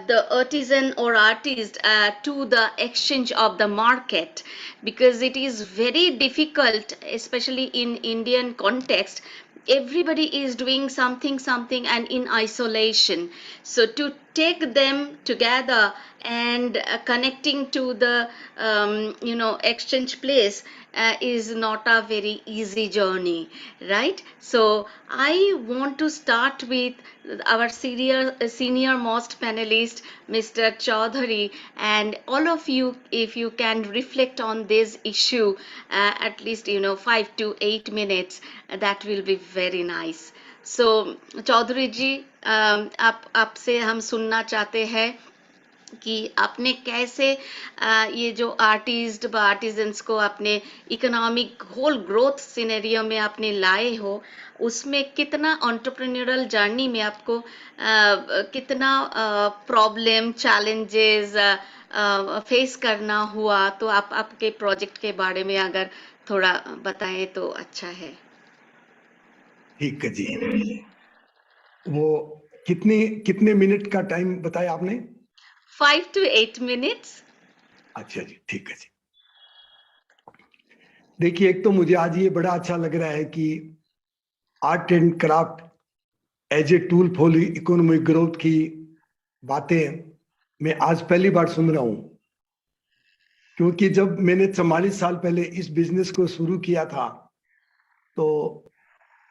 the artisan or artist to the exchange of the market, because it is very difficult, especially in Indian context. Everybody is doing something and in isolation, so to take them together and connecting to the exchange place is not a very easy journey, right? So I want to start with our senior most panelist, Mr. Chaudhary, and all of you, if you can reflect on this issue at least 5 to 8 minutes, that will be very nice. So Chaudhary जी, आप आपसे हम सुनना चाहते हैं कि आपने कैसे ये जो आर्टिजन्स को आपने इकोनॉमिक होल ग्रोथ सिनेरियो में आपने लाए हो, उसमें कितना एंटरप्रेन्योरल जर्नी में आपको कितना प्रॉब्लम चैलेंजेस फेस करना हुआ, तो आप आपके प्रोजेक्ट के बारे में अगर थोड़ा बताएं तो अच्छा है। ठीक है जी। वो कितने मिनट का टाइम बताया आपने? 5 to 8 minutes। अच्छा जी, ठीक है जी। देखिए, एक तो मुझे आज ये बड़ा अच्छा लग रहा है कि art and craft as a tool for economic growth की बातें मैं आज पहली बार सुन रहा हूं, क्योंकि जब मैंने 44 साल पहले इस बिजनेस को शुरू किया था तो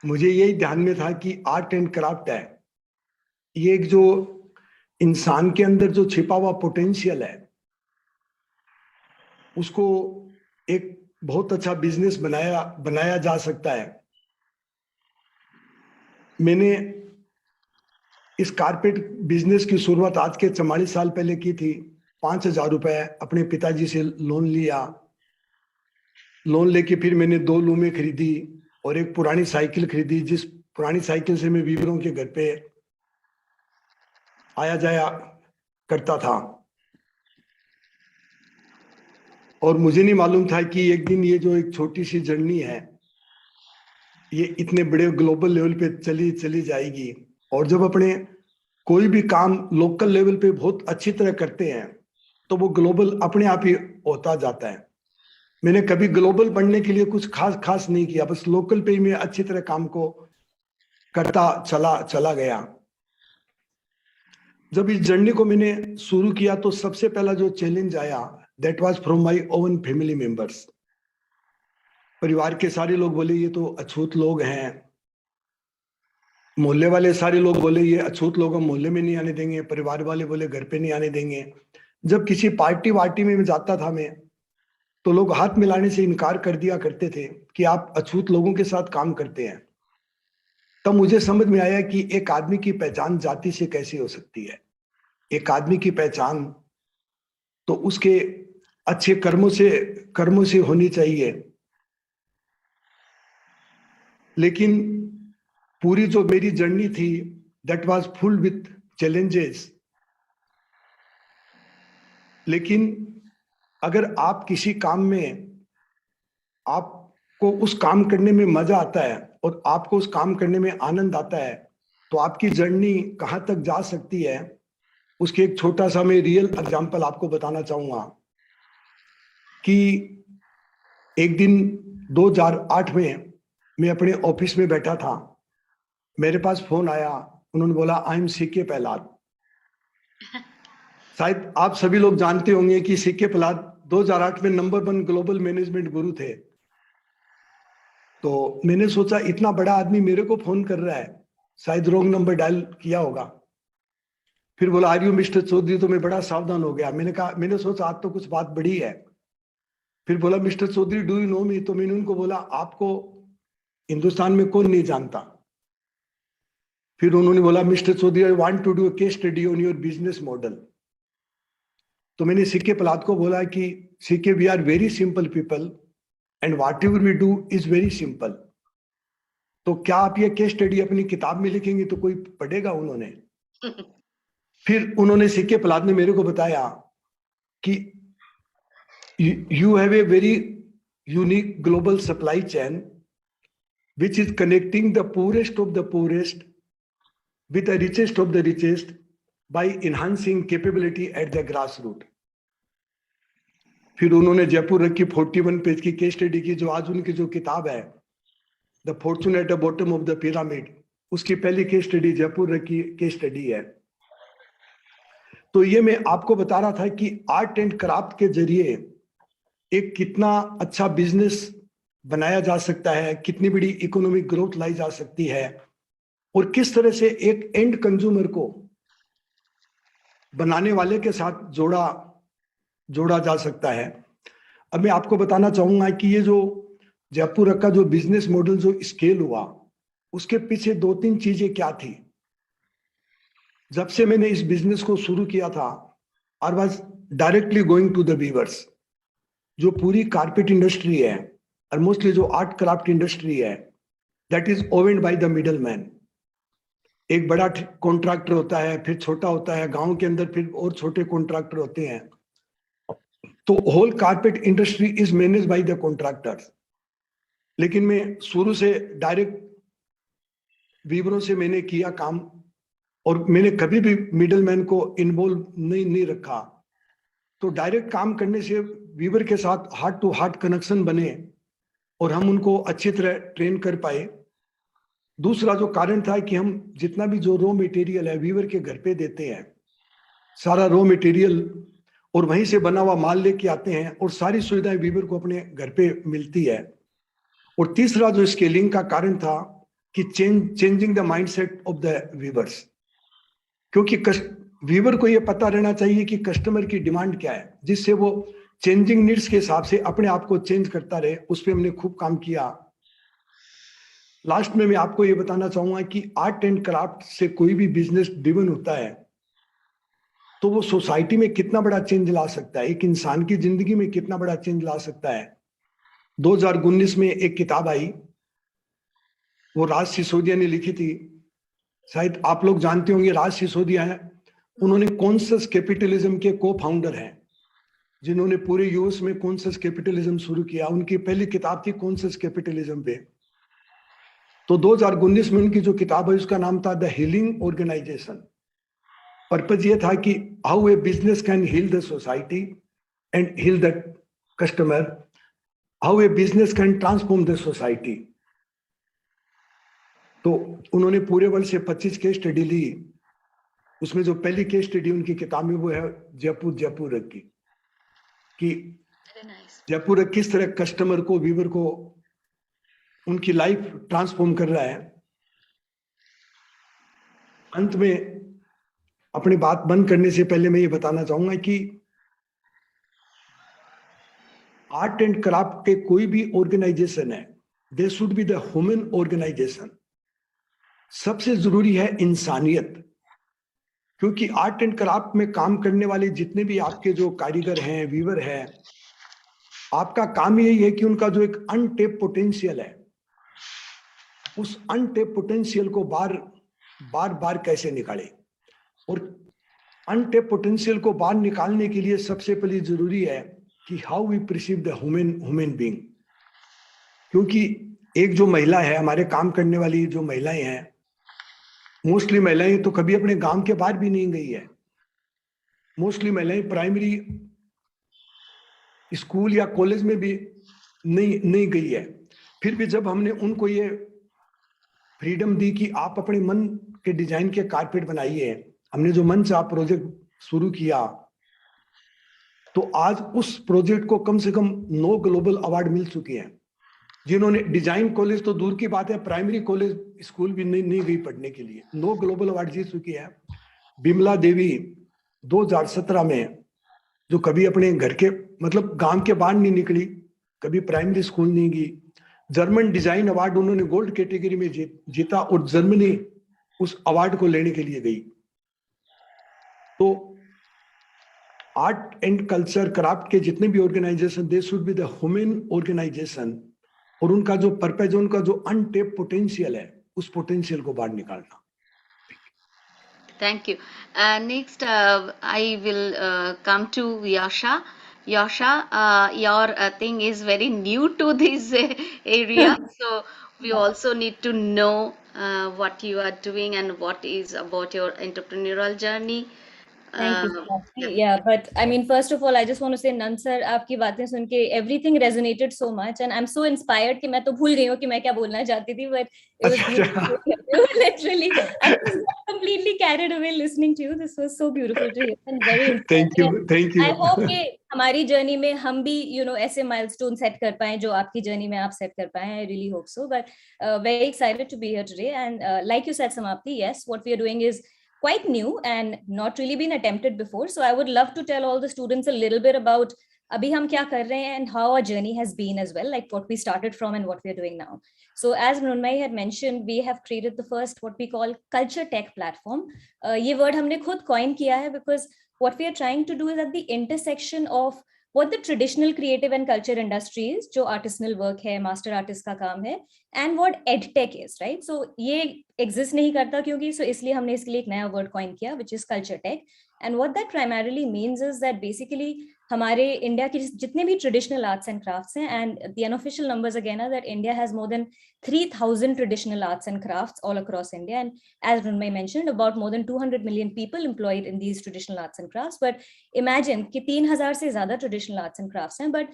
मुझे यही ध्यान में था कि आर्ट एंड क्राफ्ट है, ये एक जो इंसान के अंदर जो छिपा हुआ पोटेंशियल है उसको एक बहुत अच्छा बिजनेस बनाया जा सकता है। मैंने इस कारपेट बिजनेस की शुरुआत आज के 44 साल पहले की थी। 5,000 रुपए अपने पिताजी से लोन लिया। लोन लेके फिर मैंने 2 लूमें खरीदी और एक पुरानी साइकिल खरीदी, जिस पुरानी साइकिल से मैं वीवरों के घर पे आया जाया करता था। और मुझे नहीं मालूम था कि एक दिन ये जो एक छोटी सी जर्नी है ये इतने बड़े ग्लोबल लेवल पे चली जाएगी। और जब अपने कोई भी काम लोकल लेवल पे बहुत अच्छी तरह करते हैं तो वो ग्लोबल अपने आप ही होता जाता है। मैंने कभी ग्लोबल बनने के लिए कुछ खास नहीं किया, बस लोकल पे ही मैं अच्छी तरह काम को करता चला गया। जब इस जर्नी को मैंने शुरू किया तो सबसे पहला जो चैलेंज आया that was from my own family members. परिवार के सारे लोग बोले ये तो अछूत लोग हैं, मोहल्ले वाले सारे लोग बोले ये अछूत लोग हम मोहल्ले में नहीं आने देंगे, परिवार वाले बोले घर पे नहीं आने देंगे। जब किसी पार्टी वार्टी में जाता था मैं तो लोग हाथ मिलाने से इनकार कर दिया करते थे कि आप अछूत लोगों के साथ काम करते हैं। तब मुझे समझ में आया कि एक आदमी की पहचान जाति से कैसे हो सकती है। एक आदमी की पहचान तो उसके अच्छे कर्मों से होनी चाहिए। लेकिन पूरी जो मेरी जर्नी थी that was full with challenges. लेकिन अगर आप किसी काम में आपको उस काम करने में मजा आता है और आपको उस काम करने में आनंद आता है तो आपकी जर्नी कहाँ तक जा सकती है, उसके एक छोटा सा मैं रियल एग्जांपल आपको बताना चाहूंगा। कि एक दिन 2008 में मैं अपने ऑफिस में बैठा था, मेरे पास फोन आया, उन्होंने बोला आई एम सीके प्रहलाद। शायद आप सभी लोग जानते होंगे कि सीके प्रहलाद 2008 में नंबर 1 ग्लोबल मैनेजमेंट गुरु थे। तो मैंने सोचा इतना बड़ा आदमी मेरे को फोन कर रहा है, शायद रॉन्ग नंबर डायल किया होगा। फिर बोला आर यू मिस्टर चौधरी, तो मैं बड़ा सावधान हो गया। मैंने सोचा आज तो कुछ बात बड़ी है। फिर बोला mister Chaudhary do you know me, तो मैंने उनको बोला आपको हिंदुस्तान में कौन नहीं जानता। फिर उन्होंने बोला mister Chaudhary I want to do a case study on your business model. तो मैंने सीके प्रहलाद को बोला कि C K we are very simple people and whatever we do is very simple. तो क्या आप ये केस स्टडी अपनी किताब में लिखेंगे तो कोई पढ़ेगा? उन्होंने फिर उन्होंने सीके प्रहलाद ने मेरे को बताया कि you have a very unique global supply chain which is connecting the poorest of the poorest with the richest of the richest by enhancing capability at the grass root. फिर उन्होंने जयपुर रख की 41 पेज की केस स्टडी की, जो आज उनकी जो किताब है the Fortune at the bottom of the pyramid, उसकी पहली केस स्टडी जयपुर रख की केस स्टडी है। तो ये मैं आपको बता रहा था कि आर्ट एंड क्राफ्ट के जरिए एक कितना अच्छा बिजनेस बनाया जा सकता है, कितनी बड़ी इकोनॉमिक ग्रोथ लाई जा सकती है, और किस तरह से एक एंड कंज्यूमर को बनाने वाले के साथ जोड़ा जा सकता है। अब मैं आपको बताना चाहूंगा कि ये जो जयपुर का जो बिजनेस मॉडल जो स्केल हुआ, उसके पीछे 2-3 चीजें क्या थी। जब से मैंने इस बिजनेस को शुरू किया था, I was directly going to the weavers. जो पूरी कारपेट इंडस्ट्री है और मोस्टली जो आर्ट क्राफ्ट इंडस्ट्री है, that is owned by the middle man. एक बड़ा कॉन्ट्रैक्टर होता है, फिर छोटा होता है, गांव के अंदर फिर और छोटे कॉन्ट्रैक्टर होते हैं। तो whole carpet industry is manage by the contractors. लेकिन मैं शुरू से डायरेक्ट वीवरों से मैंने किया काम, और मैंने कभी भी मिडल मैन को इन्वॉल्व नहीं रखा। तो डायरेक्ट काम करने से वीवर के साथ हार्ट टू हार्ट कनेक्शन बने और हम उनको अच्छी तरह ट्रेन कर पाए। दूसरा जो कारण था कि हम जितना भी जो रॉ मटेरियल है वीवर के घर पे देते हैं, सारा रॉ मटेरियल, और वहीं से बना हुआ माल लेके आते हैं, और सारी सुविधाएं वीवर को अपने घर पे मिलती है। और तीसरा जो स्केलिंग का कारण था कि changing the mindset of the weavers, क्योंकि वीवर को ये पता रहना चाहिए कि कस्टमर की डिमांड क्या है, जिससे वो चेंजिंग नीड्स के हिसाब से अपने आप को चेंज करता रहे। उस पर हमने खूब काम किया। लास्ट में मैं आपको ये बताना चाहूंगा कि आर्ट एंड क्राफ्ट से कोई भी बिजनेस ड्रिवन होता है तो वो सोसाइटी में कितना बड़ा चेंज ला सकता है, एक इंसान की जिंदगी में कितना बड़ा चेंज ला सकता है। 2019 में एक किताब आई, वो राज सिसोदिया ने लिखी थी। शायद आप लोग जानते होंगे, राज सिसोदिया है, उन्होंने कॉन्शियस कैपिटलिज्म के को फाउंडर हैं, जिन्होंने पूरे यूएस में कॉन्शियस कैपिटलिज्म शुरू किया। उनकी पहली किताब थी कॉन्शियस कैपिटलिज्म पे। तो 2019 में उनकी जो किताब है उसका नाम था द हीलिंग ऑर्गेनाइजेशन। पर्पज ये था कि how a business can heal the society and heal the customer, how a business can transform the society. तो उन्होंने पूरे वर्ल्ड से 25 केस स्टडी ली। उसमें जो पहली केस स्टडी उनकी किताब में वो है जयपुर की, कि जयपुर किस तरह कस्टमर को, वीवर को, उनकी लाइफ ट्रांसफॉर्म कर रहा है। अंत में अपनी बात बंद करने से पहले मैं ये बताना चाहूंगा कि आर्ट एंड क्राफ्ट के कोई भी ऑर्गेनाइजेशन है, they should be the human organisation. सबसे जरूरी है इंसानियत, क्योंकि आर्ट एंड क्राफ्ट में काम करने वाले जितने भी आपके जो कारीगर हैं, वीवर हैं, आपका काम यही है कि उनका जो एक अनटेप पोटेंशियल है, उस अनटेप पोटेंशियल को बार कैसे निकाले। और अनटेप पोटेंशियल को बाहर निकालने के लिए सबसे पहले जरूरी है कि how we perceive the human being. क्योंकि एक जो महिला है, हमारे काम करने वाली जो महिलाएं हैं, मोस्टली महिलाएं तो कभी अपने गांव के बाहर भी नहीं गई है। मोस्टली महिलाएं प्राइमरी स्कूल या कॉलेज में भी नहीं गई है। फिर भी जब हमने उनको ये फ्रीडम दी कि आप अपने मन के डिजाइन के कारपेट बनाइए, हमने जो मन चाह प्रोजेक्ट शुरू किया, तो आज उस प्रोजेक्ट को कम से कम 9 ग्लोबल अवार्ड मिल चुके हैं। जिन्होंने डिजाइन कॉलेज तो दूर की बात है, प्राइमरी कॉलेज स्कूल भी नहीं गई पढ़ने के लिए, 9 ग्लोबल अवार्ड जीत चुकी है। बिमला देवी 2017 में, जो कभी अपने घर के मतलब गांव के बाहर नहीं निकली, कभी प्राइमरी स्कूल नहीं गई, जर्मन डिजाइन अवार्ड उन्होंने गोल्ड कैटेगरी में जीता, और जर्मनी उस अवार्ड को लेने के लिए गई। तो आर्ट एंड कल्चर क्राफ्ट के जितने भी organisation, they should be the human organisation, और उनका जो पर्पज, उनका जो अनटेप पोटेंशियल है, उस पोटेंशियल को बाहर निकालना। Thank you. Next, I will come to Yasha. Yasha, your thing is very new to this area, so we also need to know what you are doing and what is about your entrepreneurial journey. Thank you Uh, so much. yeah. Yeah, but I mean, first of all, I just want to say, Nand sir, आपकी बातें सुन के everything resonated so much, and I'm so inspired कि मैं तो भूल गई हूँ कि मैं क्या बोलना चाहती थी, but it was beautiful to hear you. Literally, I was completely carried away listening to you. This was so beautiful to hear and very thank inspiring. You, thank I you. hope कि हमारी journey में हम भी ऐसे milestone set कर पाए जो आपकी जर्नी में आप सेट कर पाए. I really hope so. But very excited to be here today. And like you said, Samapti, yes, what we are doing is quite new and not really been attempted before. So I would love to tell all the students a little bit about abhi hum kya kar rahe hain and how our journey has been as well, like what we started from and what we are doing now. So as Mrunmai had mentioned, we have created the first what we call culture tech platform. Ye word humne khud coin kiya hai because what we are trying to do is at the intersection of what the traditional creative and culture industry is, जो artisanal work है, master artist का काम है, and what edtech is, right? So ये exist नहीं करता क्योंकि so इसलिए हमने इसके लिए एक नया word coin किया, which is culture tech. And what that primarily means is that basically हमारे इंडिया के जितने भी traditional arts and crafts हैं, and the unofficial numbers again are that India has more than 3,000 traditional arts and crafts all across India. And as Runmai mentioned, about more than 200 million people employed in these traditional arts and crafts. But imagine कि 3,000 से ज़्यादा traditional arts and crafts हैं, but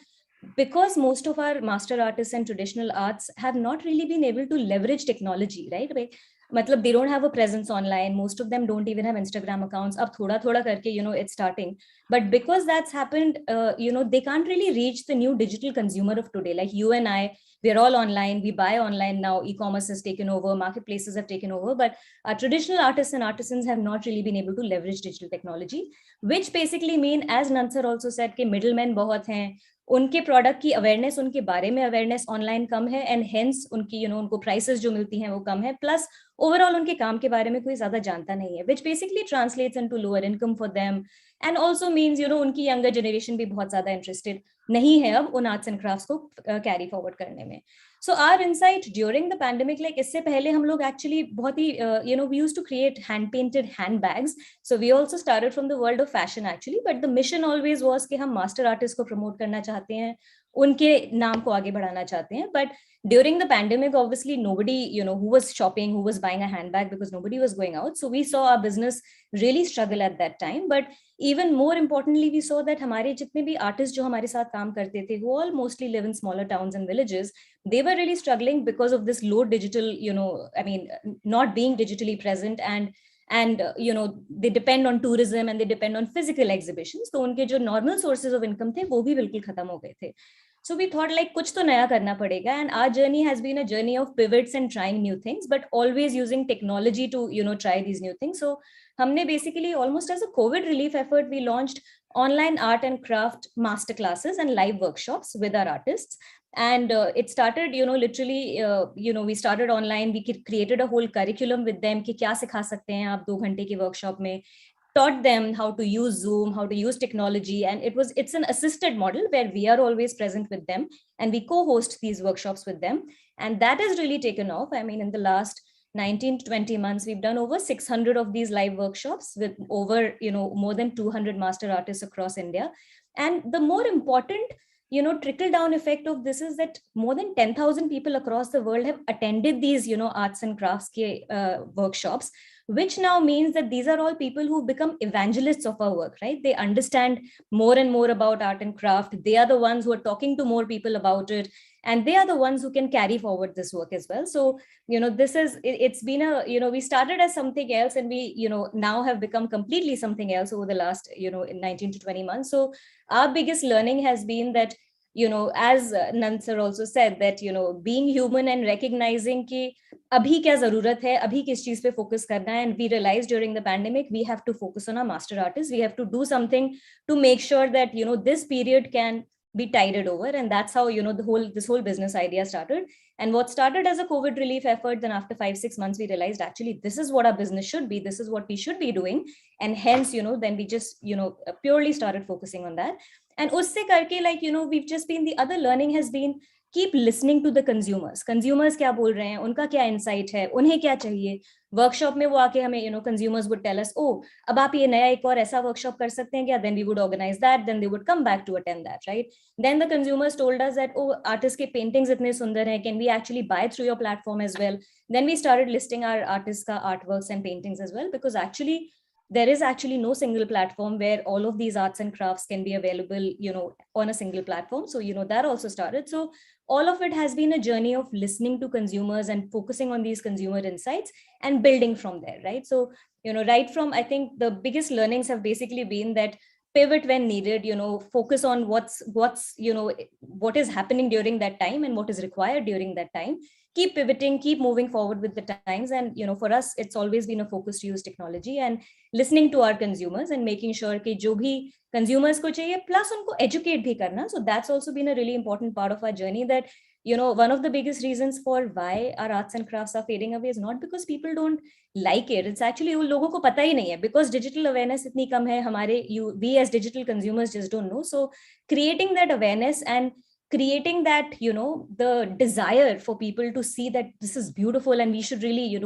because most of our master artists and traditional arts have not really been able to leverage technology, right? मतलब they don't have a presence online. Most of them don't even have Instagram accounts. अब थोड़ा थोड़ा करके, it's starting. But because that's happened, they can't really reach the new digital consumer of today. Like you and I, we're all online. We buy online now. E-commerce has taken over. Marketplaces have taken over. But our traditional artists and artisans have not really been able to leverage digital technology, which basically mean, as Nansar also said, कि middlemen बहुत हैं. उनके product की awareness, उनके बारे में awareness online कम है, and hence उनकी उनको प्राइसेस जो मिलती हैं वो कम है, प्लस ओवरऑल उनके काम के बारे में कोई ज्यादा जानता नहीं है, which basically translates into lower income for them and also means उनकी यंगर जनरेशन भी बहुत ज्यादा इंटरेस्टेड नहीं है अब उन आर्ट्स एंड क्राफ्ट्स को कैरी फॉरवर्ड करने में. So our insight during the pandemic, like इससे पहले हम लोग actually बहुत ही we used to create hand painted handbags. So we also started from the world of fashion actually, but the mission always was कि हम master artists को promote करना चाहते हैं, उनके नाम को आगे बढ़ाना चाहते हैं. But during the pandemic, obviously nobody who was shopping, who was buying a handbag because nobody was going out. So we saw our business really struggle at that time. But even more importantly, we saw that हमारे जितने भी artists जो हमारे साथ काम करते थे, who all mostly live in smaller towns and villages, they were really struggling because of this low digital, not being digitally present, and they depend on tourism and they depend on physical exhibitions. तो उनके जो normal sources of income थे वो भी बिल्कुल खत्म हो गए थे. So we thought like कुछ तो नया करना पड़ेगा, and our journey has been a journey of pivots and trying new things, but always using technology to try these new things. So हमने basically almost as a COVID relief effort, we launched online art and craft master classes and live workshops with our artists. And it started literally we started online. We created a whole curriculum with them कि क्या सिखा सकते हैं आप 2 घंटे के workshop में, taught them how to use Zoom, how to use technology, and it's an assisted model where we are always present with them and we co-host these workshops with them, and that has really taken off. I mean, in the last 19 to 20 months, we've done over 600 of these live workshops with over more than 200 master artists across India. And the more important trickle down effect of this is that more than 10,000 people across the world have attended these arts and crafts workshops, which now means that these are all people who become evangelists of our work, right? They understand more and more about art and craft. They are the ones who are talking to more people about it, and they are the ones who can carry forward this work as well. So it's been we started as something else, and we now have become completely something else over the last 19 to 20 months. So our biggest learning has been that as Nansar also said, that being human and recognizing कि अभी क्या जरूरत है, अभी किस चीज पे focus करना है, and we realized during the pandemic we have to focus on our master artists. We have to do something to make sure that this period can be tided over, and that's how this whole business idea started. And what started as a COVID relief effort, then after 5-6 months we realized actually this is what our business should be, this is what we should be doing, and hence then we just purely started focusing on that. And usse karke, like we've just been, the other learning has been keep listening to the consumers. Consumers क्या बोल रहे हैं, उनका क्या insight है, उन्हें क्या चाहिए. वर्कशॉप में वो आके हमें कंज्यूमर्स वुड टेल अस, ओ अब आप ये नया एक और ऐसा वर्कशॉप कर सकते हैं क्या, then we would organise that, then they would come back to attend that, right. Then the consumers told us that, oh artist के पेंटिंग्स इतने सुंदर हैं, can we actually buy through your platform as well. Then we started listing our artists ka artworks and paintings as well, because actually there is actually no single platform where all of these arts and crafts can be available, on a single platform. So, that also started. So all of it has been a journey of listening to consumers and focusing on these consumer insights and building from there, right? So, right from, I think the biggest learnings have basically been that pivot when needed, focus on what's what is happening during that time and what is required during that time, keep pivoting, keep moving forward with the times. And for us, it's always been a focus to use technology and listening to our consumers and making sure कि जो भी consumers को चाहिए plus उनको educate भी करना. So that's also been a really important part of our journey, that one of the biggest reasons for why our arts and crafts are fading away is not because people don't like it. It's actually उन लोगों को पता ही नहीं है, because digital awareness इतनी कम है हमारे, we as digital consumers just don't know. So creating that awareness and creating that the desire for people to see that this is beautiful and we should really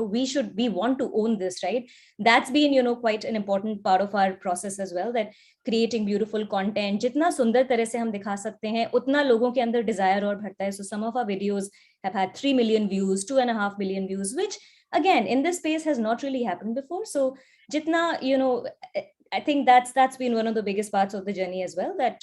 we want to own this, right? That's been quite an important part of our process as well, that creating beautiful content, जितना सुंदर तरह से हम दिखा सकते हैं उतना लोगों के अंदर desire और बढ़ता है. So some of our videos have had 3 million views, 2.5 million views, which again in this space has not really happened before. So jitna I think that's been one of the biggest parts of the journey as well, that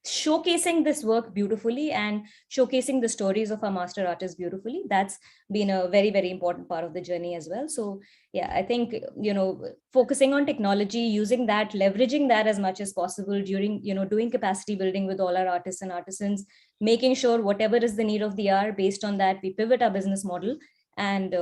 showcasing this work beautifully and showcasing the stories of our master artists beautifully, that's been a very, very important part of the journey as well. So yeah, I think focusing on technology, using that, leveraging that as much as possible during doing capacity building with all our artists and artisans, making sure whatever is the need of the hour, based on that we pivot our business model and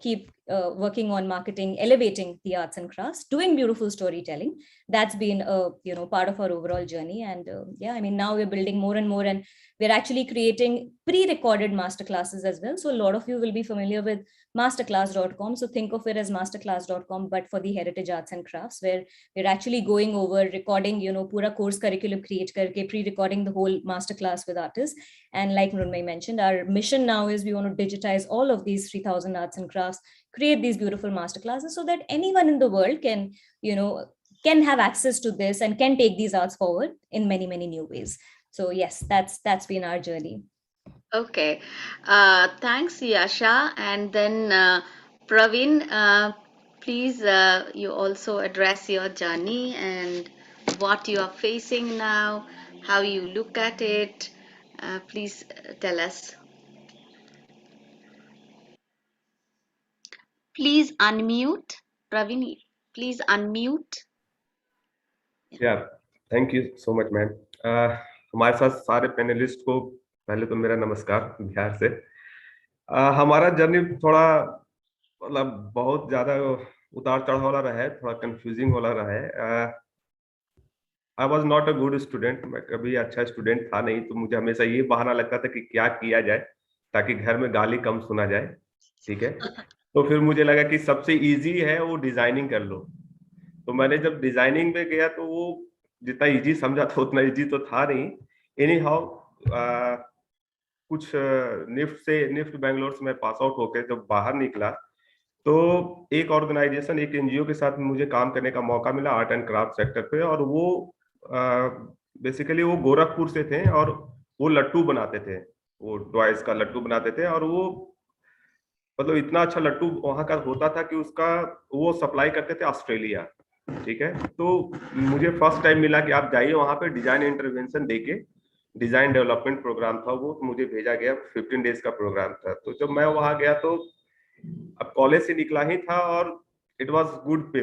keep working on marketing, elevating the arts and crafts, doing beautiful storytelling. That's been a part of our overall journey. And yeah, I mean, now we're building more and more, and we're actually creating pre-recorded masterclasses as well. So a lot of you will be familiar with masterclass.com. So think of it as masterclass.com, but for the heritage arts and crafts, where we're actually going over recording, pura course curriculum create karke, pre-recording the whole masterclass with artists. And like Mrunmayee mentioned, our mission now is we want to digitize all of these 3,000 arts and crafts, create these beautiful masterclasses so that anyone in the world can, can have access to this and can take these arts forward in many, many new ways. So yes, that's been our journey. Okay. Thanks, Yasha. And then Praveen, please, you also address your journey and what you are facing now, how you look at it. Please tell us. Please unmute. Praveen, please unmute. या thank you so much ma'am. हमारे साथ सारे panelist को पहले तो मेरा नमस्कार बिहार से. हमारा जर्नी थोड़ा मतलब बहुत ज्यादा उतार चढ़ाव वाला रहा है, थोड़ा कंफ्यूजिंग वाला रहा है. I was not a good student, मैं कभी अच्छा स्टूडेंट था नहीं, तो मुझे हमेशा ये बहाना लगता था कि क्या किया जाए ताकि घर में गाली कम सुना जाए. ठीक है, तो फिर मुझे लगा कि सबसे इजी है वो डिजाइनिंग कर लो. तो मैंने जब डिजाइनिंग में गया तो वो जितना इजी समझा था उतना इजी तो था नहीं. एनी हाउ कुछ निफ्ट बैंगलोर से मैं पास आउट होकर जब बाहर निकला तो एक ऑर्गेनाइजेशन, एक एनजीओ के साथ मुझे काम करने का मौका मिला आर्ट एंड क्राफ्ट सेक्टर पे. और वो बेसिकली वो गोरखपुर से थे और वो लट्टू बनाते थे, वो टॉयज का लट्टू बनाते थे. और वो मतलब इतना अच्छा लट्टू वहां का होता था कि उसका वो सप्लाई करते थे ऑस्ट्रेलिया. ठीक है, तो मुझे फर्स्ट टाइम मिला कि आप जाइए वहां पे डिजाइन इंटरवेंशन देके, डिजाइन डेवलपमेंट प्रोग्राम था वो, मुझे भेजा गया. 15 डेज का प्रोग्राम था. तो जब मैं वहां गया तो अब कॉलेज से निकला ही था और इट वाज गुड पे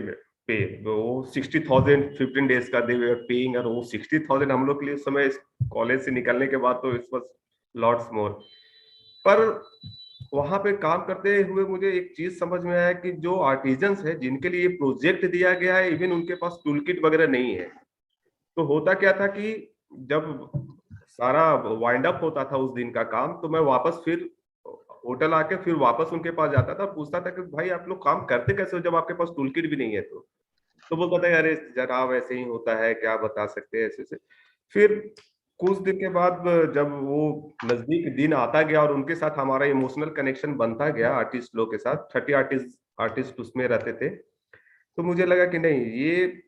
वो 60,000 15 डेज का दे वर पेइंग. और वो 60,000 हम लोग के लिए उस समय कॉलेज से निकलने के बाद तो इट वाज लॉट्स मोर. पर वहां पे काम करते हुए मुझे एक चीज समझ में आया कि जो आर्टिजन्स है जिनके लिए प्रोजेक्ट दिया गया है, इवन उनके पास टूल किट वगैरह नहीं है. तो होता क्या था कि जब सारा वाइंड अप होता था उस दिन का काम, तो मैं वापस फिर होटल आके फिर वापस उनके पास जाता था, पूछता था कि भाई आप लोग काम करते कैसे हो जब आपके पास टूल किट भी नहीं है. तो बोलता था अरे जनाब ऐसे ही होता है, क्या बता सकते हैं ऐसे से. फिर कुछ दिन के बाद जब वो नजदीक दिन आता गया और उनके साथ हमारा इमोशनल कनेक्शन बनता गया, आर्टिस्ट लोग के साथ 30 आर्टिस्ट उसमें रहते थे, तो मुझे लगा कि नहीं, ये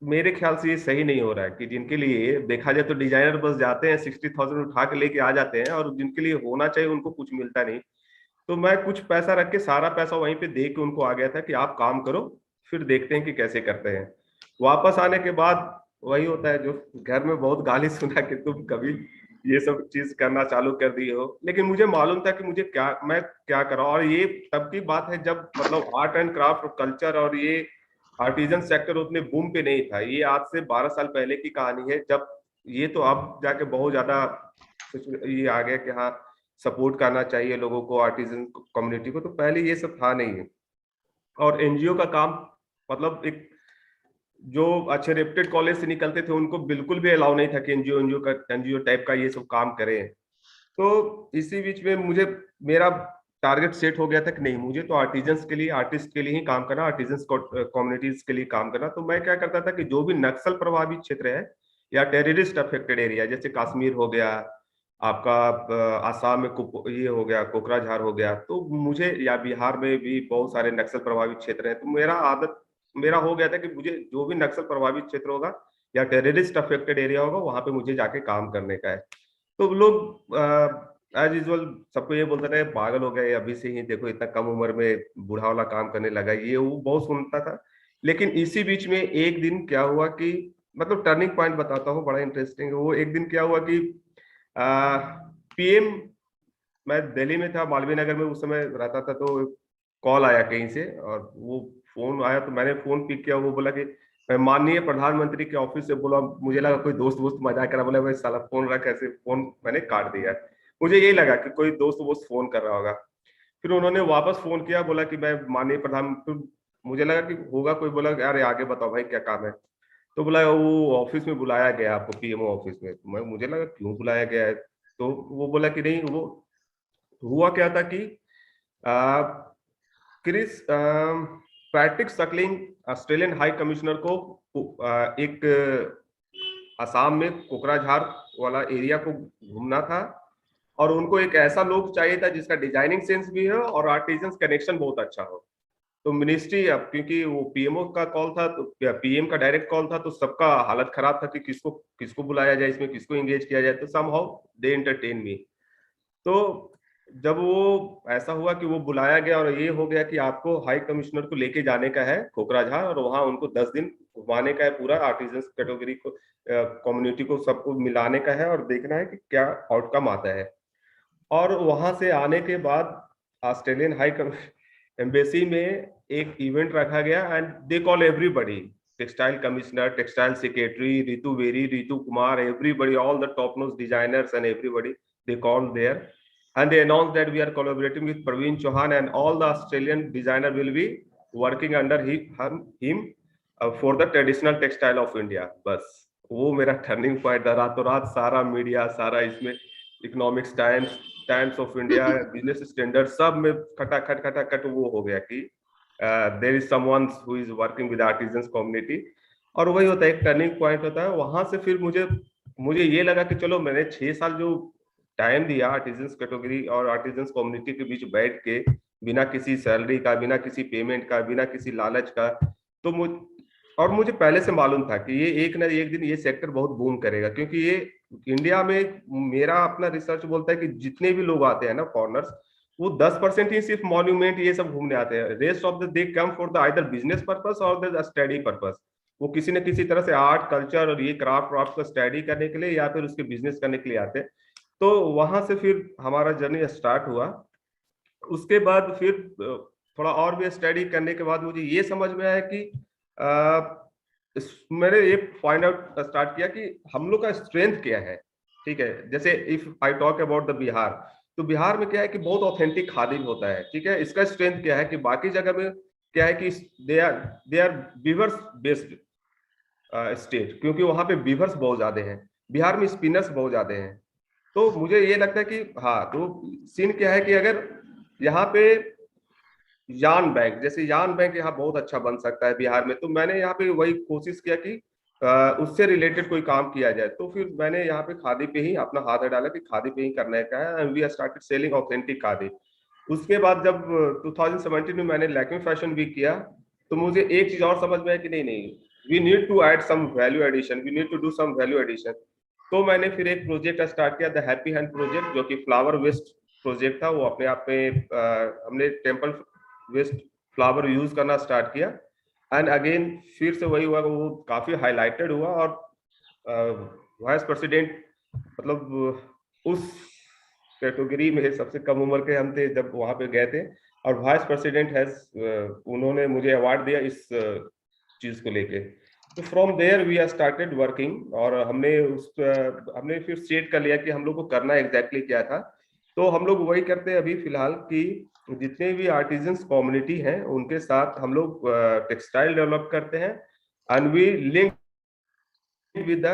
मेरे ख्याल से ये सही नहीं हो रहा है कि जिनके लिए देखा जाए तो डिजाइनर बस जाते हैं 60,000 उठा के लेके आ जाते हैं, और जिनके लिए होना चाहिए उनको कुछ मिलता नहीं। तो मैं कुछ पैसा रख के सारा पैसा वहीं पे दे के उनको आ गया था कि आप काम करो, फिर देखते हैं कि कैसे करते हैं। वापस आने के बाद वही होता है जो घर में बहुत गाली सुना कि तुम कभी ये सब चीज करना चालू कर दिए हो। लेकिन मुझे मालूम था कि मुझे क्या, मैं क्या करा। और ये तब की बात है जब मतलब आर्ट एंड क्राफ्ट और कल्चर और ये आर्टिजन सेक्टर उतने बूम पे नहीं था। ये आज से 12 साल पहले की कहानी है, जब ये तो अब जाके बहुत ज्यादा ये आ गया कि हाँ, सपोर्ट करना चाहिए लोगों को, आर्टिजन कम्युनिटी को। तो पहले ये सब था नहीं है। और एनजीओ का काम मतलब एक जो अच्छे रेप्यूटेड कॉलेज से निकलते थे उनको बिल्कुल भी अलाउ नहीं था कि एनजीओ टाइप का ये सब काम करें। तो इसी बीच में मुझे मेरा टारगेट सेट हो गया था कि नहीं, मुझे तो आर्टिजन्स के लिए, आर्टिस्ट के लिए ही काम करना, आर्टिजन्स कम्युनिटीज के लिए काम करना। तो मैं क्या करता था कि जो भी नक्सल प्रभावित क्षेत्र है या टेररिस्ट अफेक्टेड एरिया, जैसे कश्मीर हो गया आपका, आसाम में ये हो गया, कोकराझार हो गया, तो मुझे, या बिहार में भी बहुत सारे नक्सल प्रभावित क्षेत्र हैं, तो मेरा हो गया था कि मुझे जो भी नक्सल प्रभावित क्षेत्र होगा या टेररिस्ट अफेक्टेड एरिया होगा वहां पे मुझे जाके काम करने का है। तो लोग एज यूजल सबको ये बोलते रहे, पागल हो गए अभी से ही, देखो इतना कम उम्र में बूढ़ा वाला काम करने लगा, ये वो बहुत सुनता था। लेकिन इसी बीच में एक दिन क्या हुआ कि, मतलब टर्निंग पॉइंट बताता हूँ, बड़ा इंटरेस्टिंग है वो। एक दिन क्या हुआ कि पीएम, मैं दिल्ली में था, मालवीय नगर में उस समय रहता था, तो कॉल आया कहीं से, और वो फोन आया तो मैंने फोन पिक किया। वो बोला कि मैं माननीय प्रधानमंत्री के ऑफिस से बोला। मुझे लगा कोई दोस्त वोस्त मजाक करा, बोला भाई साला फोन रख, ऐसे फोन मैंने काट दिया। मुझे यही लगा कि कोई दोस्त वोस्त फोन कर रहा होगा। फिर उन्होंने वापस फोन किया, बोला कि मैं माननीय प्रधान, फिर मुझे लगा कि होगा कोई, बोला अरे आगे बताओ भाई क्या काम है। तो बोला वो ऑफिस में बुलाया गया आपको, पीएमओ ऑफिस में। तो मैं, मुझे लगा क्यों बुलाया गया है। तो वो बोला कि नहीं, वो हुआ क्या था कि Chris Patrick Suckling, Australian high commissioner को एक असम में कोकराझार वाला एरिया को घूमना था, और उनको एक ऐसा लोग चाहिए था जिसका डिजाइनिंग सेंस भी हो और आर्टिजन कनेक्शन बहुत अच्छा हो। तो मिनिस्ट्री, अब क्योंकि वो पीएमओ का कॉल था, तो पीएम का डायरेक्ट कॉल था, तो सबका हालत खराब था कि किसको किसको बुलाया जाए, इसमें किसको एंगेज किया जाए। तो समहाउ दे एंटरटेन मी। तो जब वो ऐसा हुआ कि वो बुलाया गया और ये हो गया कि आपको हाई कमिश्नर को लेके जाने का है कोकराझार, और वहां उनको 10 दिन घुमाने का है, पूरा आर्टिजन कैटेगरी को, कम्युनिटी को, सबको मिलाने का है और देखना है कि क्या आउटकम आता है। और वहां से आने के बाद ऑस्ट्रेलियन हाई एम्बेसी में एक इवेंट रखा गया, and they call everybody, textile commissioner, textile secretary, Ritu Beri, Ritu Kumar, everybody, all the top notch designers and everybody, they called there, and they announced that we are collaborating with Praveen Chauhan, and all the Australian designer will be working under him for the traditional textile of India. बस वो मेरा turning point था। रातों रात सारा media, सारा इसमें Economics Times, Times of India, Business Standard, सब में खटाखट खटाखट वो हो गया कि there is someone who is working with artisans community. और वही होता है, एक टर्निंग पॉइंट होता है। वहां से फिर मुझे ये लगा कि चलो, मैंने 6 साल जो टाइम दिया आर्टिजन्स कैटेगरी और आर्टिजन्स कम्युनिटी के बीच बैठ के, बिना किसी सैलरी का, बिना किसी पेमेंट का, बिना किसी लालच का, तो मुझे पहले से मालूम था कि ये एक ना एक दिन ये सेक्टर बहुत बूम करेगा, क्योंकि ये इंडिया में, मेरा अपना रिसर्च बोलता है कि जितने भी लोग आते हैं ना फॉरेनर्स, वो 10% ही सिर्फ मॉन्यूमेंट ये सब घूमने आते हैं। Rest of the they come for the either business purpose और द स्टडी पर्पस। वो किसी न किसी तरह से आर्ट कल्चर और ये क्राफ्ट व्राफ्ट का स्टडी करने के लिए या फिर उसके बिजनेस करने के लिए आते हैं। तो वहां से फिर हमारा जर्नी स्टार्ट हुआ। उसके बाद फिर थोड़ा और भी स्टडी करने के बाद मुझे ये समझ में आया कि मैंने ये फाइंड आउट स्टार्ट किया कि हम लोग का स्ट्रेंथ क्या है। ठीक है, जैसे if I talk about the Bihar, तो बिहार में क्या है कि बहुत ऑथेंटिक खादी होता है। ठीक है, इसका स्ट्रेंथ क्या है कि बाकी जगह में क्या है कि they are weavers based state, क्योंकि वहां पे बीवर्स बहुत ज्यादा हैं। बिहार में स्पिनर्स बहुत ज्यादा हैं। तो मुझे ये लगता है कि हाँ, तो सीन क्या है कि अगर यहाँ पे यान बैंक, जैसे यान बैंक यहाँ बहुत अच्छा बन सकता है बिहार में, तो मैंने यहाँ पे वही कोशिश किया कि उससे रिलेटेड कोई काम किया जाए। तो फिर मैंने यहाँ पे खादी पे ही अपना हाथ डाला कि खादी पे ही करने का है, and we started selling authentic khadi. उसके बाद जब 2017 में मैंने लैक्मे फैशन वीक किया, तो मुझे एक चीज और समझ में आया कि नहीं नहीं, we need to add some value addition, we need to do some value addition. तो मैंने फिर एक प्रोजेक्ट स्टार्ट किया, द हैप्पी हैंड प्रोजेक्ट, जो कि फ्लावर वेस्ट प्रोजेक्ट था। वो अपने आप में हमने टेम्पल वेस्ट फ्लावर यूज करना स्टार्ट किया, एंड अगेन फिर से वही हुआ, वो काफी हाईलाइटेड हुआ। और वाइस प्रेसिडेंट, मतलब उस कैटेगरी में सबसे कम उम्र के हम थे जब वहां पे गए थे, और वाइस प्रेसिडेंट हैज उन्होंने मुझे अवार्ड दिया इस चीज को लेके। तो from there we are started working, और हमने फिर स्टेट कर लिया कि हम लोग को करना एग्जैक्टली क्या था। तो हम लोग वही करते हैं अभी फिलहाल कि जितने भी आर्टिजन्स कम्युनिटी हैं उनके साथ हम लोग टेक्सटाइल डेवलप करते हैं, and we link with the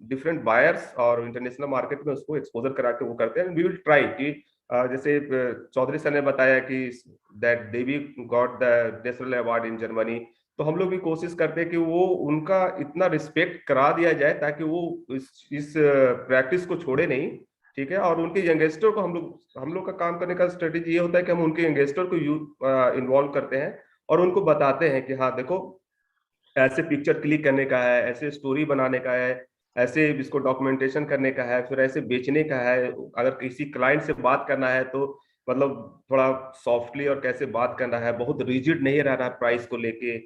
different buyers, और इंटरनेशनल मार्केट में उसको एक्सपोजर करा के वो करते हैं। वी विल ट्राई कि जैसे चौधरी सर ने बताया कि दैट दे भी got the national award in Germany, तो हम लोग भी कोशिश करते हैं कि वो उनका इतना रिस्पेक्ट करा दिया जाए ताकि वो इस प्रैक्टिस को छोड़े नहीं, ठीक है। और उनके यंगस्टर को हम लोग का काम करने का स्ट्रेटेजी ये होता है कि हम उनके यंगस्टर को इन्वॉल्व करते हैं और उनको बताते हैं कि हाँ देखो, ऐसे पिक्चर क्लिक करने का है, ऐसे स्टोरी बनाने का है, ऐसे इसको डॉक्यूमेंटेशन करने का है, फिर ऐसे बेचने का है। अगर किसी क्लाइंट से बात करना है तो मतलब थोड़ा सॉफ्टली और कैसे बात करना है, बहुत रिजिड नहीं रहना है प्राइस को लेके,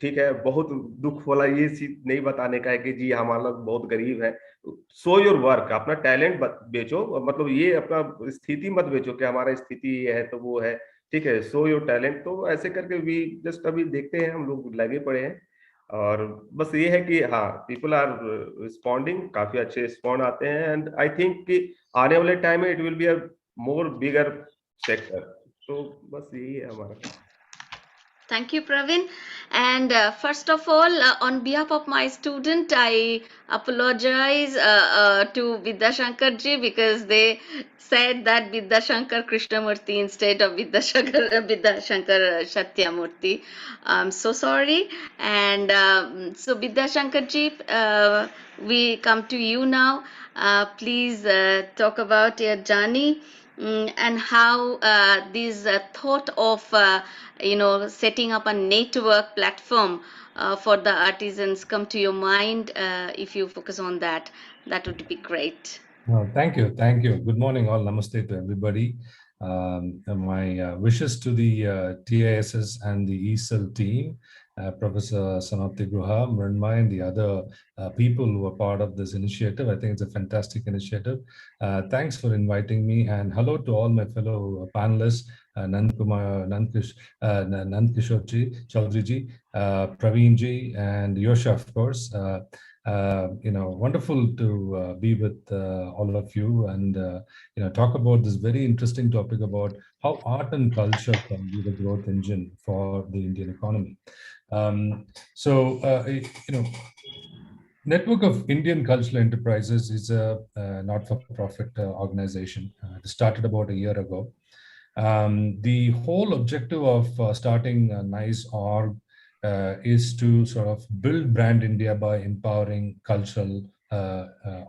ठीक है। बहुत दुख वाला ये चीज नहीं बताने का है कि जी हमारा लोग बहुत गरीब है। शो योर वर्क, अपना टैलेंट बेचो, मतलब ये अपना स्थिति मत बेचो कि हमारा स्थिति ये है तो वो है, ठीक है। Show your talent. तो ऐसे करके भी जस्ट अभी देखते हैं, हम लोग लगे पड़े हैं। और बस ये है कि हाँ, पीपल आर रिस्पॉन्डिंग, काफी अच्छे रिस्पॉन्ड आते हैं, एंड आई थिंक कि आने वाले टाइम में it will be a more bigger sector. तो बस यही है हमारा। Thank you, Praveen. And first of all, on behalf of my student, I apologize to Vidyashankar ji because they said that Vidyashankar Krishnamurti instead of Vidyashankar Satyamurti. I'm so sorry. And so, Vidyashankar ji, we come to you now. Please talk about your journey. And how this thought of setting up a network platform for the artisans come to your mind. If you focus on that, that would be great. Thank you. Thank you. Good morning, all. Namaste to everybody. My wishes to the TISS and the ESL team, Professor Sanapti Guha, Mrinmai, and the other people who are part of this initiative. I think it's a fantastic initiative. Thanks for inviting me, and hello to all my fellow panelists, Nandkishore ji, Chaudhary ji, Praveen ji, and Yosha, of course. Wonderful to be with all of you and talk about this very interesting topic about how art and culture can be the growth engine for the Indian economy. Network of Indian Cultural Enterprises is a not-for-profit organization. It started about a year ago. The whole objective of starting a nice org is to sort of build brand India by empowering cultural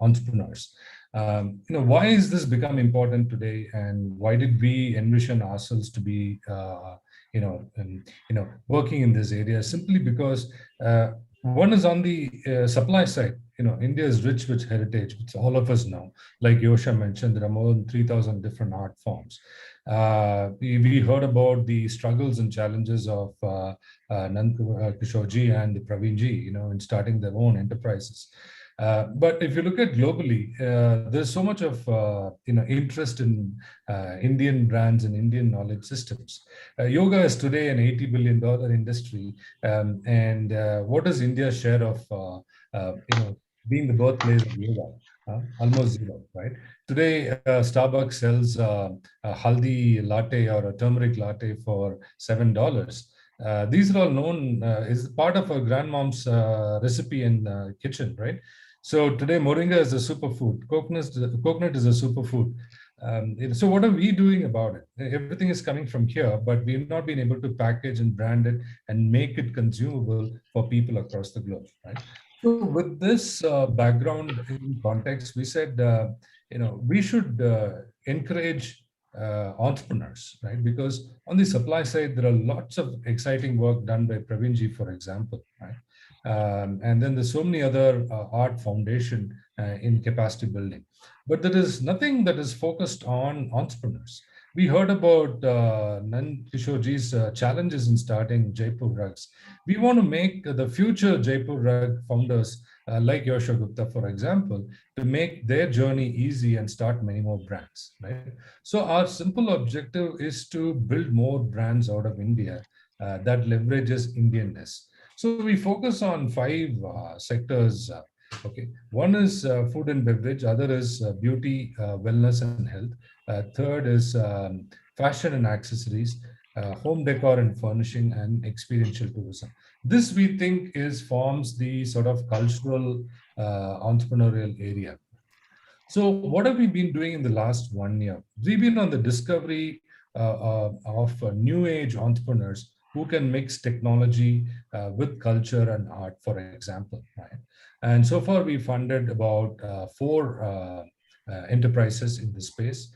entrepreneurs. Why is this become important today, and why did we envision ourselves to be, working in this area? Simply because one is on the supply side. India is rich with heritage, which all of us know. Like Yosha mentioned, there are more than 3,000 different art forms. We heard about the struggles and challenges of Nand Kishorji and Praveenji, in starting their own enterprises. But if you look at globally, there's so much of interest in Indian brands and Indian knowledge systems. Yoga is today an $80 billion industry, and what is India's share of being the birthplace of yoga? Almost zero, right? Today, Starbucks sells a haldi latte or a turmeric latte for $7. These are all known is part of a grandmom's recipe in kitchen, right? So today, moringa is a superfood. Coconut is a superfood. So what are we doing about it? Everything is coming from here, but we've not been able to package and brand it and make it consumable for people across the globe, right? So with this background in context, we said, we should encourage entrepreneurs, right? Because on the supply side, there are lots of exciting work done by Pravinji, for example, right? And then there's so many other art foundation in capacity building. But there is nothing that is focused on entrepreneurs. We heard about Nand Kishorji's challenges in starting Jaipur Rugs. We want to make the future Jaipur Rug founders like Yosha Gupta, for example, to make their journey easy and start many more brands, right? So our simple objective is to build more brands out of India that leverages Indianness. So we focus on 5 sectors. Okay, one is food and beverage, other is beauty, wellness and health. Third is fashion and accessories, home decor and furnishing, and experiential tourism. This we think is forms the sort of cultural entrepreneurial area. So what have we been doing in the last 1 year? We've been on the discovery of new age entrepreneurs who can mix technology with culture and art, for example, right? And so far we funded about 4 enterprises in this space.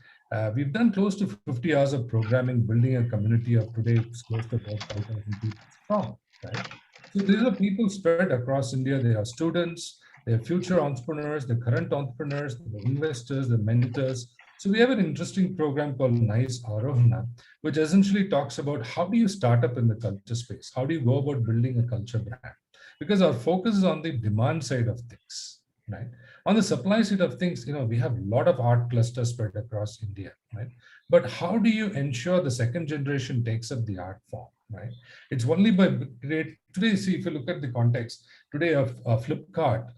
We've done close to 50 hours of programming, building a community of today it's close to about 5,000 people strong, right? So these are people spread across India. They are students, they're future entrepreneurs, the current entrepreneurs, the investors, the mentors. So we have an interesting program called Nice Arohana, which essentially talks about how do you start up in the culture space? How do you go about building a culture brand? Because our focus is on the demand side of things, right? On the supply side of things, we have a lot of art clusters spread across India, right? But how do you ensure the second generation takes up the art form, right? It's only by today, see, if you look at the context, today of Flipkart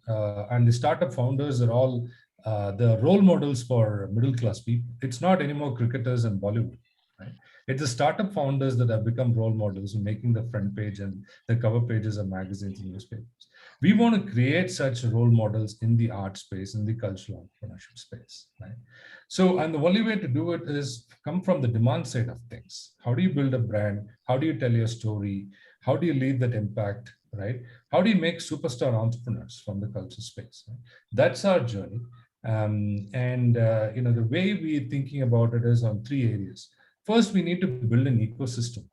and the startup founders are all the role models for middle class people. It's not anymore cricketers and Bollywood, right? It's the startup founders that have become role models, making the front page and the cover pages of magazines and newspapers. We want to create such role models in the art space, in the cultural entrepreneurship space, right? So, and the only way to do it is come from the demand side of things. How do you build a brand? How do you tell your story? How do you leave that impact, right? How do you make superstar entrepreneurs from the culture space? Right? That's our journey. The way we're thinking about it is on 3 areas. First, we need to build an ecosystem.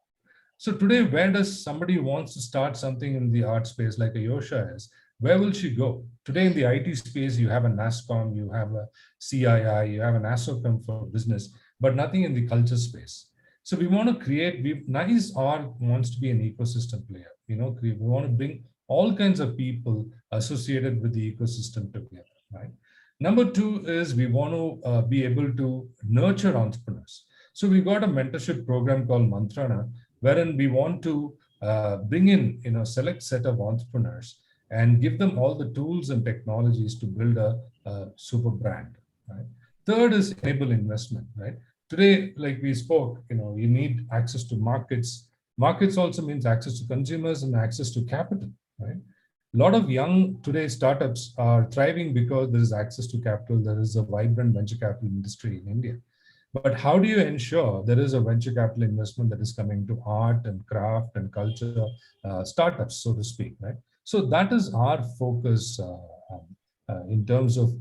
So today, where does somebody wants to start something in the art space like a Yosha is? Where will she go? Today in the IT space, you have a NASCOM, you have a CII, you have an ASOCOM for business, but nothing in the culture space. So we want to create, NICE Art wants to be an ecosystem player. We want to bring all kinds of people associated with the ecosystem together, right? Number 2 is we want to be able to nurture entrepreneurs. So we got a mentorship program called Mantrana, wherein we want to bring in select set of entrepreneurs and give them all the tools and technologies to build a super brand, right? Third is enable investment, right? Today, like we spoke, you need access to markets. Markets also means access to consumers and access to capital, right? A lot of young today startups are thriving because there is access to capital. There is a vibrant venture capital industry in India. But how do you ensure there is a venture capital investment that is coming to art and craft and culture startups, so to speak, right? So that is our focus in terms of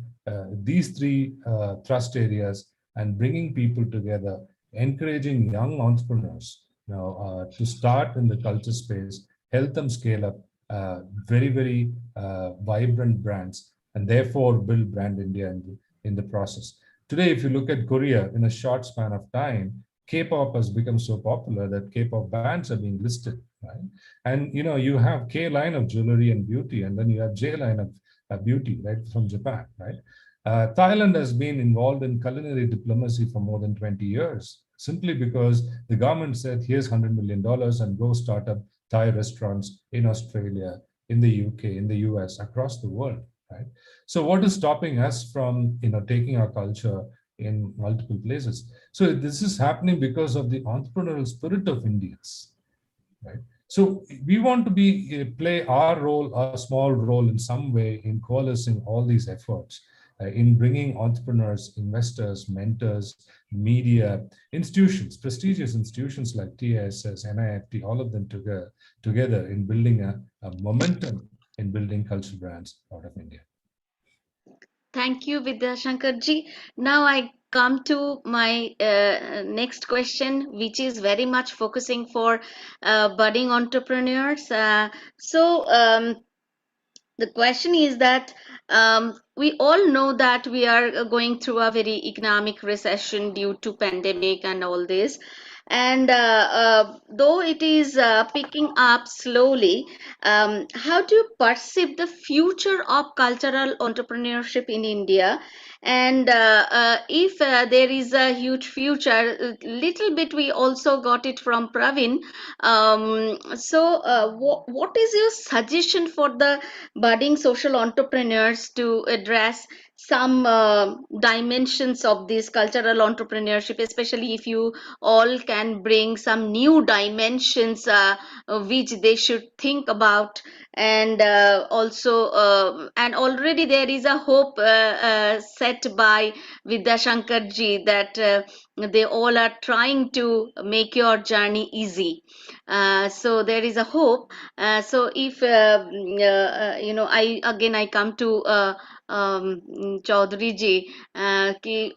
these 3 thrust areas and bringing people together, encouraging young entrepreneurs to start in the culture space, help them scale up very, very vibrant brands, and therefore build brand India in the process. Today, if you look at Korea, in a short span of time, K-pop has become so popular that K-pop bands are being listed, right? And you have K line of jewelry and beauty, and then you have J line of beauty, right, from Japan, right? Thailand has been involved in culinary diplomacy for more than 20 years, simply because the government said, here's $100 million and go start up Thai restaurants in Australia, in the UK, in the US, across the world, right? So what is stopping us from taking our culture in multiple places? So this is happening because of the entrepreneurial spirit of Indians, right? So we want to play our role, our small role in some way in coalescing all these efforts in bringing entrepreneurs, investors, mentors, media, institutions, prestigious institutions like TISS, NIFT, all of them together in building a momentum in building cultural brands out of India. Thank you, Vidya Shankarji. Now I come to my next question, which is very much focusing for budding entrepreneurs. The question is that we all know that we are going through a very economic recession due to pandemic and all this, and though it is picking up slowly, how do you perceive the future of cultural entrepreneurship in India? And if there is a huge future, little bit we also got it from Praveen. What is your suggestion for the budding social entrepreneurs to address some dimensions of this cultural entrepreneurship, especially if you all can bring some new dimensions which they should think about, and and already there is a hope set by Vidya Shankar ji that they all are trying to make your journey easy. So there is a hope. So if I come to Chaudhary जी कि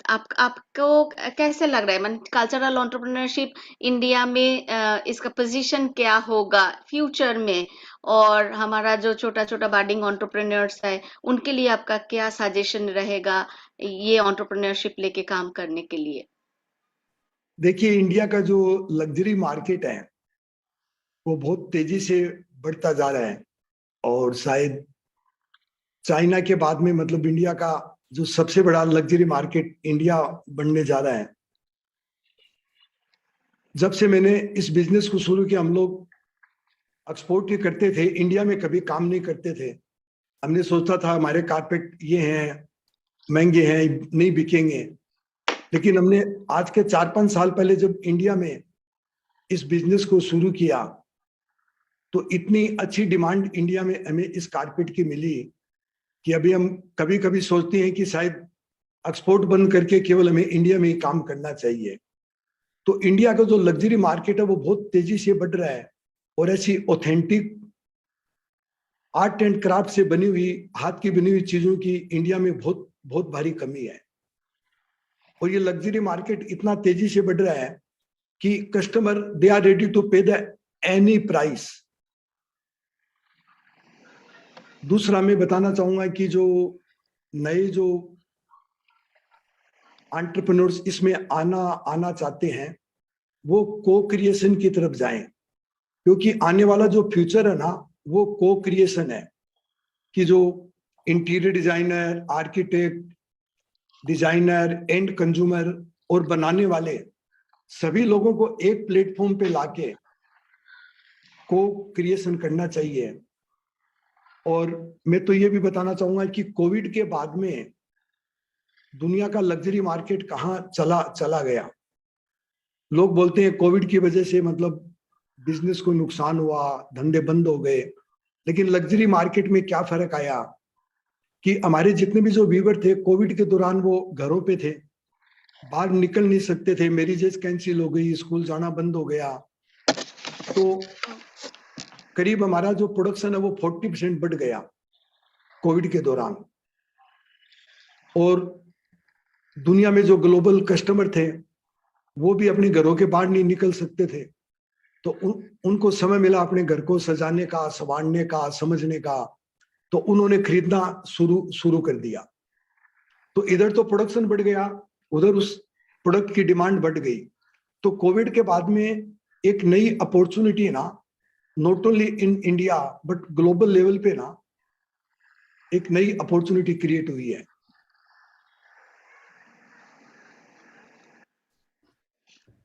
आपको कैसे लग रहा है, मतलब cultural entrepreneurship India में इसका position क्या होगा फ्यूचर में, और हमारा जो छोटा छोटा बार्डिंग एंटरप्रेन्योर्स है उनके लिए आपका क्या सजेशन रहेगा ये एंटरप्रेन्योरशिप लेके काम करने के लिए? देखिए, इंडिया का जो लग्जरी मार्केट है वो बहुत तेजी से बढ़ता जा रहा है, और शायद चाइना के बाद में मतलब इंडिया का जो सबसे बड़ा लग्जरी मार्केट इंडिया बनने जा रहा है। जब से मैंने इस बिजनेस को शुरू किया, हम लोग एक्सपोर्ट ही करते थे, इंडिया में कभी काम नहीं करते थे। हमने सोचा था हमारे कारपेट ये हैं, महंगे हैं, नहीं बिकेंगे, लेकिन हमने आज के 4-5 साल पहले जब इंडिया में इस बिजनेस को शुरू किया तो इतनी अच्छी डिमांड इंडिया में हमें इस कारपेट की मिली कि अभी हम कभी कभी सोचते हैं कि शायद एक्सपोर्ट बंद करके केवल हमें इंडिया में ही काम करना चाहिए। तो इंडिया का जो लग्जरी मार्केट है वो बहुत तेजी से बढ़ रहा है, और ऐसी ऑथेंटिक आर्ट एंड क्राफ्ट से बनी हुई, हाथ की बनी हुई चीजों की इंडिया में बहुत बहुत भारी कमी है। और ये लग्जरी मार्केट इतना तेजी से बढ़ रहा है कि customer they are ready to pay the any price. दूसरा मैं बताना चाहूंगा कि जो नए जो एंटरप्रेन्योर्स इसमें आना चाहते हैं वो को क्रिएशन की तरफ जाएं, क्योंकि आने वाला जो फ्यूचर है ना वो को क्रिएशन है, कि जो interior designer, architect, designer, and consumer और बनाने वाले सभी लोगों को एक प्लेटफॉर्म पे लाके को क्रिएशन करना चाहिए। और मैं तो ये भी बताना चाहूंगा कि कोविड के बाद में दुनिया का लग्जरी मार्केट कहाँ चला गया। लोग बोलते हैं कोविड की वजह से मतलब बिजनेस को नुकसान हुआ, धंधे बंद हो गए, लेकिन लग्जरी मार्केट में क्या फर्क आया कि हमारे जितने भी जो व्यूवर थे कोविड के दौरान वो घरों पे थे, बाहर निकल नहीं सकते थे, मैरिजेस कैंसिल हो गई, स्कूल जाना बंद हो गया, तो करीब हमारा जो प्रोडक्शन है वो 40% बढ़ गया कोविड के दौरान। और दुनिया में जो ग्लोबल कस्टमर थे वो भी अपने घरों के बाहर नहीं निकल सकते थे, तो उनको समय मिला अपने घर को सजाने का, संवारने का, समझने का, तो उन्होंने खरीदना शुरू कर दिया। तो इधर तो प्रोडक्शन बढ़ गया, उधर उस प्रोडक्ट की डिमांड बढ़ गई। तो कोविड के बाद में एक नई अपॉर्चुनिटी ना, not only in India but global level पे ना एक नई अपॉर्चुनिटी क्रिएट हुई है।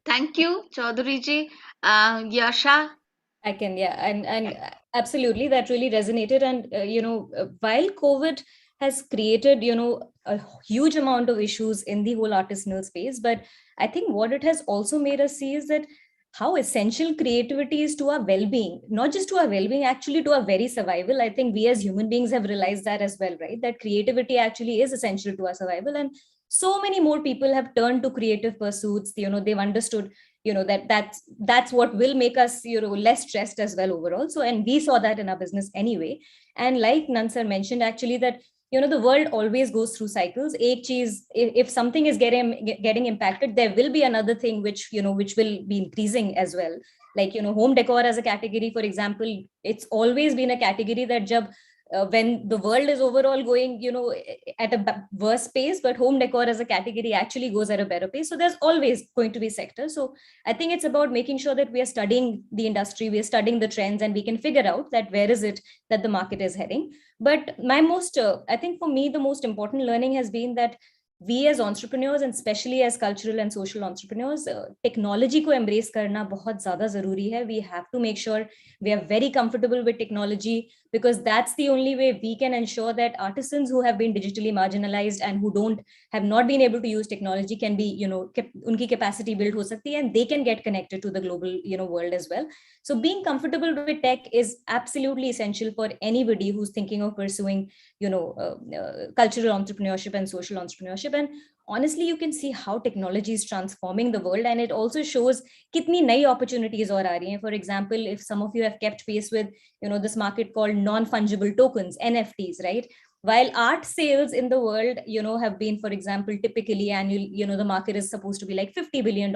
Thank you, Chaudhary ji. Yasha? I can, yeah, and absolutely, that really resonated. And while COVID has created a huge amount of issues in the whole artisanal space, but I think what it has also made us see is that how essential creativity is to our well-being, not just to our well-being, actually to our very survival. I think we as human beings have realized that as well, right? That creativity actually is essential to our survival, and so many more people have turned to creative pursuits. They've understood that's what will make us less stressed as well overall. So, and we saw that in our business anyway. And like Nansar mentioned, actually, that the world always goes through cycles. Ek cheez, if something is getting impacted, there will be another thing which which will be increasing as well. Like home decor as a category, for example, it's always been a category that when the world is overall going at a worse pace, but home decor as a category actually goes at a better pace. So there's always going to be sectors. So I think it's about making sure that we are studying the industry, we are studying the trends, and we can figure out that where is it that the market is heading. But I think for me, the most important learning has been that we as entrepreneurs, and especially as cultural and social entrepreneurs, technology को embrace करना बहुत ज़्यादा ज़रूरी है. We have to make sure we are very comfortable with technology, because that's the only way we can ensure that artisans who have been digitally marginalized and who have not been able to use technology can be, उनकी capacity build हो सकती है, and they can get connected to the global, world as well. So being comfortable with tech is absolutely essential for anybody who's thinking of pursuing, cultural entrepreneurship and social entrepreneurship. And honestly, you can see how technology is transforming the world, and it also shows kitni nayi opportunities और आ रही हैं. For example, if some of you have kept pace with this market called non-fungible tokens, NFTs, right? While art sales in the world have been, for example, typically annual, the market is supposed to be like $50 billion,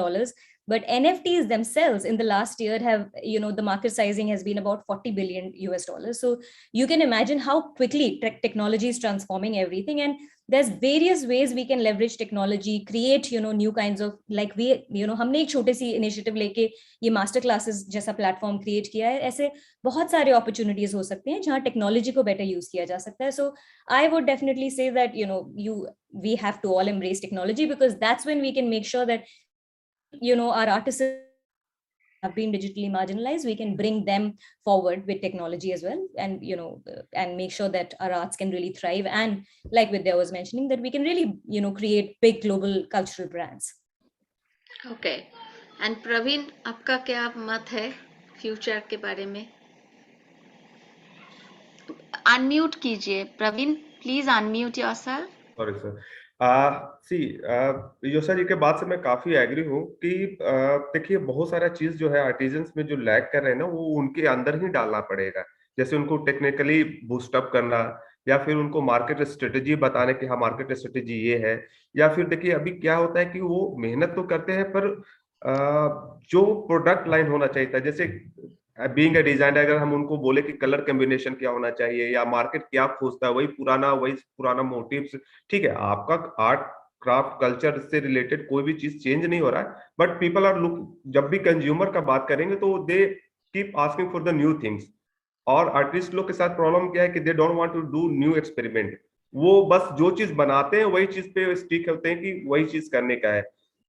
but NFTs themselves in the last year have, the market sizing has been about $40 billion US. So you can imagine how quickly technology is transforming everything. And there's various ways we can leverage technology, create, new kinds of, like हमने एक छोटे सी initiative लेके ये master classes जैसा platform create किया है. ऐसे बहुत सारे opportunities हो सकते हैं जहाँ technology को better use किया जा सकता है. So I would definitely say that, we have to all embrace technology, because that's when we can make sure that, our artists have been digitally marginalized, we can bring them forward with technology as well, and and make sure that our arts can really thrive, and like Vidya was mentioning, that we can really create big global cultural brands. Okay. And Praveen, आपका क्या मत है future के बारे में? Unmute कीजिए Praveen, please unmute yourself. Sorry sir. सी योशा जी के बात से मैं काफी एग्री हूँ कि देखिए बहुत सारा चीज जो है आर्टिजन्स में जो लैग कर रहे हैं ना, वो उनके अंदर ही डालना पड़ेगा. जैसे उनको टेक्निकली बूस्टअप करना, या फिर उनको मार्केट स्ट्रेटेजी बताने कि हाँ मार्केट स्ट्रेटेजी ये है. या फिर देखिए अभी क्या होता है कि वो मेहनत तो करते हैं, पर जो प्रोडक्ट लाइन होना चाहिए था, जैसे बीइंग अ डिजाइनर, अगर हम उनको बोले कि कलर कॉम्बिनेशन क्या होना चाहिए या मार्केट क्या खोजता है, वही पुराना मोटिव्स. ठीक है, आपका आर्ट क्राफ्ट कल्चर से रिलेटेड कोई भी चीज चेंज नहीं हो रहा है, बट पीपल आर लुक, जब भी कंज्यूमर का बात करेंगे तो they keep asking for the new things. और आर्टिस्ट लोग के साथ प्रॉब्लम क्या है कि they don't want to do new experiment. वो बस जो चीज बनाते हैं वही चीज पे स्टिक होते हैं कि वही चीज करने का है.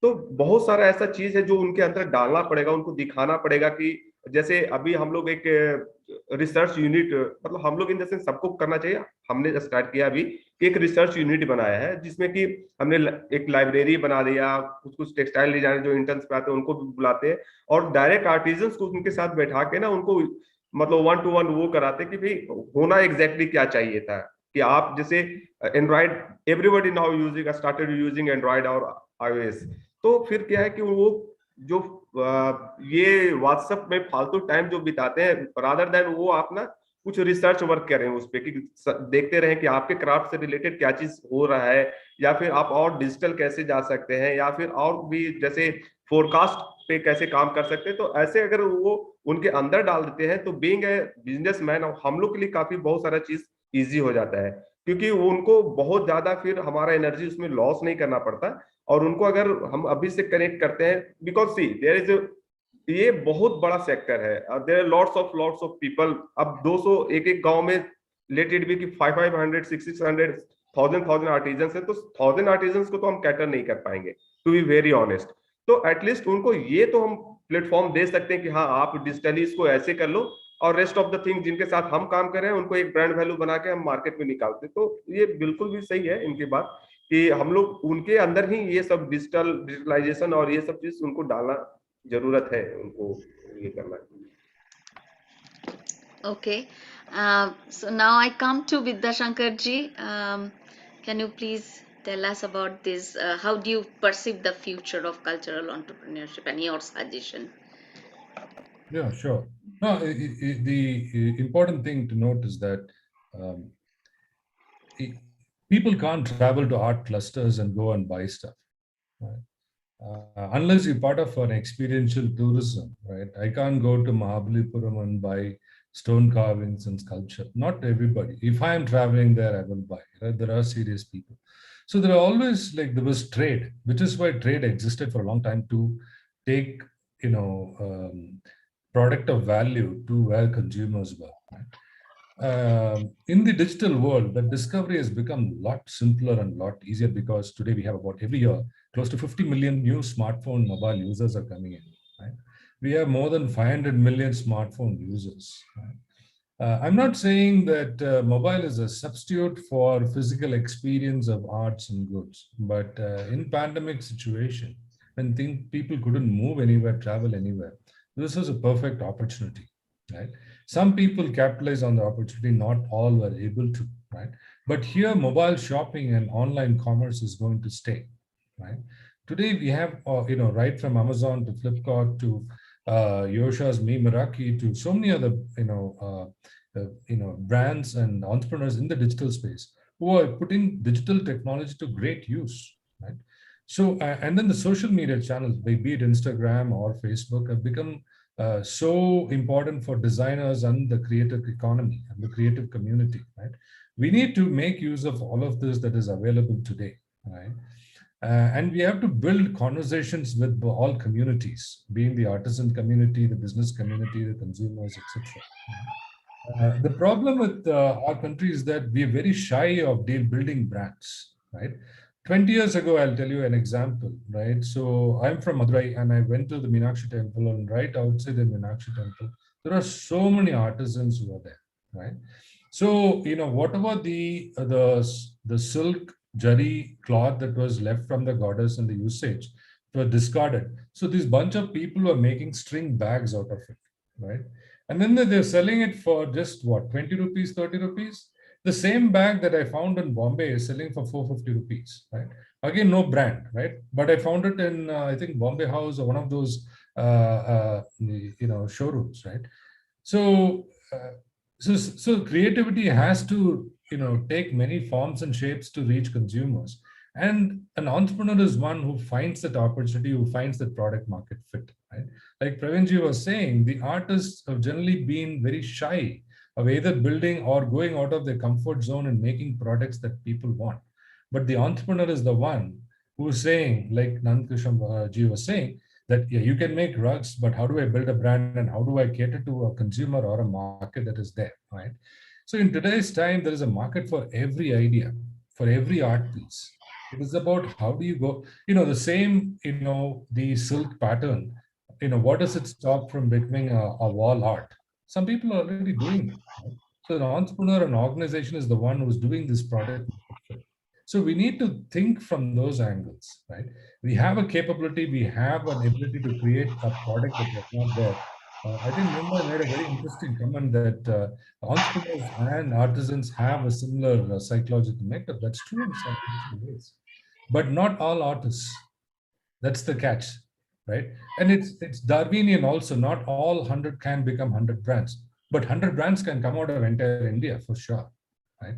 तो बहुत सारा ऐसा चीज है जो उनके अंदर डालना पड़ेगा, उनको दिखाना पड़ेगा कि जैसे अभी हम लोग एक रिसर्च यूनिट, मतलब हम लोग इन जैसे सबको करना चाहिए. हमने स्टार्ट किया अभी कि एक रिसर्च यूनिट बनाया है, जिसमें कि हमने एक लाइब्रेरी बना दिया. कुछ टेक्सटाइल डिजाइनर जो इंटर्न्स पे आते हैं उनको भी बुलाते हैं, और डायरेक्ट आर्टिजन्स को उनके साथ बैठा के ना उनको मतलब 1-to-1 वो कराते कि भाई होना एग्जैक्टली क्या चाहिए था. कि आप जैसे Android, everybody now using started using Android और iOS. तो फिर क्या है कि वो जो ये व्हाट्सएप में फालतू टाइम जो बिताते हैं, रादर देन वो आप ना कुछ रिसर्च वर्क करें उस पे, कि देखते रहें कि आपके क्राफ्ट से रिलेटेड क्या चीज हो रहा है, या फिर आप और डिजिटल कैसे जा सकते हैं, या फिर और भी जैसे फोरकास्ट पे कैसे काम कर सकते हैं. तो ऐसे अगर वो उनके अंदर डाल देते हैं तो बीइंग ए बिजनेसमैन हम लोग के लिए काफी बहुत सारा चीज इजी हो जाता है, क्योंकि उनको बहुत ज्यादा फिर हमारा एनर्जी उसमें लॉस नहीं करना पड़ता. और उनको अगर हम अभी से कनेक्ट करते हैं, बिकॉज सी देयर इज, ये बहुत बड़ा सेक्टर है, there are lots of people. अब 200 एक गांव में लेट इट बी कि 500 600 1000 आर्टिजन्स है, तो 1000 आर्टिजन्स को तो हम कैटर नहीं कर पाएंगे, टू बी वेरी ऑनेस्ट. तो एटलीस्ट उनको ये तो हम प्लेटफॉर्म दे सकते हैं कि हाँ आप डिजिटली इसको ऐसे कर लो, और रेस्ट ऑफ द थिंग जिनके साथ हम काम कर रहे हैं उनको एक ब्रांड वैल्यू बना के हम मार्केट में निकालते. तो ये बिल्कुल भी सही है इनकी बात कि हम लोग उनके अंदर ही ये सब डिजिटलाइजेशन और ये सब चीज उनको डालना जरूरत है, उनको ये करना है. Okay. So now I come to Vidya Shankar ji. Can you please Tell us about this. How do you perceive the future of cultural entrepreneurship and your suggestion? Yeah, sure. No, the important thing to note is that um, i- people can't travel to art clusters and go and buy stuff, right? Unless you're part of an experiential tourism, right? I can't go to Mahabalipuram and buy stone carvings and sculpture. Not everybody. If I am traveling there, I will buy. Right? There are serious people. So there are always like there was trade, which is why trade existed for a long time to take, you know, product of value to where consumers were. Right? In the digital world, the discovery has become a lot simpler and a lot easier because today we have about every year close to 50 million new smartphone mobile users are coming in. Right? We have more than 500 million smartphone users. Right? I'm not saying that mobile is a substitute for physical experience of arts and goods, but in pandemic situation, when people couldn't move anywhere, travel anywhere, this was a perfect opportunity, right? Some people capitalize on the opportunity, not all were able to, right? But here, mobile shopping and online commerce is going to stay, right? Today, we have, right from Amazon to Flipkart to Yosha's Me Meraki to so many other, brands and entrepreneurs in the digital space who are putting digital technology to great use, right? So, and then the social media channels, be it Instagram or Facebook, have become so important for designers and the creative economy and the creative community, right? We need to make use of all of this that is available today, right? And we have to build conversations with all communities, being the artisan community, the business community, the consumers, etc. The problem with our country is that we are very shy of building brands, right? 20 years ago, I'll tell you an example, right? So I'm from Madurai and I went to the Meenakshi temple, and right outside the Meenakshi temple, there are so many artisans who are there, right? So, whatever the silk jari cloth that was left from the goddess and the usage were discarded. So this bunch of people were making string bags out of it, right? And then they're selling it for just what, 20 rupees, 30 rupees? The same bag that I found in Bombay is selling for 450 rupees, right? Again, no brand, right? But I found it in, I think, Bombay House or one of those, showrooms, right? So, so creativity has to, take many forms and shapes to reach consumers. And an entrepreneur is one who finds that opportunity, who finds that product market fit, right? Like Pravinji was saying, the artists have generally been very shy of either building or going out of their comfort zone and making products that people want. But the entrepreneur is the one who's saying, like Nand ji was saying, that yeah, you can make rugs, but how do I build a brand and how do I cater to a consumer or a market that is there, right? So in today's time, there is a market for every idea, for every art piece. It is about how do you go, the same, the silk pattern, what does it stop from becoming a wall art? Some people are already doing it, right? So an entrepreneur, an organization is the one who's doing this product market fit. So we need to think from those angles, right? We have a capability, we have an ability to create a product that was not there. I think Mumbai made a very interesting comment that entrepreneurs and artisans have a similar psychological makeup. That's true in some ways, but not all artists. That's the catch, right? And it's Darwinian also. Not all 100 can become 100 brands, but 100 brands can come out of entire India for sure, right?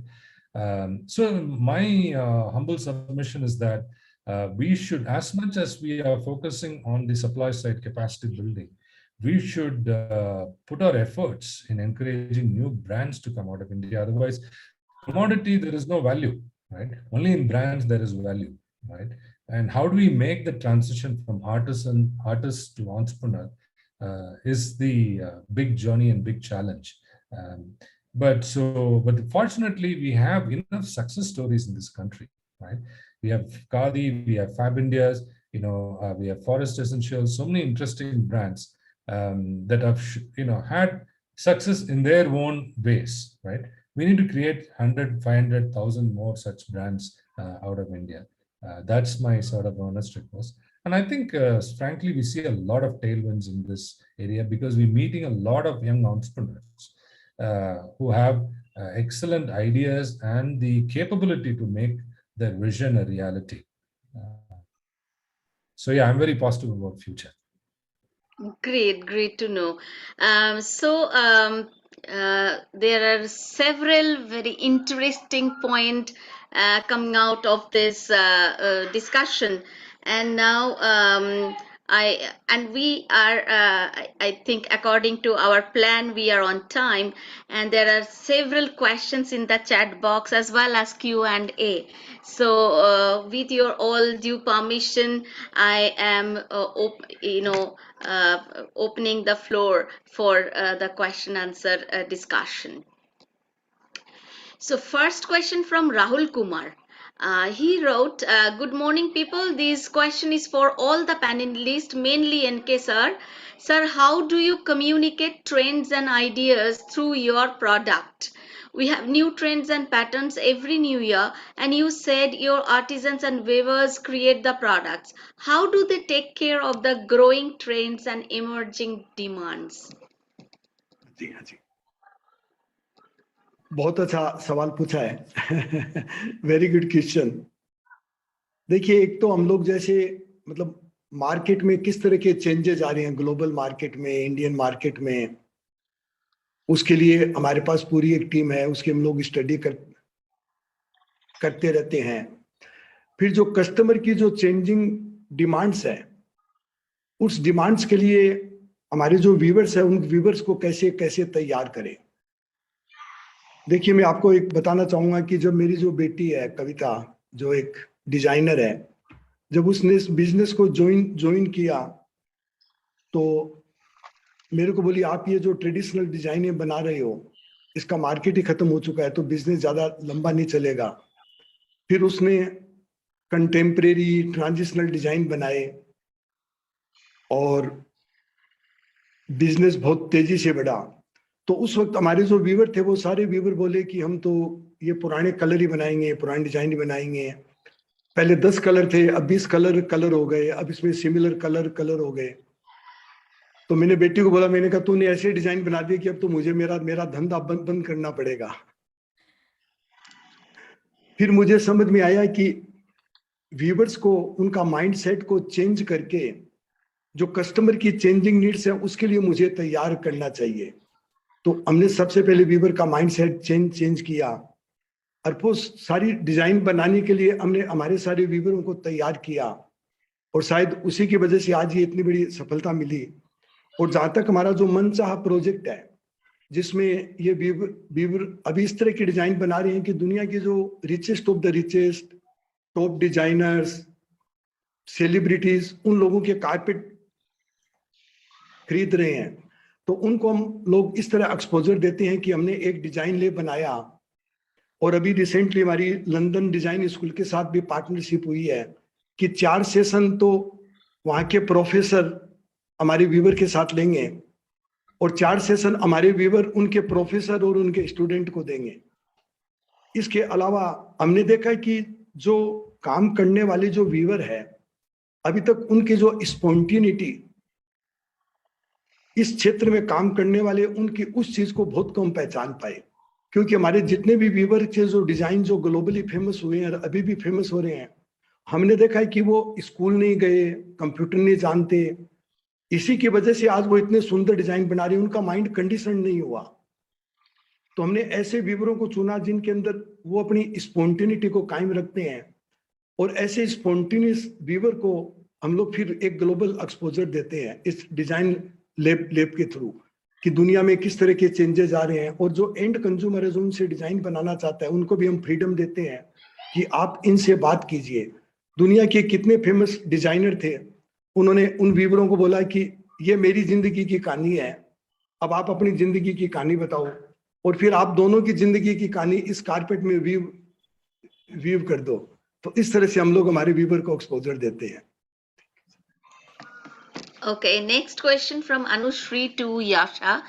So my humble submission is that we should, as much as we are focusing on the supply side capacity building, we should put our efforts in encouraging new brands to come out of India. Otherwise, commodity, there is no value, right? Only in brands there is value, right? And how do we make the transition from artist to entrepreneur is the big journey and big challenge. Um, but fortunately, we have enough success stories in this country, right? We have Khadi, we have Fab Indias, we have Forest Essentials, so many interesting brands that have, had success in their own ways, right? We need to create 100, 500,000 more such brands out of India. That's my sort of honest request. And I think, frankly, we see a lot of tailwinds in this area because we're meeting a lot of young entrepreneurs who have excellent ideas and the capability to make their vision a reality. So yeah, I'm very positive about future. Great to know. There are several very interesting points coming out of this discussion, and now we are. I think according to our plan, we are on time, and there are several questions in the chat box as well as Q&A. So, with your all due permission, I am, opening the floor for the question answer discussion. So first question from Rahul Kumar. He wrote, good morning people. This question is for all the panelists, mainly NK sir. Sir, how do you communicate trends and ideas through your product? We have new trends and patterns every new year, and you said your artisans and weavers create the products. How do they take care of the growing trends and emerging demands? जी हाँ जी, बहुत अच्छा सवाल पूछा है. Very good question. देखिए, एक तो हम लोग जैसे मतलब मार्केट में किस तरह के चेंजेस आ रहे हैं, ग्लोबल मार्केट में, इंडियन मार्केट में, उसके लिए हमारे पास पूरी एक टीम है, उसके हम लोग स्टडी करते रहते हैं. फिर जो कस्टमर की जो चेंजिंग डिमांड्स है, उस डिमांड्स के लिए हमारे जो व्यूवर्स है, उन व्यूवर्स को कैसे कैसे तैयार करें. देखिए, मैं आपको एक बताना चाहूंगा कि जब मेरी जो बेटी है कविता, जो एक डिजाइनर है, जब उसने इस बिजनेस को ज्वाइन किया तो मेरे को बोली, आप ये जो ट्रेडिशनल डिजाइनें बना रहे हो, इसका मार्केट ही खत्म हो चुका है, तो बिजनेस ज्यादा लंबा नहीं चलेगा. फिर उसने कंटेम्परेरी ट्रांजिशनल डिजाइन बनाए और बिजनेस बहुत तेजी से बढ़ा. तो उस वक्त हमारे जो व्यूवर थे, वो सारे व्यूवर बोले कि हम तो ये पुराने कलर ही बनाएंगे, पुराने डिजाइन ही बनाएंगे. पहले 10 कलर थे, अब 20 कलर हो गए, अब इसमें सिमिलर कलर हो गए. तो मैंने बेटी को बोला, मैंने कहा तूने ऐसे डिजाइन बना दिए कि अब तो मुझे मेरा धंधा बंद करना पड़ेगा. फिर मुझे समझ में आया कि व्यूवर्स को, उनका माइंडसेट को चेंज करके जो कस्टमर की चेंजिंग नीड्स है, उसके लिए मुझे तैयार करना चाहिए. तो हमने सबसे पहले व्यूवर का माइंडसेट चेंज किया, और वो सारी डिजाइन बनाने के लिए हमने हमारे सारे व्यूवरों को तैयार किया, और शायद उसी की वजह से आज ये इतनी बड़ी सफलता मिली. और जहां तक हमारा जो मनचाहा प्रोजेक्ट है, जिसमें ये व्यूवर अभी इस तरह की डिजाइन बना रहे हैं कि दुनिया के जो richest of the richest, top designers, celebrities, उन लोगों के कारपेट खरीद रहे हैं. तो उनको हम लोग इस तरह एक्सपोजर देते हैं कि हमने एक डिजाइन ले बनाया. और अभी रिसेंटली हमारी लंदन डिजाइन स्कूल के साथ भी पार्टनरशिप हुई है कि 4 सेशन तो वहाँ के प्रोफेसर हमारे व्यूवर के साथ लेंगे, और 4 सेशन हमारे व्यूवर उनके प्रोफेसर और उनके स्टूडेंट को देंगे. इसके अलावा हमने देखा कि जो काम करने वाले जो व्यूवर है, अभी तक उनकी जो स्पॉन्टेनिटी, इस क्षेत्र में काम करने वाले उनकी उस चीज को बहुत कम पहचान पाए. क्योंकि हमारे जितने भी व्यूवर के जो डिजाइन जो ग्लोबली फेमस हुए हैं और अभी भी फेमस हो रहे हैं, हमने देखा है कि वो स्कूल नहीं गए, कंप्यूटर नहीं जानते. इसी की वजह से आज वो इतने सुंदर डिजाइन बना रहे हैं, उनका माइंड कंडीशन नहीं हुआ. तो हमने ऐसे व्यूवरों को चुना जिनके अंदर वो अपनी स्पॉन्टेनिटी को कायम रखते हैं, और ऐसे स्पॉन्टेनियस व्यूवर को हम लोग फिर एक ग्लोबल एक्सपोजर देते हैं इस डिजाइन लैब के थ्रू, कि दुनिया में किस तरह के चेंजेस आ रहे हैं. और जो एंड कंज्यूमर है, जो उनसे डिजाइन बनाना चाहता है, उनको भी हम फ्रीडम देते हैं कि आप इनसे बात कीजिए. दुनिया के कितने फेमस डिजाइनर थे, उन्होंने उन व्यूवरों को बोला कि ये मेरी जिंदगी की कहानी है, अब आप अपनी जिंदगी की कहानी बताओ, और फिर आप दोनों की जिंदगी की कहानी इस कारपेट में वीव कर दो. तो इस तरह से हम लोग हमारे व्यूवर को एक्सपोजर देते हैं. Okay, next question from Anushri to Yasha.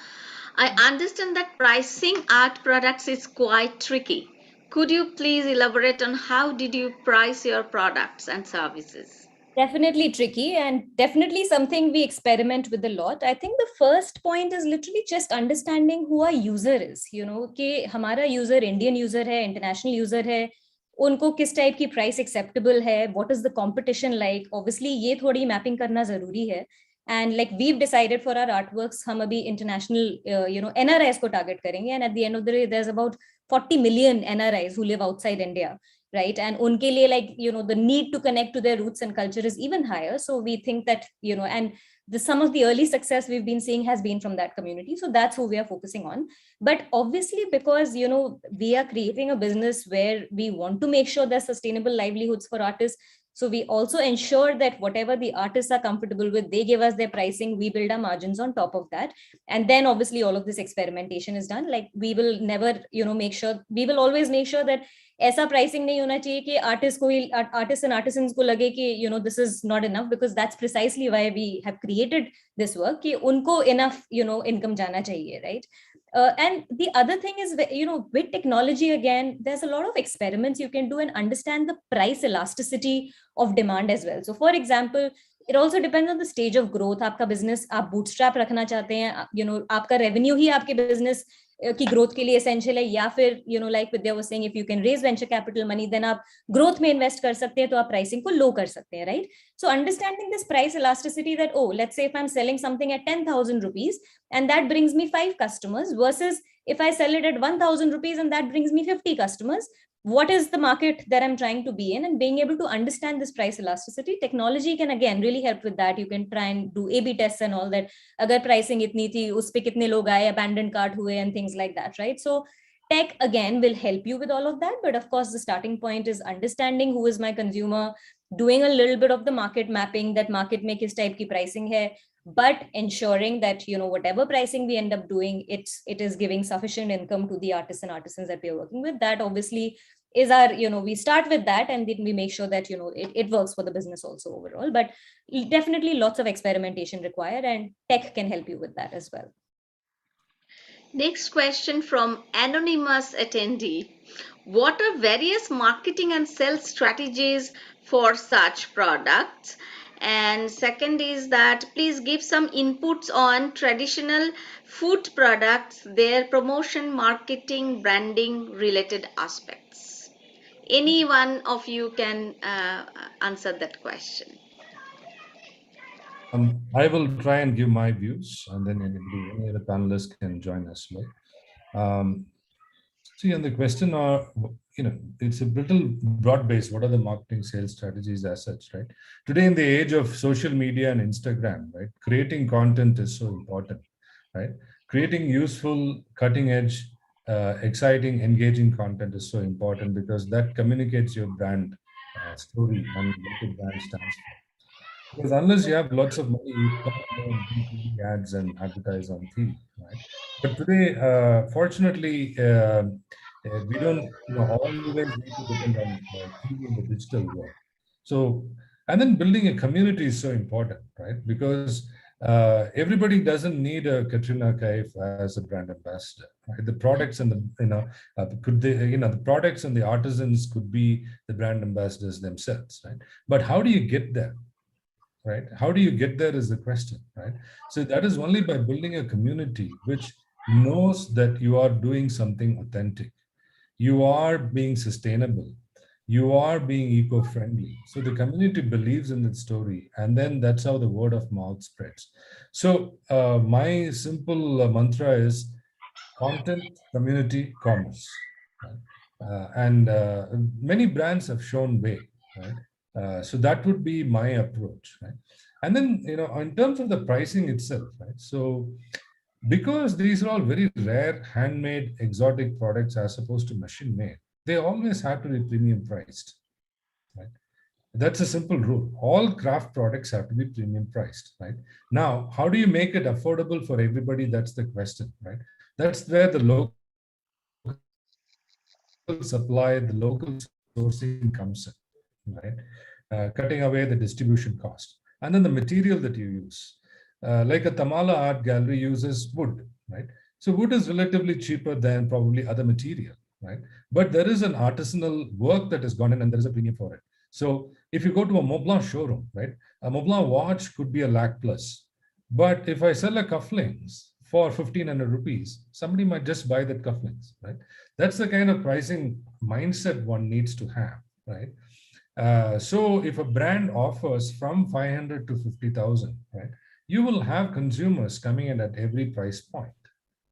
I understand that pricing art products is quite tricky. Could you please elaborate on how did you price your products and services? Definitely tricky, and definitely something we experiment with a lot. I think the first point is literally just understanding who our user is. कि हमारा user Indian user है, international user है, उनको किस type की price acceptable है, what is the competition like, obviously ये थोड़ी मैपिंग करना जरूरी है. And like we've decided for our artworks, हम अभी इंटरनेशनल एनआरआईज को टारगेट करेंगे. And at the end of the day there is about 40 million NRIs who live outside India, right? And unke liye, like, the need to connect to their roots and culture is even higher. So we think that, and some of the early success we've been seeing has been from that community. So that's who we are focusing on. But obviously, because, we are creating a business where we want to make sure there's sustainable livelihoods for artists. So we also ensure that whatever the artists are comfortable with, they give us their pricing, we build our margins on top of that. And then obviously all of this experimentation is done. Like, we will never, we will always make sure that ऐसा pricing नहीं होना चाहिए कि artist and artisans को लगे कि this is not enough, because that's precisely why we have created this work, कि उनको इनफ इनकम जाना चाहिए, right? And the other thing is, with technology, again, there's a lot of experiments you can do and understand the price elasticity of demand as well. So for example, it also depends on the stage of growth. आपका business आप bootstrap रखना चाहते हैं, आपका revenue ही आपके business की growth के लिए essential है, या फिर like Vidya was saying, if you can raise venture capital money, then आप growth में invest कर सकते हैं, तो आप pricing को low कर सकते हैं, right? So understanding this price elasticity, that, oh, let's say if I'm selling something at 10,000 rupees and that brings me 5 customers, versus if I sell it at 1,000 rupees and that brings me 50 customers, what is the market that I'm trying to be in? And being able to understand this price elasticity, technology can again really help with that. You can try and do A/B tests and all that. Agar pricing itni thi, us pe kitne log aaye, abandoned cart hue, and things like that, right? So tech again will help you with all of that. But of course, the starting point is understanding who is my consumer, doing a little bit of the market mapping, that market mein kis type ki pricing hai, but ensuring that, whatever pricing we end up doing, it is giving sufficient income to the artists and artisans that we are working with. That obviously is our, we start with that, and then we make sure that, it works for the business also overall. But definitely lots of experimentation required, and tech can help you with that as well. Next question from anonymous attendee. What are various marketing and sales strategies for such products? And second is that please give some inputs on traditional food products, their promotion, marketing, branding related aspects. Any one of you can answer that question. I will try and give my views, and then any other panelists can join as well. See, on the question, it's a little broad-based. What are the marketing sales strategies as such, right? Today, in the age of social media and Instagram, right, creating content is so important, right? Creating useful, cutting-edge, exciting, engaging content is so important, because that communicates your brand story and what the brand stands for. Because unless you have lots of money, you can't go and do TV ads and advertise on TV, right? But today, fortunately, we don't, always need to depend on TV in the digital world. So, and then building a community is so important, right? Because everybody doesn't need a Katrina Kaif as a brand ambassador. Right? The products and the products and the artisans could be the brand ambassadors themselves, right? But how do you get there? Right? How do you get there is the question, right? So that is only by building a community which knows that you are doing something authentic. You are being sustainable. You are being eco-friendly. So the community believes in that story, and then that's how the word of mouth spreads. So my simple mantra is content, community, commerce. Right? And many brands have shown way, right? So that would be my approach, right? And then, in terms of the pricing itself, right? So because these are all very rare, handmade, exotic products as opposed to machine made, they always have to be premium priced, right? That's a simple rule. All craft products have to be premium priced, right? Now, how do you make it affordable for everybody? That's the question, right? That's where the local supply, the local sourcing comes in, right? Cutting away the distribution cost. And then the material that you use. Like a Tamala art gallery uses wood, right? So wood is relatively cheaper than probably other material, right? But there is an artisanal work that has gone in, and there is a premium for it. So if you go to a Montblanc showroom, right? A Montblanc watch could be a lakh plus. But if I sell a cufflinks for 1,500 rupees, somebody might just buy that cufflinks, right? That's the kind of pricing mindset one needs to have, right? So if a brand offers from 500 to 50,000, right, you will have consumers coming in at every price point,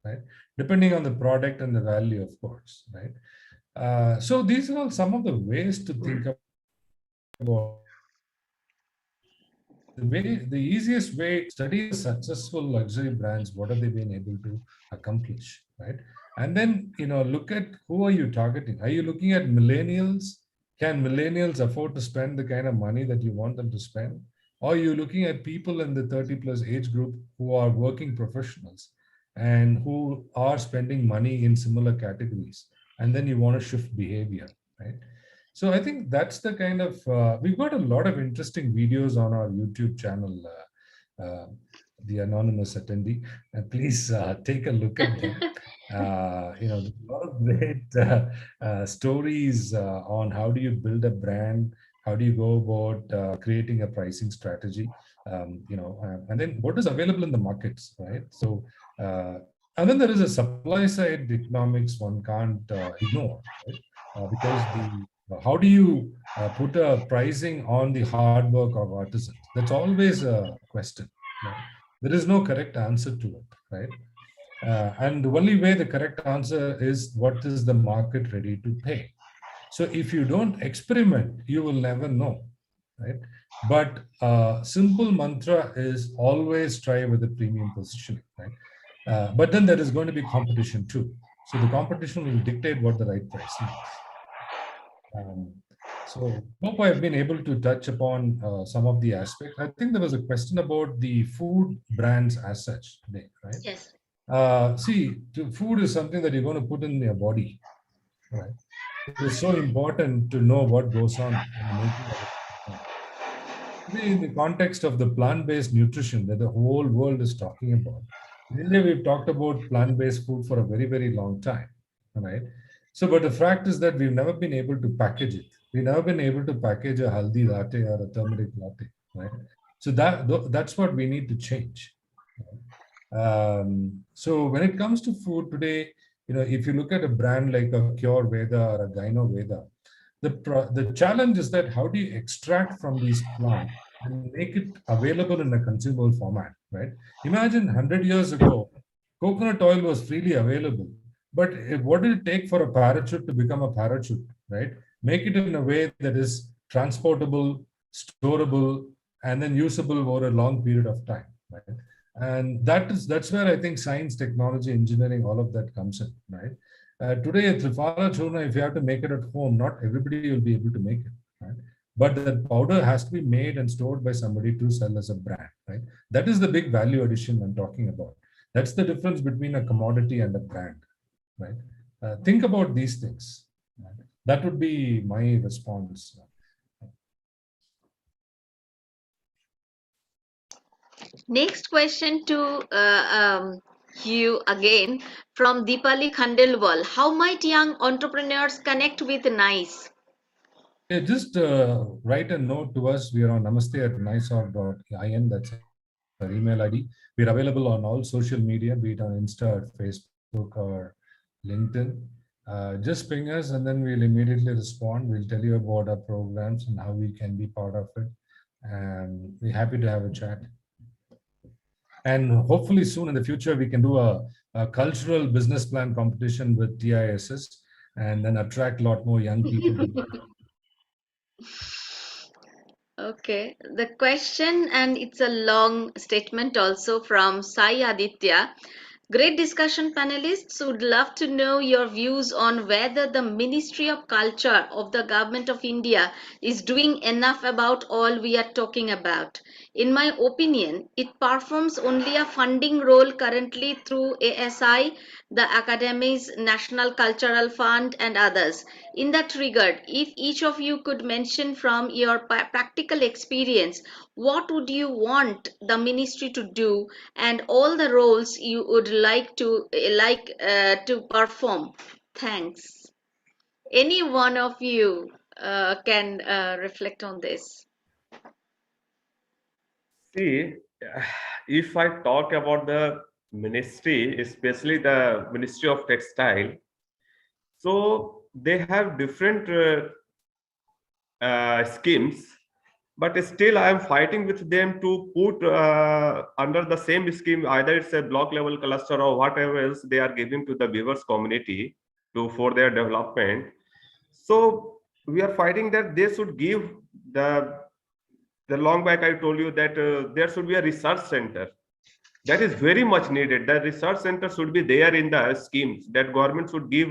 right? Depending on the product and the value, of course, right? So these are all some of the ways to think about. The easiest way, study the successful luxury brands, what have they been able to accomplish, right? And then, look at who are you targeting. Are you looking at millennials? Can millennials afford to spend the kind of money that you want them to spend? Or are you looking at people in the 30 plus age group who are working professionals and who are spending money in similar categories? And then you want to shift behavior, right? So I think that's the kind of, we've got a lot of interesting videos on our YouTube channel, the anonymous attendee. Please take a look at them. There's a lot of great stories on how do you build a brand, how do you go about creating a pricing strategy, and then what is available in the markets, right? So, and then there is a supply side economics one can't ignore, right? Because how do you put a pricing on the hard work of artisans? That's always a question, right? There is no correct answer to it, right? And the only way the correct answer is what is the market ready to pay. So if you don't experiment, you will never know, right? But simple mantra is always try with a premium positioning, right? But then there is going to be competition too. So the competition will dictate what the right pricing is. So hope I've been able to touch upon some of the aspects. I think there was a question about the food brands as such today, right? Yes. See, food is something that you're going to put in your body, right? It is so important to know what goes on in the making of it. Today, in the context of the plant-based nutrition that the whole world is talking about, in India, we've talked about plant-based food for a very, very long time, right? So, but the fact is that we've never been able to package it. We've never been able to package a haldi latte or a turmeric latte, right? So that's what we need to change. So when it comes to food today, if you look at a brand like a Cure Veda or a Gyno Veda, the challenge is that how do you extract from these plants and make it available in a consumable format, right? Imagine 100 years ago, coconut oil was freely available, but what did it take for a parachute to become a parachute, right? Make it in a way that is transportable, storable, and then usable over a long period of time, right? And that's where I think science, technology, engineering, all of that comes in, right? Today, at Triphala Churna, if you have to make it at home, not everybody will be able to make it, right? But that powder has to be made and stored by somebody to sell as a brand, right? That is the big value addition I'm talking about. That's the difference between a commodity and a brand, right? Think about these things. Right? That would be my response. Next question to you again from Deepali Khandelwal. How might young entrepreneurs connect with NICE? Yeah, just write a note to us. We are on namaste@niceorg.in. That's our email ID. We're available on all social media, be it on Insta, or Facebook, or LinkedIn. Just ping us and then we'll immediately respond. We'll tell you about our programs and how we can be part of it. And we're happy to have a chat. And hopefully soon in the future, we can do a cultural business plan competition with TISS and then attract a lot more young people. Okay, the question, and it's a long statement also from Sai Aditya. Great discussion, panelists. Would love to know your views on whether the Ministry of Culture of the Government of India is doing enough about all we are talking about. In my opinion, it performs only a funding role currently through ASI, the Academy's National Cultural Fund, and others. In that regard, if each of you could mention from your practical experience, what would you want the ministry to do and all the roles you would like to perform? Thanks. Any one of you can reflect on this. See, if I talk about the ministry, especially the Ministry of Textile, so they have different schemes, but still I am fighting with them to put under the same scheme, either it's a block level cluster or whatever else they are giving to the weavers community to for their development. So we are fighting that they should give the long back I told you that there should be a research center that is very much needed. The research center should be there in the schemes, that government should give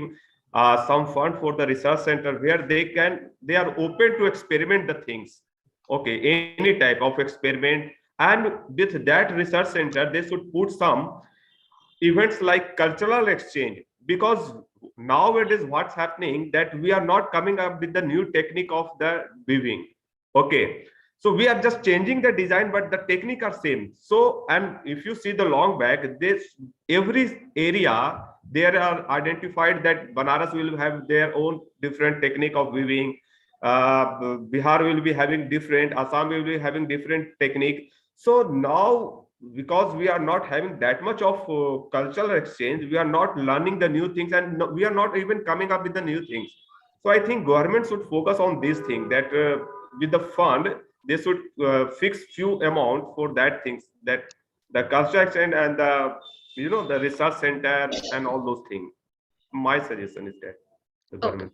some fund for the research center where they are open to experiment the things, okay, any type of experiment. And with that research center they should put some events like cultural exchange, because nowadays what's happening that we are not coming up with the new technique of the weaving, okay, so we are just changing the design but the technique are same. So, and if you see the long back, this every area there are identified that Banaras will have their own different technique of weaving, Bihar will be having different, Assam will be having different technique. So now, because we are not having that much of cultural exchange, we are not learning the new things, and we are not even coming up with the new things. So I think government should focus on this thing, that with the fund they should fix few amount for that things, that the cultural exchange and the, you know, the research center and all those things. My suggestion is that the Okay. government.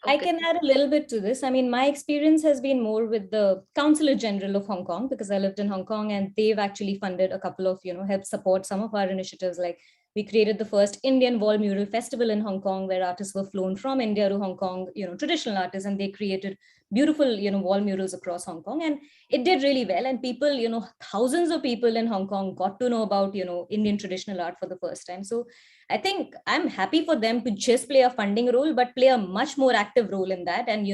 I can add a little bit to this. I mean, my experience has been more with the Consulate General of Hong Kong, because I lived in Hong Kong, and they've actually funded a couple of, helped support some of our initiatives. Like, we created the first Indian Wall Mural Festival in Hong Kong, where artists were flown from India to Hong Kong, traditional artists, and they created beautiful, wall murals across Hong Kong. And it did really well. And people, thousands of people in Hong Kong got to know about, Indian traditional art for the first time. So I think I'm happy for them to just play a funding role, but play a much more active role in that, and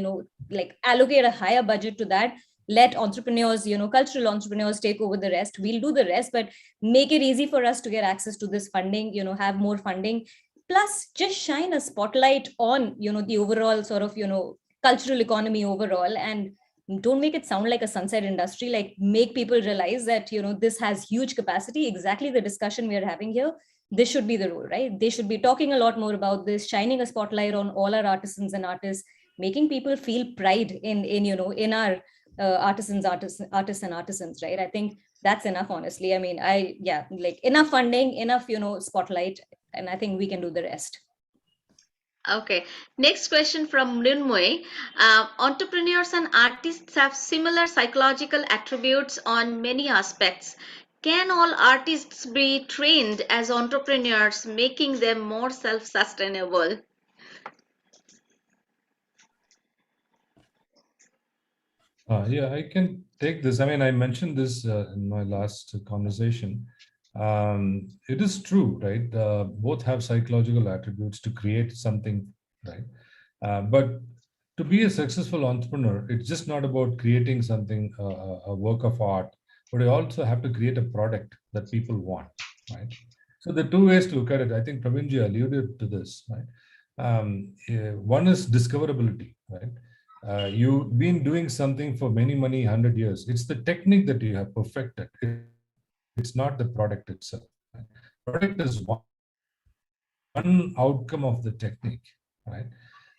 like allocate a higher budget to that. Let entrepreneurs, cultural entrepreneurs take over the rest. We'll do the rest, but make it easy for us to get access to this funding. Have more funding. Plus, just shine a spotlight on the overall sort of cultural economy overall, and don't make it sound like a sunset industry. Like, make people realize that this has huge capacity. Exactly the discussion we are having here, this should be the role, right? They should be talking a lot more about this, shining a spotlight on all our artisans and artists, making people feel pride in our artists and artisans, right? I think that's enough, honestly. I mean, like, enough funding, enough spotlight, and I think we can do the rest. Okay, next question from Mrinmoy. Entrepreneurs and artists have similar psychological attributes on many aspects. Can all artists be trained as entrepreneurs, making them more self-sustainable? Yeah, I can take this. I mean, I mentioned this in my last conversation. It is true, right? Both have psychological attributes to create something, right? But to be a successful entrepreneur, it's just not about creating something, a work of art, but you also have to create a product that people want, right? So the two ways to look at it, I think Pravinji alluded to this, right? One is discoverability, right? You've been doing something for many 100 years. It's the technique that you have perfected. It's not the product itself. Right? Product is one outcome of the technique, right?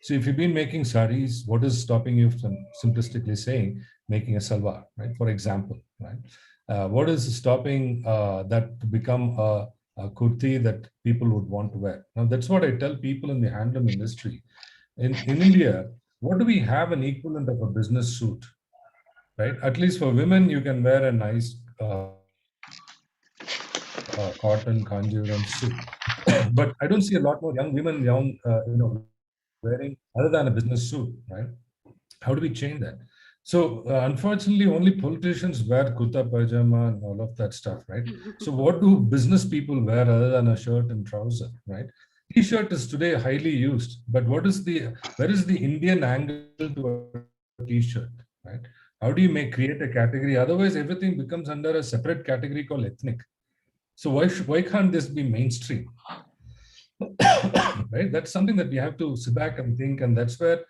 So if you've been making sarees, what is stopping you from, simplistically saying, making a salwar, right? For example, right? What is stopping that to become a kurti that people would want to wear? Now, that's what I tell people in the handloom industry. In India, what do we have an equivalent of a business suit, right? At least for women, you can wear a nice cotton Kanjivaram suit. But I don't see a lot more young women, wearing other than a business suit, right? How do we change that? So unfortunately, only politicians wear kurta pajama and all of that stuff, right? So what do business people wear other than a shirt and trouser, right? T-shirt is today highly used, but where is the Indian angle to a T-shirt, right? How do you create a category? Otherwise, everything becomes under a separate category called ethnic. So why can't this be mainstream? Right? That's something that we have to sit back and think, and that's where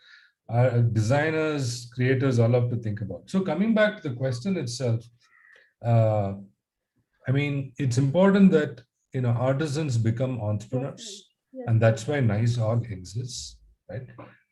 designers, creators all have to think about. So coming back to the question itself, I mean, it's important that artisans become entrepreneurs, and that's why NICE.org exists. right?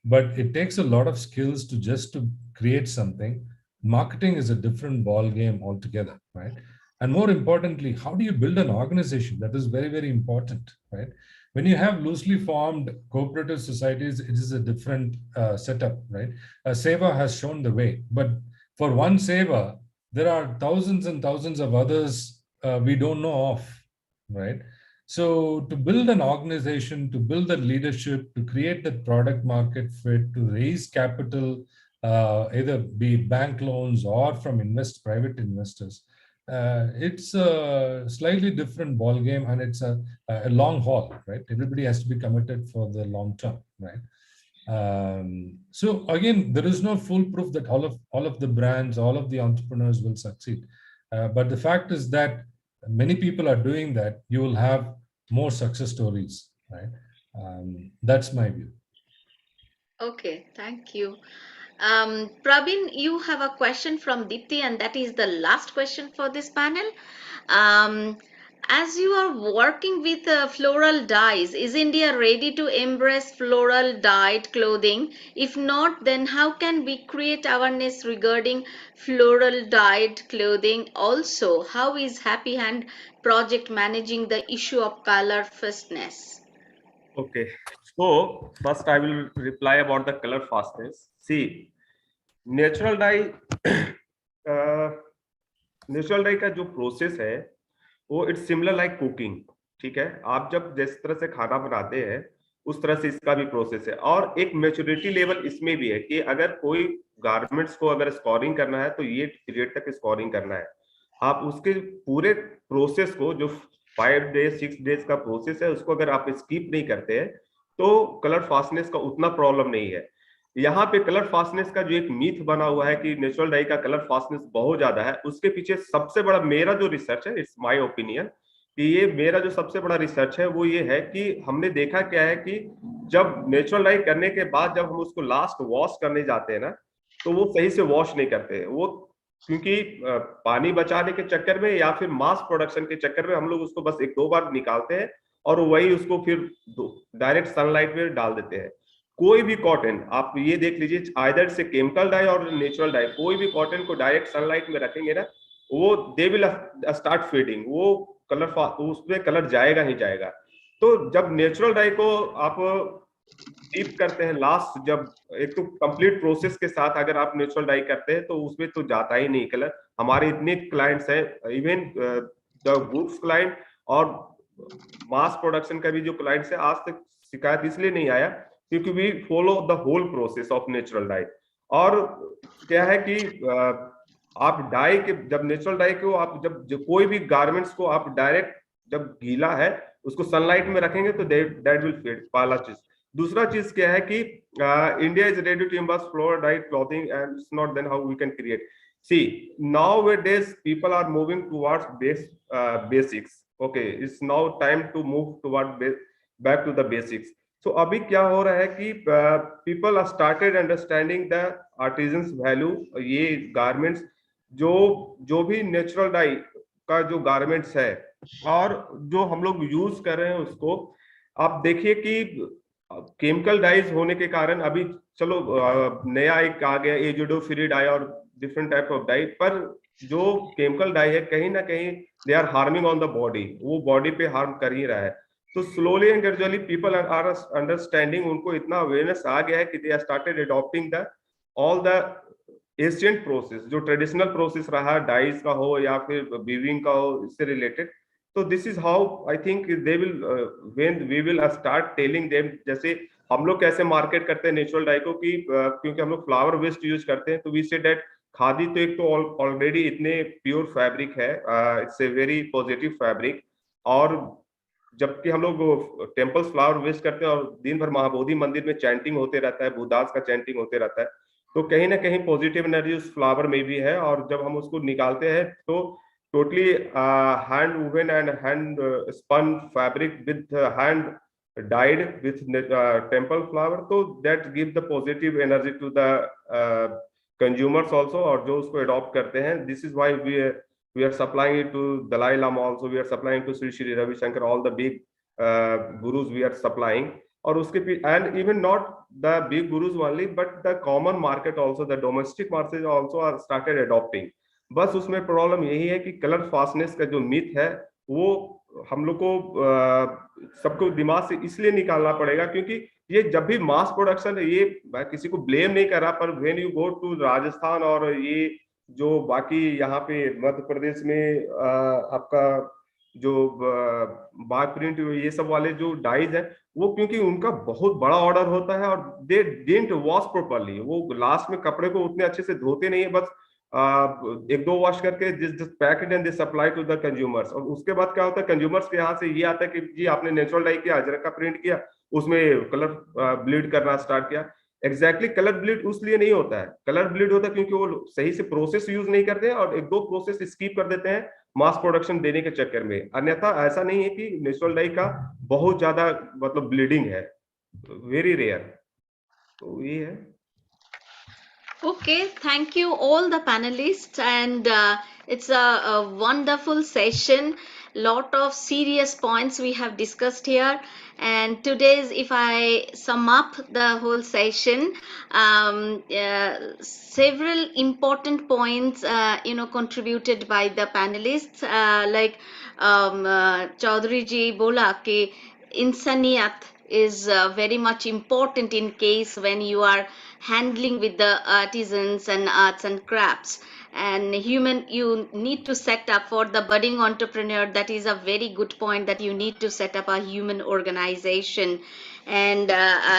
But it takes a lot of skills to create something. Marketing is a different ball game altogether, right? And more importantly, how do you build an organization? That is very, very important, right? When you have loosely formed cooperative societies, it is a different setup, right? Seva has shown the way, but for one Seva, there are thousands and thousands of others we don't know of, right? So to build an organization, to build that leadership, to create that product market fit, to raise capital, either be bank loans or from private investors, it's a slightly different ball game, and it's a long haul, right? Everybody has to be committed for the long term, right? So again, there is no foolproof that all of the brands, all of the entrepreneurs will succeed. But the fact is that many people are doing that, you will have more success stories, right? That's my view. Okay, thank you. Praveen, you have a question from Deepti, and that is the last question for this panel. Um, as you are working with floral dyes, is India ready to embrace floral dyed clothing? If not, then how can we create awareness regarding floral dyed clothing? Also, how is Happy Hand project managing the issue of color fastness? Okay, so first I will reply about the color fastness. See, natural die natural die का जो process है वो it's similar like cooking, ठीक है? आप जब जिस तरह से खाना बनाते हैं उस तरह से इसका भी प्रोसेस है, और एक मैच्योरिटी लेवल इसमें भी है कि अगर कोई गारमेंट्स को अगर स्कोरिंग करना है तो ये पीरियड तक स्कोरिंग करना है। आप उसके पूरे प्रोसेस को, जो 5 डेज 6 डेज का प्रोसेस है, उसको अगर आप स्किप नहीं करते हैं तो कलर फास्टनेस का उतना प्रॉब्लम नहीं है। यहाँ पे कलर फास्टनेस का जो एक मीथ बना हुआ है कि नेचुरल डाई का कलर फास्टनेस बहुत ज्यादा है, उसके पीछे सबसे बड़ा मेरा जो रिसर्च है, इट्स माय ओपिनियन, कि ये मेरा जो सबसे बड़ा रिसर्च है वो ये है कि हमने देखा क्या है कि जब नेचुरल डाई करने के बाद जब हम उसको लास्ट वॉश करने जाते हैं ना, तो वो सही से वॉश नहीं करते हैं। वो क्योंकि पानी बचाने के चक्कर में या फिर मास प्रोडक्शन के चक्कर में हम लोग उसको बस 1-2 बार निकालते हैं और वही उसको फिर डायरेक्ट सनलाइट में डाल देते हैं। कोई भी कॉटन आप ये देख लीजिए, आइदर से केमिकल डाई और नेचुरल डाई, कोई भी कॉटन को डायरेक्ट सनलाइट में रखेंगे ना, वो दे विल स्टार्ट फेडिंग, वो कलर उसमें कलर जाएगा ही जाएगा। तो जब नेचुरल डाई को आप डीप करते हैं लास्ट, जब एक तो कंप्लीट प्रोसेस के साथ अगर आप नेचुरल डाई करते हैं तो उसमें तो जाता ही नहीं कलर। हमारे इतने क्लाइंट्स हैं, इवन द गुड्स क्लाइंट और मास प्रोडक्शन का भी जो क्लाइंट्स है, आज तक शिकायत इसलिए नहीं आया क्योंकि we follow the whole process of natural dye. और क्या है कि आप डाई के, जब नेचुरल डाई को आप जब कोई भी गारमेंट्स को आप डायरेक्ट जब गीला है उसको सनलाइट में रखेंगे तो दैट विल फेड, पहला चीज। दूसरा चीज क्या है कि India is ready to embrace floral dyed clothing and it's not then how we can create. See nowadays people are moving towards basics, okay, it's now time to move toward back to the basics। तो अभी क्या हो रहा है कि people are started understanding the artisans value. ये garments जो भी नेचुरल डाई का जो गारमेंट्स है और जो हम लोग यूज कर रहे हैं उसको आप देखिए कि केमिकल डाइज होने के कारण अभी चलो नया एक आ गया एजिडो फ्री डाई और डिफरेंट टाइप ऑफ डाई, पर जो केमिकल डाई है कहीं ना कहीं they are harming on the body, वो बॉडी पे हार्म कर ही रहा है। तो slowly and gradually people are understanding, उनको इतना अवेयरनेस आ गया है कि they are started adopting the all the ancient process, जो ट्रेडिशनल प्रोसेस रहा डाइज का हो या फिर वीविंग का हो, इससे रिलेटेड। तो this is how I think they will when we will start telling them. जैसे हम लोग कैसे मार्केट करते हैं नेचुरल डाई को कि क्योंकि हम लोग फ्लावर वेस्ट यूज करते हैं, तो वी से दैट खादी तो एक तो ऑलरेडी इतने प्योर फैब्रिक है, it's a very positive fabric, और जबकि हम लोग टेम्पल्स फ्लावर वेस्ट करते हैं और दिन भर महाबोधि मंदिर में चैंटिंग होते रहता है, बुद्धास का चैंटिंग होते रहता है, तो कहीं ना कहीं पॉजिटिव एनर्जी उस फ्लावर में भी है। और जब हम उसको निकालते हैं तो totally hand woven and hand spun fabric with hand dyed with temple flower, तो that give the positive energy to the consumers also, और जो उसको adopt करते हैं। This is why we are supplying it to Dalai Lama also, we are supplying to Sri Sri Ravi Shankar, all the big gurus we are supplying। और उसके and even not the big gurus only, but the common market also, the domestic market also are started adopting. बस उसमें problem यही है कि colour fastness का जो myth है वो हम लोग को सबको दिमाग से इसलिए निकालना पड़ेगा, क्योंकि ये जब भी मास प्रोडक्शन है, ये मैं किसी को ब्लेम नहीं कर रहा, पर when you go to Rajasthan और ये जो बाकी यहाँ पे मध्य प्रदेश में आपका जो बाग प्रिंट ये सब वाले जो डाइज है, वो क्योंकि उनका बहुत बड़ा ऑर्डर होता है और दे डिडंट वॉश प्रॉपर्ली, वो लास्ट में कपड़े को उतने अच्छे से धोते नहीं है, बस एक दो वॉश करके just pack it and they supply to the consumers. और उसके बाद क्या होता है, कंज्यूमर्स के यहाँ से ये आता है कि जी आपने नेचुरल डाई किया, अजरक का प्रिंट किया, उसमें कलर ब्लीड करना स्टार्ट किया। एग्जैक्टली कलर ब्लीड उसलिए नहीं होता है, कलर ब्लीड होता है क्योंकि वो सही से प्रोसेस यूज नहीं करते हैं और एक दो प्रोसेस स्किप कर देते हैं मास प्रोडक्शन देने के चक्कर में। अन्यथा ऐसा नहीं है कि नेचुरल डाई का बहुत ज्यादा मतलब ब्लीडिंग है, वेरी रेयर। तो ये है। Okay, thank you all the panelists, and it's a wonderful session. Lot of serious points we have discussed here, and today's, if I sum up the whole session, several important points contributed by the panelists, like Chaudhary ji bola ke insaniyat is very much important in case when you are handling with the artisans and arts and crafts and human. You need to set up for the budding entrepreneur. That is a very good point, that you need to set up a human organization. And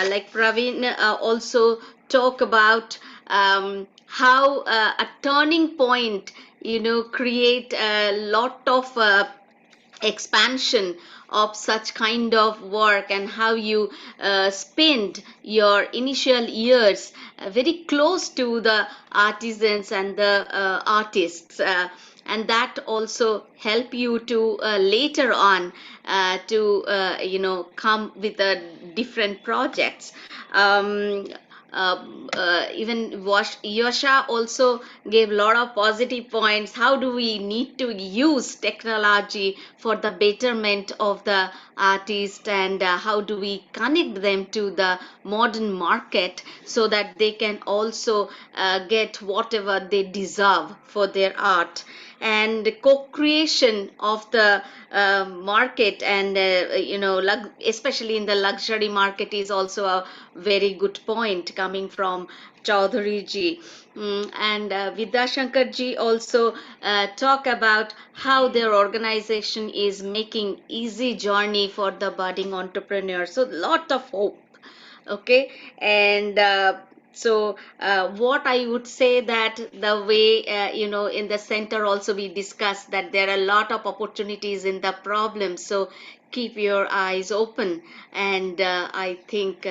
like Praveen also talk about how a turning point create a lot of expansion of such kind of work, and how you spend your initial years very close to the artisans and the artists, and that also help you to later on to come with different projects. Even Yosha also gave a lot of positive points. How do we need to use technology for the betterment of the artist, and how do we connect them to the modern market so that they can also get whatever they deserve for their art. And co-creation of the market, and especially in the luxury market, is also a very good point coming from Chaudhary ji. And Vidyashankar ji also talk about how their organization is making easy journey for the budding entrepreneurs. So lot of hope. Okay, and so what I would say, that the way in the center also we discussed that there are a lot of opportunities in the problem. So keep your eyes open, and I think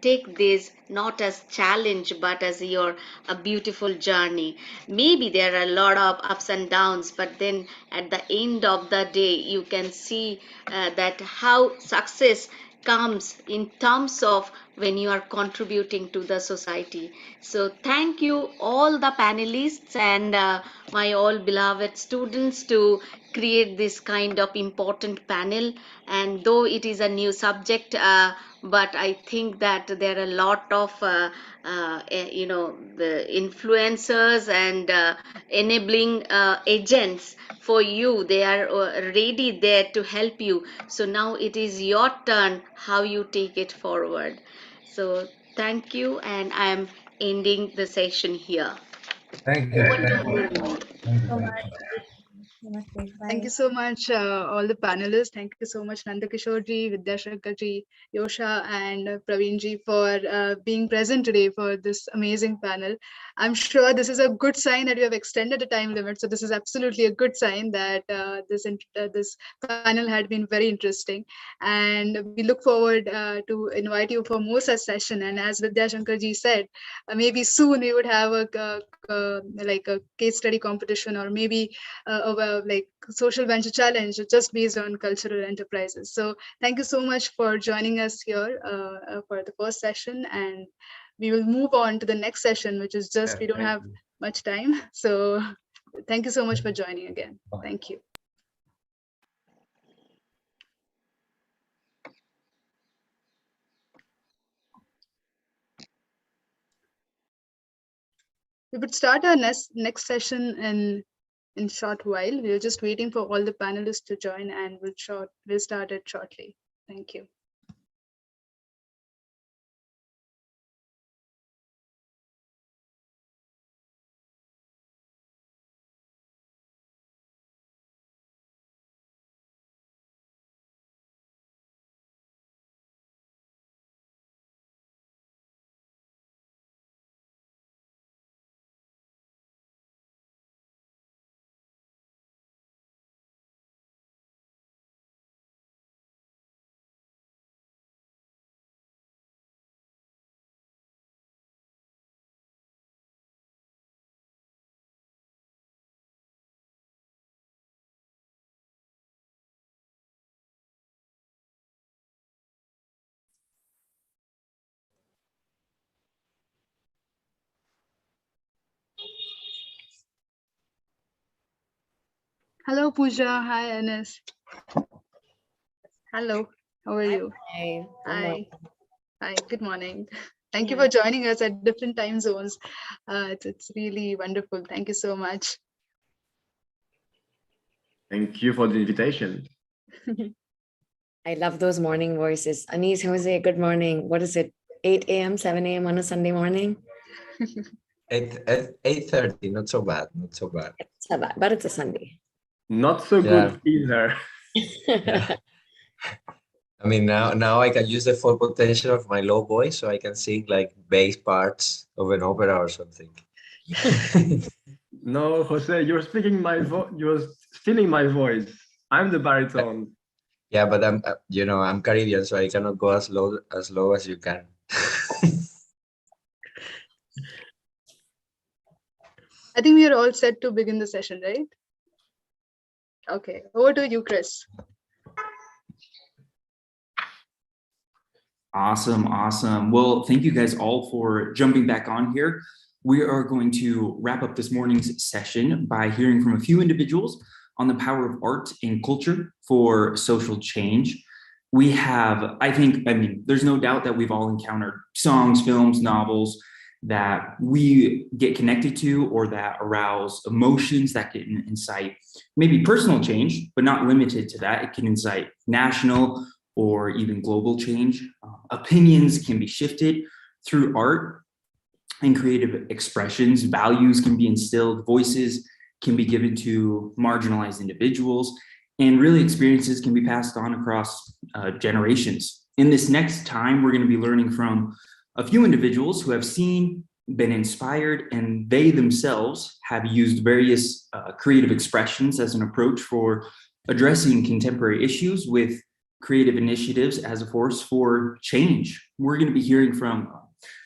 take this not as challenge but as your a beautiful journey. Maybe there are a lot of ups and downs, but then at the end of the day you can see that how success comes in terms of when you are contributing to the society. So thank you all the panelists and my all beloved students to create this kind of important panel. And though it is a new subject, but I think that there are a lot of the influencers and enabling agents for you. They are ready there to help you. So now it is your turn how you take it forward. So thank you, and I am ending the session here. Thank you. Over to Thank you, you. Rumi. Thank you. Namaste. Thank Bye. you so much, all the panelists. Thank you so much, Nandakishore ji, Vidyashankar ji, Yosha, and Praveen ji for being present today for this amazing panel. I'm sure this is a good sign that we have extended the time limit. So this is absolutely a good sign that this panel had been very interesting. And we look forward to invite you for more such session. And as Vidyashankar ji said, maybe soon we would have like a case study competition, or maybe like social venture challenge just based on cultural enterprises. So thank you so much for joining us here for the first session, and we will move on to the next session, which is just, we don't have much time. So thank you so much for joining again. Bye. Thank you. We would start our next session in short while. We're just waiting for all the panelists to join, and we'll start it shortly. Thank you. Hello, Pooja. Hi, Anis. Hello. How are you? Hi. Hi. Hi. Good morning. Thank you for joining us at different time zones. It's really wonderful. Thank you so much. Thank you for the invitation. I love those morning voices. Anis, Jose, good morning. What is it? 8 a.m., 7 a.m. on a Sunday morning? 8:30, not so bad, not so bad. It's not bad, but it's a Sunday. Not so good either. Yeah. I mean, now I can use the full potential of my low voice, so I can sing like bass parts of an opera or something. No, Jose, you're speaking my voice. You're stealing my voice. I'm the baritone. Yeah, but I'm, I'm Caribbean, so I cannot go as low as you can. I think we are all set to begin the session, right? Okay, over to you, Chris. Awesome. Well, thank you guys all for jumping back on here. We are going to wrap up this morning's session by hearing from a few individuals on the power of art and culture for social change. We have, I mean, there's no doubt that we've all encountered songs, films, novels that we get connected to or that arouse emotions that can incite maybe personal change, but not limited to that. It can incite national or even global change. Opinions can be shifted through art and creative expressions. Values can be instilled, voices can be given to marginalized individuals, and really experiences can be passed on across generations. In this next time, we're going to be learning from a few individuals who have seen, been inspired, and they themselves have used various creative expressions as an approach for addressing contemporary issues with creative initiatives as a force for change. We're going to be hearing from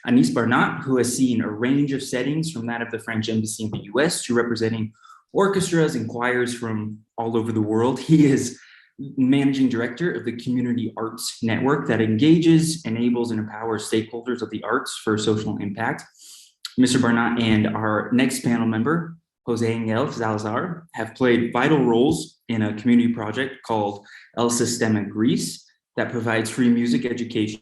Anis Barnat, who has seen a range of settings from that of the French Embassy in the US to representing orchestras and choirs from all over the world. He is managing director of the Community Arts Network that engages, enables, and empowers stakeholders of the arts for social impact. Mr. Barnat and our next panel member, Jose Angel Salazar, have played vital roles in a community project called El Sistema Greece that provides free music education.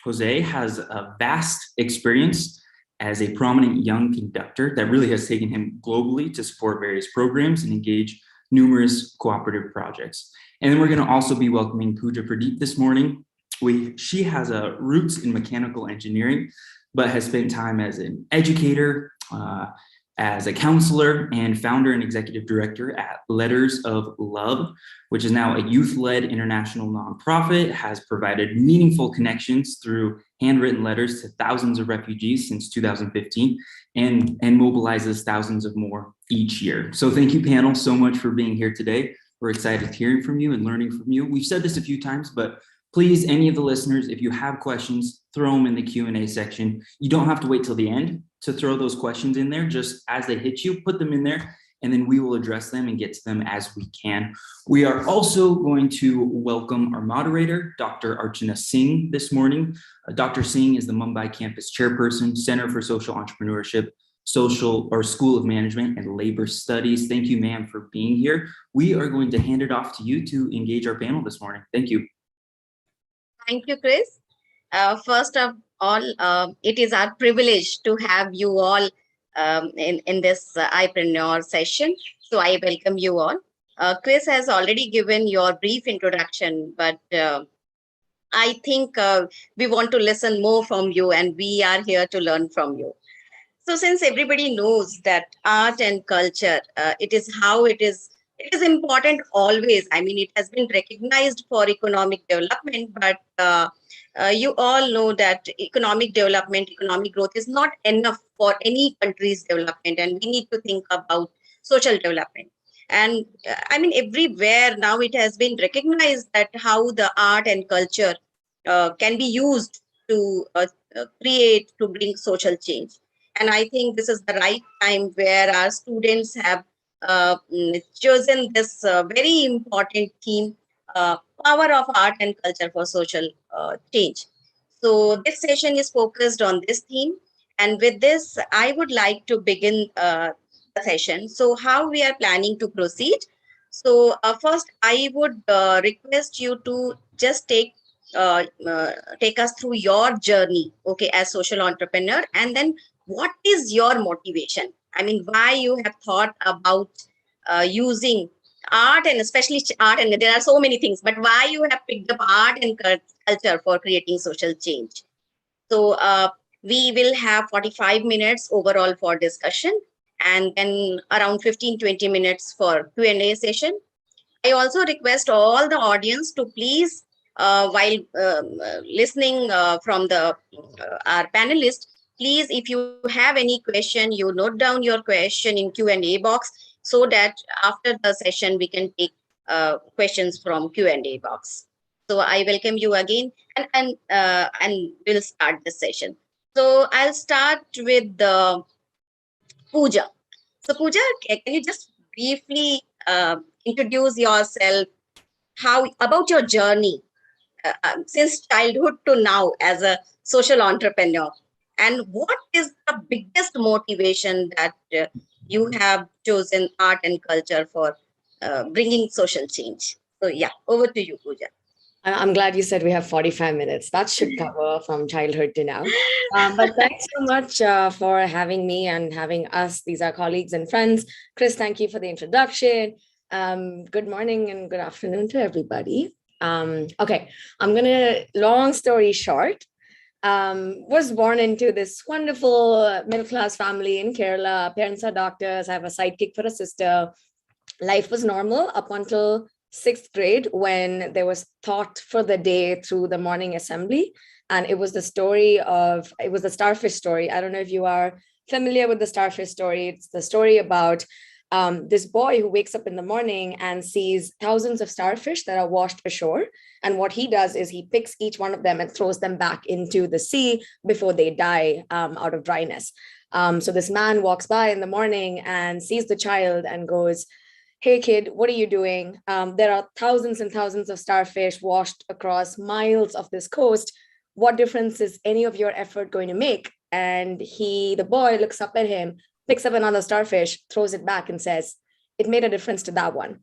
Jose has a vast experience as a prominent young conductor that really has taken him globally to support various programs and engage numerous cooperative projects. And then we're going to also be welcoming Pooja Pradeep this morning. She has roots in mechanical engineering, but has spent time as an educator, as a counselor, and founder and executive director at Letters of Love, which is now a youth-led international nonprofit, has provided meaningful connections through handwritten letters to thousands of refugees since 2015, and mobilizes thousands of more each year. So thank you, panel, so much for being here today. We're excited hearing from you and learning from you. We've said this a few times, but please, any of the listeners, if you have questions, throw them in the Q&A section. You don't have to wait till the end to throw those questions in there. Just as they hit you, put them in there, and then we will address them and get to them as we can. We are also going to welcome our moderator, Dr. Archana Singh, this morning. Dr. Singh is the Mumbai campus chairperson, Center for Social Entrepreneurship, School of Management and Labor Studies. Thank you, ma'am, for being here. We are going to hand it off to you to engage our panel this morning. Thank you. Thank you, Chris. First of all, it is our privilege to have you all in this Ipreneur session. So I welcome you all. Chris has already given your brief introduction, but I think we want to listen more from you, and we are here to learn from you. So since everybody knows that art and culture, it is important always. I mean, it has been recognized for economic development, but you all know that economic development, economic growth is not enough for any country's development, and we need to think about social development. And I mean, everywhere now it has been recognized that how the art and culture can be used to create, to bring social change. And I think this is the right time where our students have chosen this very important theme, power of art and culture for social change. So this session is focused on this theme. And with this, I would like to begin the session. So how we are planning to proceed. So first, I would request you to just take us through your journey, okay, as social entrepreneur, and then what is your motivation? I mean, why you have thought about using art, and especially art, and there are so many things, but why you have picked up art and culture for creating social change? So we will have 45 minutes overall for discussion, and then around 15-20 minutes for Q&A session. I also request all the audience to please, while listening from our panelists, please, if you have any question, you note down your question in Q&A box, so that after the session we can take questions from Q&A box. So I welcome you again, and we'll start the session. So I'll start with Pooja. So Pooja, can you just briefly introduce yourself, how about your journey since childhood to now as a social entrepreneur, and what is the biggest motivation that you have chosen art and culture for bringing social change? So yeah, over to you, Pooja. I'm glad you said we have 45 minutes. That should cover from childhood to now. But thanks so much for having me and having us. These are colleagues and friends. Chris, thank you for the introduction. Good morning and good afternoon to everybody. Okay, I'm gonna, long story short, was born into this wonderful middle-class family in Kerala. Parents are doctors. I have a sidekick for a sister. Life was normal up until 6th grade, when there was thought for the day through the morning assembly. And it was the starfish story. I don't know if you are familiar with the starfish story. It's the story about this boy who wakes up in the morning and sees thousands of starfish that are washed ashore. And what he does is he picks each one of them and throws them back into the sea before they die out of dryness. So this man walks by in the morning and sees the child and goes, "Hey kid, what are you doing? There are thousands and thousands of starfish washed across miles of this coast. What difference is any of your effort going to make?" And the boy looks up at him, picks up another starfish, throws it back and says, "It made a difference to that one."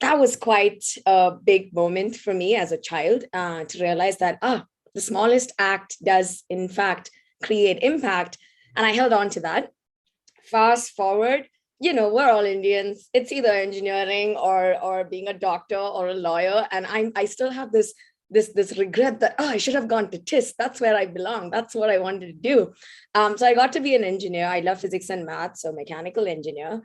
That was quite a big moment for me as a child, to realize that, the smallest act does in fact create impact. And I held on to that. Fast forward, we're all Indians. It's either engineering or being a doctor or a lawyer. And I still have this regret that, I should have gone to TIS. That's where I belong. That's what I wanted to do. So I got to be an engineer. I love physics and math, so mechanical engineer.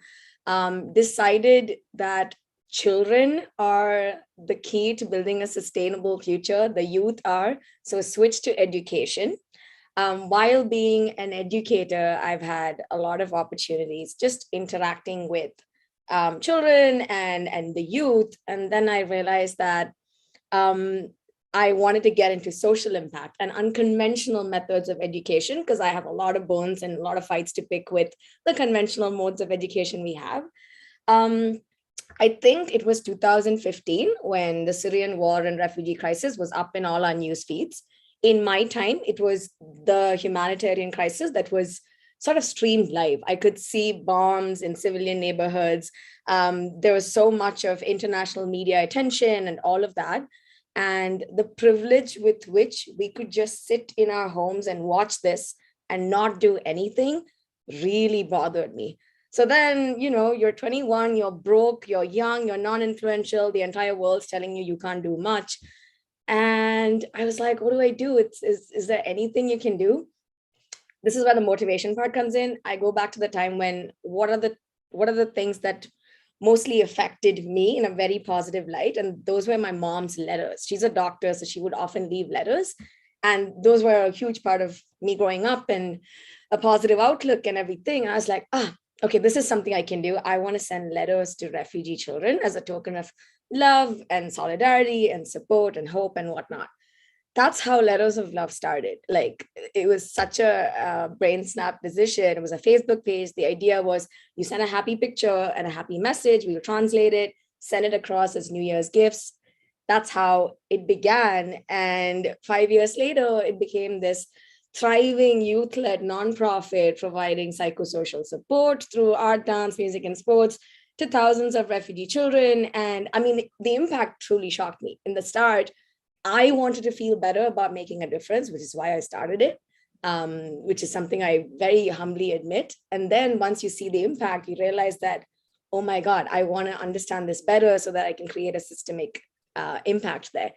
Decided that children are the key to building a sustainable future. The youth are. So switch to education. While being an educator, I've had a lot of opportunities just interacting with children and the youth. And then I realized that I wanted to get into social impact and unconventional methods of education, because I have a lot of bones and a lot of fights to pick with the conventional modes of education we have. I think it was 2015 when the Syrian war and refugee crisis was up in all our news feeds. In my time, it was the humanitarian crisis that was sort of streamed live. I could see bombs in civilian neighborhoods. There was so much of international media attention and all of that. And the privilege with which we could just sit in our homes and watch this and not do anything really bothered me. So then, you know, you're 21, you're broke, you're young, you're non-influential, the entire world's telling you can't do much. And I was like, what do I do? Is there anything you can do? This is where the motivation part comes in. I go back to the time when what are the things that mostly affected me in a very positive light, and those were my mom's letters. She's a doctor, so she would often leave letters, and those were a huge part of me growing up and a positive outlook and everything. And I was like, okay, this is something I can do. I want to send letters to refugee children as a token of love and solidarity and support and hope and whatnot. That's how Letters of Love started. Like, it was such a brain snap decision. It was a Facebook page. The idea was you send a happy picture and a happy message. We'll translate it, send it across as New Year's gifts. That's how it began. And 5 years later, it became this thriving youth-led nonprofit providing psychosocial support through art, dance, music, and sports to thousands of refugee children. And I mean, the impact truly shocked me. In the start, I wanted to feel better about making a difference, which is why I started it, which is something I very humbly admit. And then once you see the impact, you realize that, oh my God, I want to understand this better so that I can create a systemic impact there.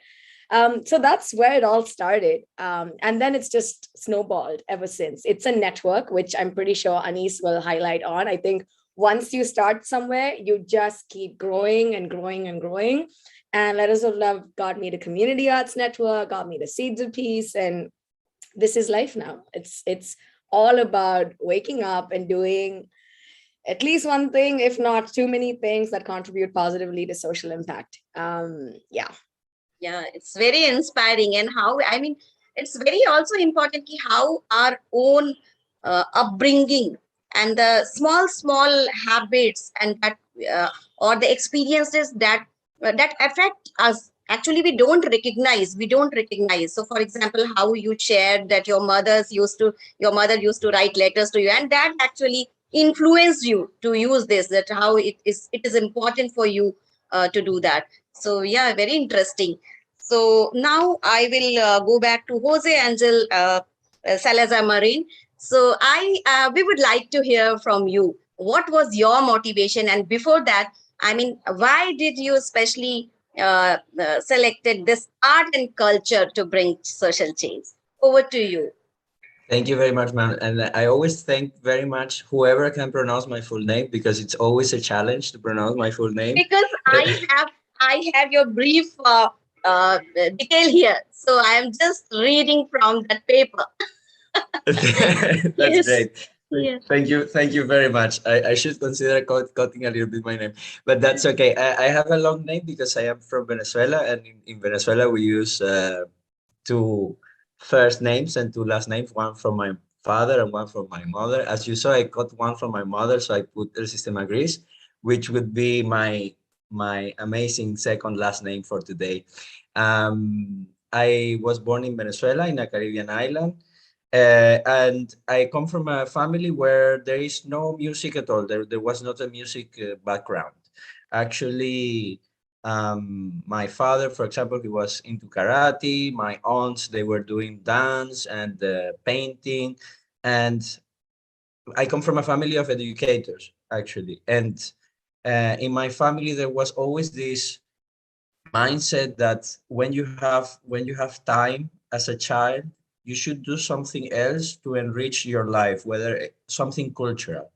So that's where it all started. And then it's just snowballed ever since. It's a network, which I'm pretty sure Anis will highlight on. I think once you start somewhere, you just keep growing and growing and growing. And Letters of Love got me the Community Arts Network, got me the Seeds of Peace, and this is life now. It's all about waking up and doing at least one thing, if not too many things that contribute positively to social impact. Yeah, it's very inspiring. And how, I mean, it's very also important how our own upbringing and the small habits and that or the experiences that affect us, actually we don't recognize. So for example, how you shared that your mother used to write letters to you, and that actually influenced you to use this, that how it is important for you to do that. So yeah, very interesting. So now I will go back to Jose Angel Salazar Marin. So we would like to hear from you. What was your motivation? And before that, I mean, why did you especially selected this art and culture to bring social change? Over to you. Thank you very much, ma'am. And I always thank very much whoever can pronounce my full name, because it's always a challenge to pronounce my full name. Because I have your brief detail here, so I am just reading from that paper. That's Yes. great. Yeah. Thank you very much. I should consider cutting a little bit my name, but that's okay. I have a long name because I am from Venezuela, and in Venezuela we use two first names and two last names, one from my father and one from my mother. As you saw, I got one from my mother, so I put El Sistema Gris, which would be my amazing second last name for today. I was born in Venezuela, in a Caribbean island. And I come from a family where there is no music at all. There was not a music background. Actually, my father, for example, he was into karate. My aunts, they were doing dance and painting. And I come from a family of educators, actually. And in my family, there was always this mindset that when you have time as a child, you should do something else to enrich your life, whether something cultural.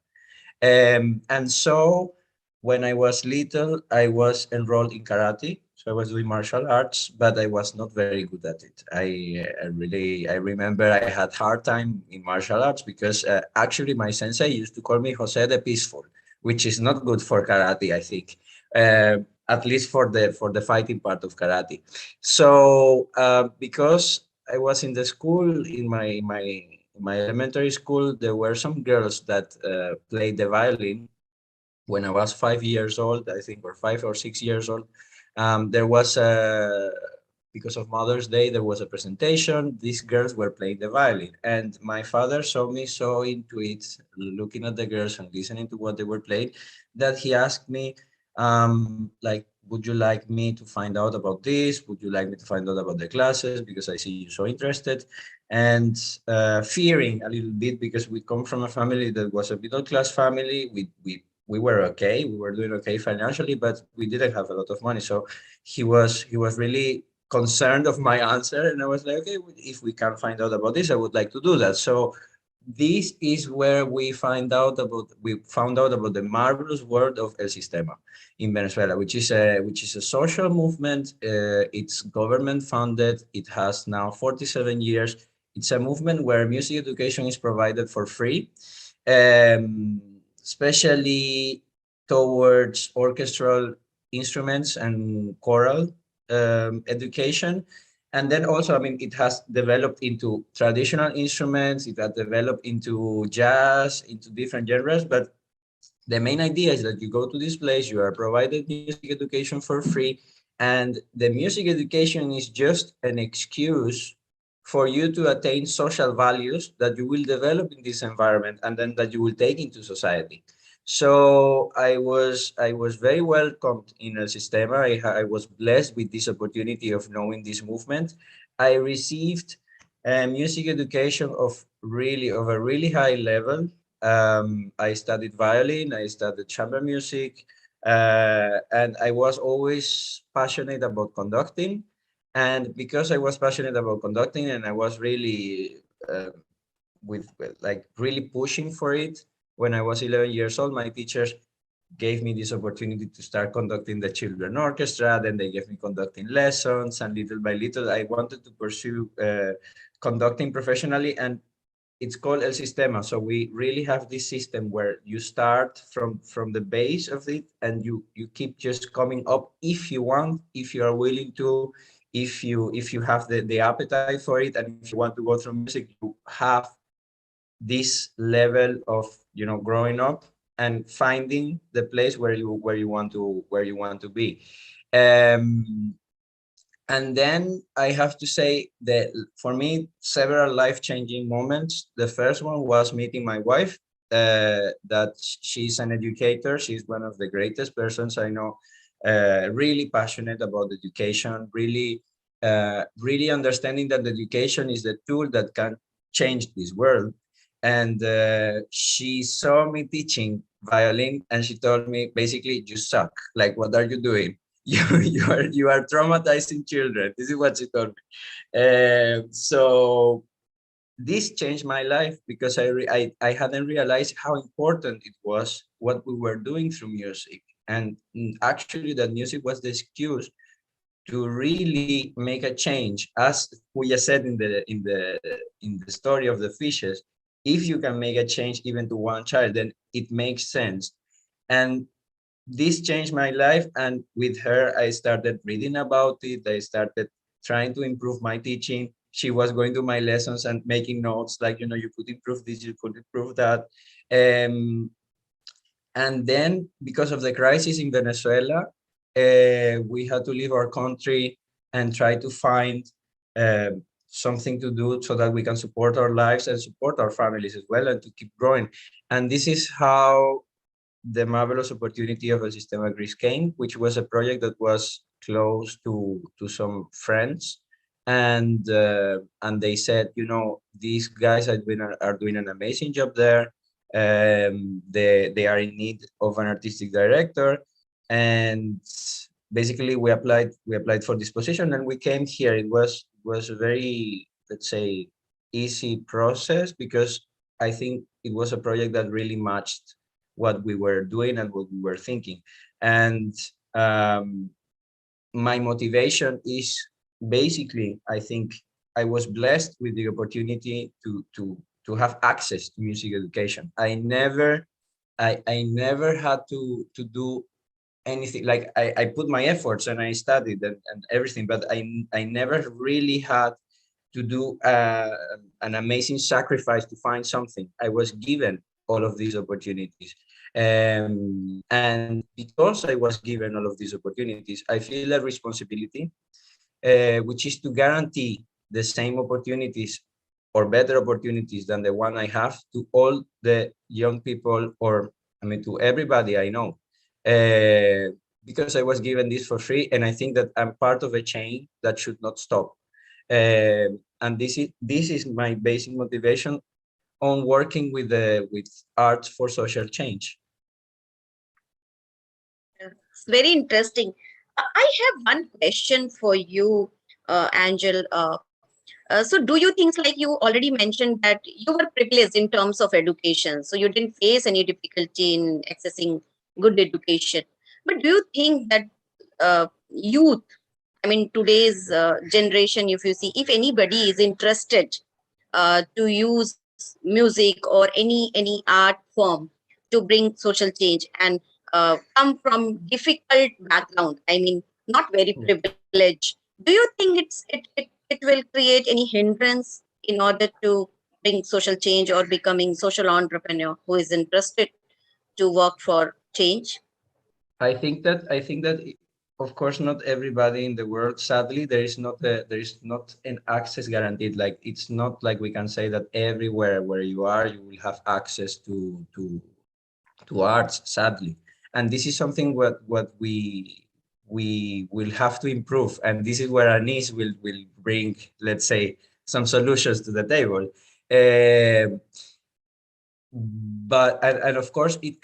And so when I was little, I was enrolled in karate. So I was doing martial arts, but I was not very good at it. I remember I had hard time in martial arts because actually my sensei used to call me Jose the Peaceful, which is not good for karate, I think. At least for the fighting part of karate. So because I was in the school, in my elementary school, there were some girls that played the violin. When I was 5 years old, I think, or 5 or 6 years old, there was because of Mother's Day, there was a presentation. These girls were playing the violin, and my father saw me so into it, looking at the girls and listening to what they were playing, that he asked me, like, would you like me to find out about this? Would you like me to find out about the classes? Because I see you so interested. and fearing a little bit, because we come from a family that was a middle class family. We were okay, we were doing okay financially, but we didn't have a lot of money. So he was really concerned of my answer, and I was like, okay, if we can find out about this, I would like to do that. So this is where we found out about the marvelous world of El Sistema in Venezuela, which is a social movement. It's government funded. It has now 47 years. It's a movement where music education is provided for free, especially towards orchestral instruments and choral education. And then also, I mean, it has developed into traditional instruments, it has developed into jazz, into different genres. But the main idea is that you go to this place, you are provided music education for free, and the music education is just an excuse for you to attain social values that you will develop in this environment and then that you will take into society. So I was very welcomed in El Sistema. I was blessed with this opportunity of knowing this movement. I received music education of a really high level. I studied violin, I studied chamber music, and I was always passionate about conducting. And because I was passionate about conducting and I was really really pushing for it, when I was 11 years old, my teachers gave me this opportunity to start conducting the children orchestra. Then they gave me conducting lessons, and little by little, I wanted to pursue conducting professionally. And it's called El Sistema. So we really have this system where you start from the base of it, and you keep just coming up if you want, if you are willing to, if you have the appetite for it, and if you want to go through music, you have this level of growing up and finding the place where you want to be. And then I have to say that for me, several life-changing moments. The first one was meeting my wife, that she's an educator. She's one of the greatest persons I know, really passionate about education, really understanding that education is the tool that can change this world. And she saw me teaching violin, and she told me, basically, you suck. Like, what are you doing? You are traumatizing children. This is what she told me. So this changed my life, because I hadn't realized how important it was what we were doing through music, and actually that music was the excuse to really make a change. As we just said in the story of the fishes, if you can make a change even to one child, then it makes sense. And this changed my life, and with her I started reading about it. I started trying to improve my teaching. She was going to my lessons and making notes like, you could improve this, you could improve that. And then because of the crisis in Venezuela, we had to leave our country and try to find something to do so that we can support our lives and support our families as well, and to keep growing. And this is how the marvelous opportunity of El Sistema Greece came, which was a project that was close to some friends. And they said, these guys are doing an amazing job there. They are in need of an artistic director. And basically we applied for this position, and we came here. It was a very, let's say, easy process, because I think it was a project that really matched what we were doing and what we were thinking. And my motivation is basically, I think I was blessed with the opportunity to have access to music education. I never had to do anything. Like I put my efforts and I studied and everything, but I never really had to do an amazing sacrifice to find something. I was given all of these opportunities. And because I was given all of these opportunities, I feel a responsibility, which is to guarantee the same opportunities or better opportunities than the one I have to all the young people, or to everybody I know, because I was given this for free. And I think that I'm part of a chain that should not stop. And this is my basic motivation on working with arts for social change. It's very interesting. I have one question for you, Angel. So do you think, like you already mentioned, that you were privileged in terms of education, so you didn't face any difficulty in accessing good education. But do you think that youth, I mean, today's generation, if you see, if anybody is interested to use music or any art form to bring social change and come from difficult background, I mean, not very privileged, do you think it will create any hindrance in order to bring social change or becoming social entrepreneur who is interested to work for change? I think that of course not everybody in the world, sadly, there is not an access guaranteed. Like it's not like we can say that everywhere where you are you will have access to arts, sadly. And this is something what we will have to improve, and this is where Anis will bring, let's say, some solutions to the table. But and of course it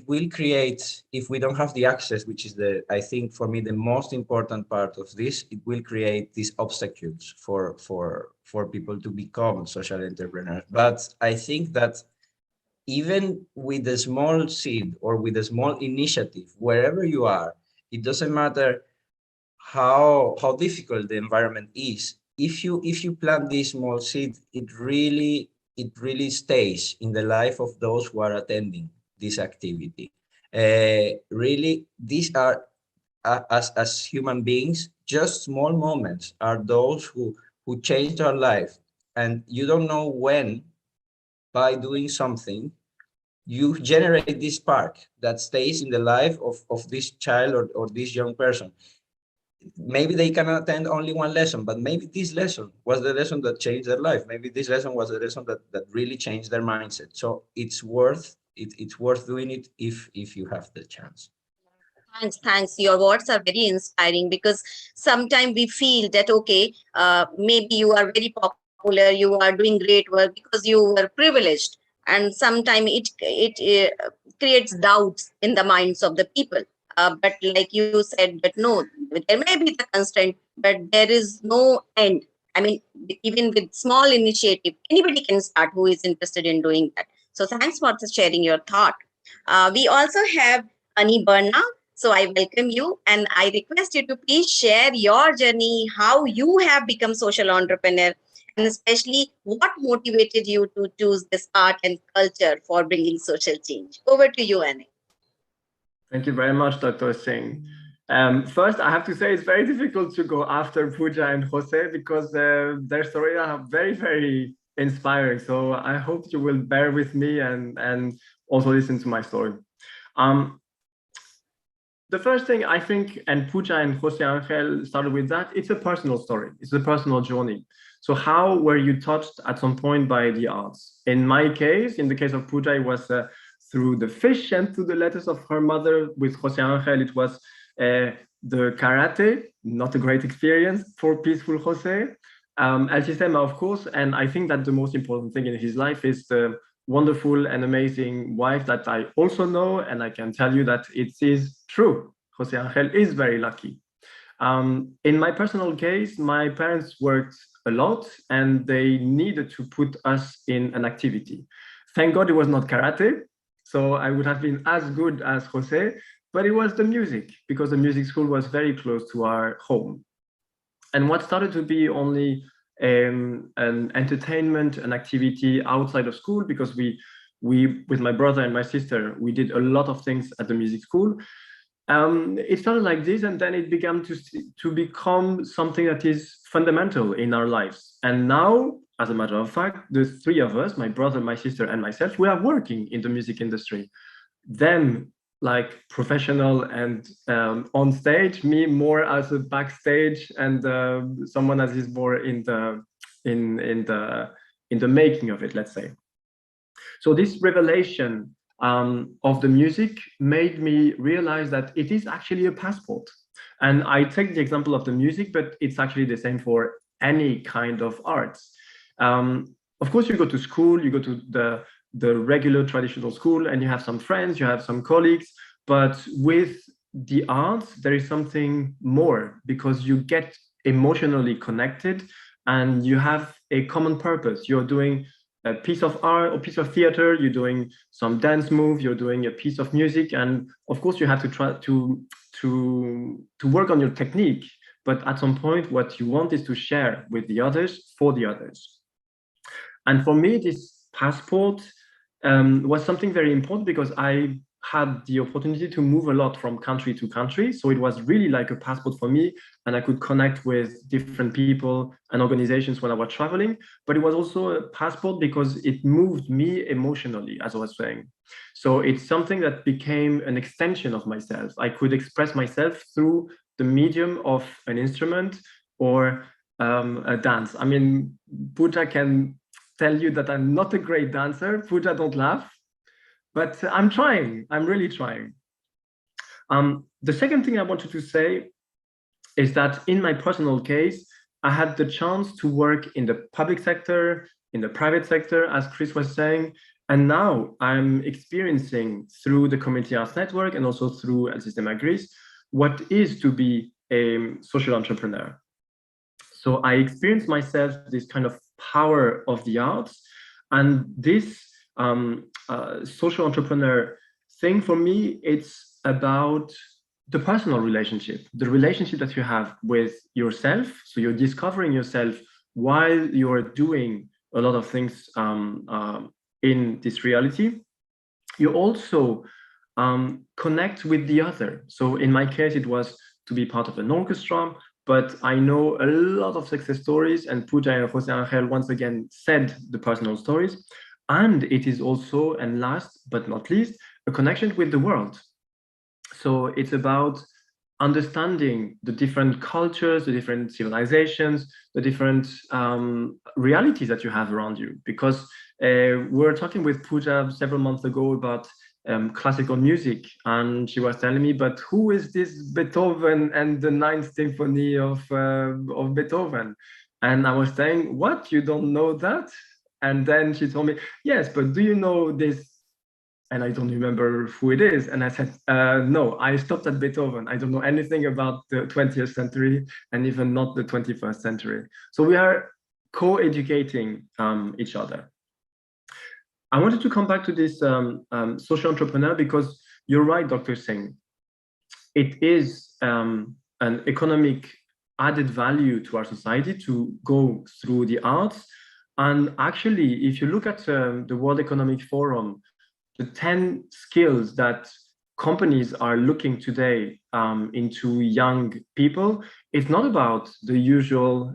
will create, if we don't have the access, which is I think for me the most important part of this, it will create these obstacles for people to become social entrepreneurs. But I think that even with a small seed or with a small initiative, wherever you are, it doesn't matter how difficult the environment is. If you plant this small seed, it really stays in the life of those who are attending this activity. Really, these are as human beings, just small moments are those who changed our life, and you don't know when, by doing something, you generate this spark that stays in the life of this child or this young person. Maybe they can attend only one lesson, but maybe this lesson was the lesson that changed their life. Maybe this lesson was the lesson that really changed their mindset. So it's worth doing it if you have the chance. Thanks. Your words are very inspiring, because sometimes we feel that, okay, maybe you are very popular, you are doing great work because you were privileged, and sometimes it creates doubts in the minds of the people. But like you said, that no, there may be the constraint, but there is no end. I mean, even with small initiative, anybody can start who is interested in doing that. So thanks for sharing your thought. We also have Ani Barna. So I welcome you, and I request you to please share your journey, how you have become social entrepreneur, and especially what motivated you to choose this art and culture for bringing social change. Over to you, Annie. Thank you very much, Dr. Singh. First, I have to say it's very difficult to go after Pooja and Jose, because their stories are very, very inspiring. So I hope you will bear with me and also listen to my story. The first thing I think, and Pooja and Jose Angel started with that, it's a personal story. It's a personal journey. So how were you touched at some point by the arts? In my case, in the case of Pooja, it was through the fish and through the letters of her mother. With Jose Angel, it was the karate, not a great experience for peaceful Jose. El Sistema, of course, and I think that the most important thing in his life is the wonderful and amazing wife that I also know, and I can tell you that it is true. Jose Angel is very lucky. In my personal case, my parents worked a lot and they needed to put us in an activity. Thank God it was not karate, so I would have been as good as Jose, but it was the music, because the music school was very close to our home. And what started to be only an entertainment, an activity outside of school, because we with my brother and my sister, we did a lot of things at the music school. It started like this, and then it began to become something that is fundamental in our lives. And now, as a matter of fact, the three of us, my brother, my sister, and myself, we are working in the music industry. Them like professional and on stage, me more as a backstage, and someone that is more in the making of it, let's say. So this revelation of the music made me realize that it is actually a passport. And I take the example of the music, but it's actually the same for any kind of arts. Of course, you go to school, you go to the regular traditional school, and you have some friends, you have some colleagues, but with the arts, there is something more, because you get emotionally connected and you have a common purpose. You're doing a piece of art or piece of theater, you're doing some dance move, you're doing a piece of music, and of course you have to try to work on your technique, but at some point what you want is to share with the others, for the others. And for me, this passport was something very important, because I had the opportunity to move a lot from country to country. So it was really like a passport for me, and I could connect with different people and organizations when I was traveling. But it was also a passport because it moved me emotionally, as I was saying. So it's something that became an extension of myself. I could express myself through the medium of an instrument or a dance. I mean, Pooja can tell you that I'm not a great dancer. Pooja, don't laugh. But I'm trying. I'm really trying. The second thing I wanted to say is that in my personal case, I had the chance to work in the public sector, in the private sector, as Chris was saying. And now I'm experiencing through the Community Arts Network and also through El Sistema Gris, what is to be a social entrepreneur. So I experienced myself this kind of power of the arts, and this social entrepreneur thing, for me, it's about the personal relationship, the relationship that you have with yourself. So you're discovering yourself while you're doing a lot of things in this reality. You also connect with the other. So in my case, it was to be part of an orchestra, but I know a lot of success stories, and Pooja and Jose Angel once again said the personal stories. And it is also, and last but not least, a connection with the world. So it's about understanding the different cultures, the different civilizations, the different realities that you have around you. Because we were talking with Pooja several months ago about classical music, and she was telling me, but who is this Beethoven and the Ninth Symphony of Beethoven? And I was saying, what, you don't know that? And then she told me, yes, but do you know this? And I don't remember who it is. And I said, no, I stopped at Beethoven. I don't know anything about the 20th century, and even not the 21st century. So we are co-educating each other. I wanted to come back to this social entrepreneur, because you're right, Dr. Singh. It is an economic added value to our society to go through the arts. And actually, if you look at the World Economic Forum, the 10 skills that companies are looking today into young people, it's not about the usual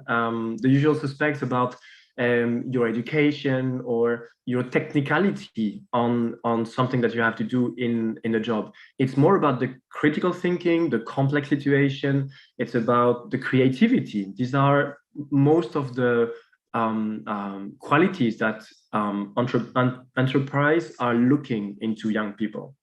suspects about your education or your technicality on something that you have to do in a job. It's more about the critical thinking, the complex situation. It's about the creativity. These are most of the qualities that enterprise are looking into young people.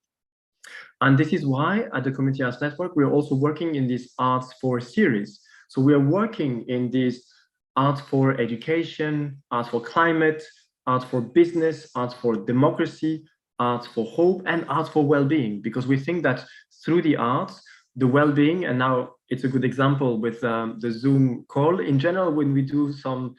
And this is why at the Community Arts Network, we're also working in this Arts for series. So we are working in this Arts for education, Arts for climate, Arts for business, Arts for democracy, Arts for hope, and Arts for well-being, because we think that through the arts, the well-being, and now it's a good example with the Zoom call. In general, when we do some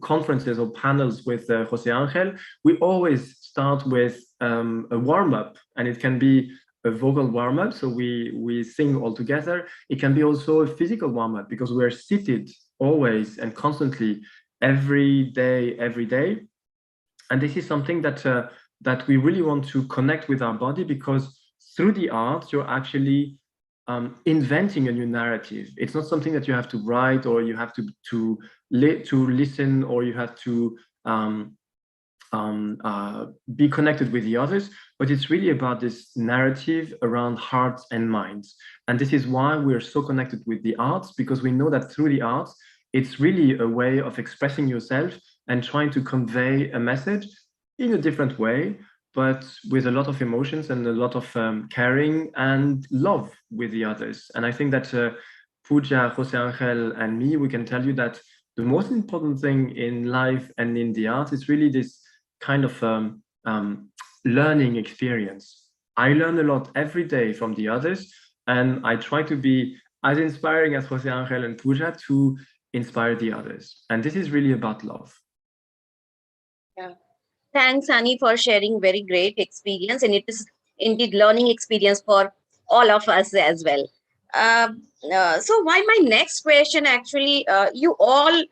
conferences or panels with Jose Angel, we always start with a warm-up, and it can be a vocal warm-up, so we sing all together. It can be also a physical warm-up, because we're seated always and constantly every day. And this is something that that we really want to connect with our body, because through the arts, you're actually inventing a new narrative. It's not something that you have to write, or you have to listen, or you have to be connected with the others, but it's really about this narrative around hearts and minds. And this is why we're so connected with the arts, because we know that through the arts, it's really a way of expressing yourself and trying to convey a message in a different way, but with a lot of emotions and a lot of caring and love with the others. And I think that Pooja, Jose Angel, and me, we can tell you that the most important thing in life and in the arts is really this kind of learning experience. I learn a lot every day from the others, and I try to be as inspiring as Jose Angel and Pooja to inspire the others. And this is really about love. Yeah. Thanks, Ani, for sharing very great experience. And it is indeed learning experience for all of us as well. So my next question actually, you all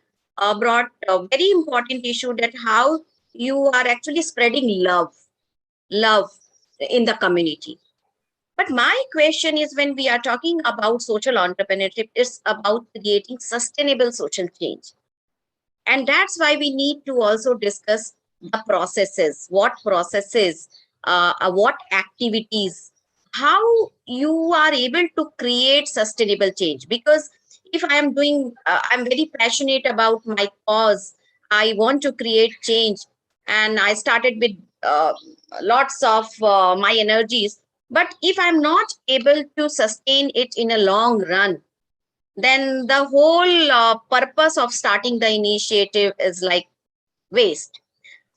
brought a very important issue that how you are actually spreading love in the community. But my question is, when we are talking about social entrepreneurship, it's about creating sustainable social change. And that's why we need to also discuss the processes, what activities, how you are able to create sustainable change. Because if I am doing, I'm very passionate about my cause, I want to create change, and I started with lots of my energies. But if I'm not able to sustain it in a long run, then the whole purpose of starting the initiative is like waste.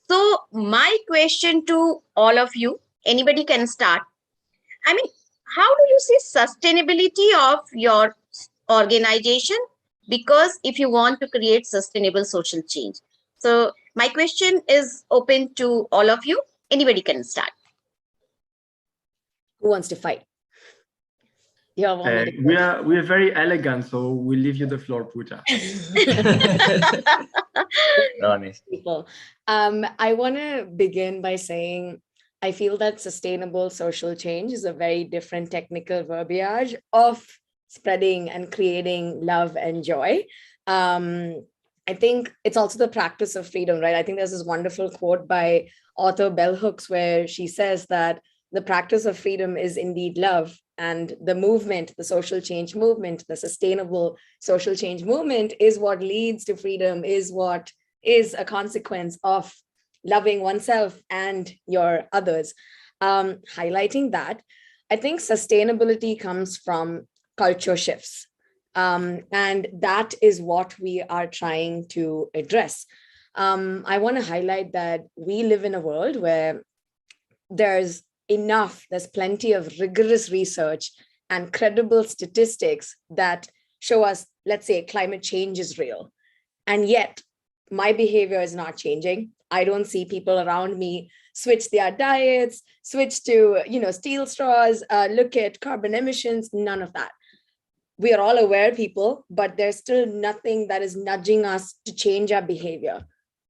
So my question to all of you, anybody can start. I mean, how do you see sustainability of your organization? Because if you want to create sustainable social change. So my question is open to all of you. Anybody can start. Who wants to fight? We are very elegant, so we'll leave you the floor, Pooja. Honest. People. I want to begin by saying I feel that sustainable social change is a very different technical verbiage of spreading and creating love and joy. I think it's also the practice of freedom, right? I think there's this wonderful quote by author Bell Hooks where she says that the practice of freedom is indeed love, and the movement, the social change movement, the sustainable social change movement is what leads to freedom, is what is a consequence of loving oneself and your others. Highlighting that, I think sustainability comes from culture shifts. And that is what we are trying to address. I want to highlight that we live in a world where there's plenty of rigorous research and credible statistics that show us, let's say, climate change is real. And yet my behavior is not changing. I don't see people around me switch their diets, switch to, steel straws, look at carbon emissions, none of that. We are all aware people, but there's still nothing that is nudging us to change our behavior.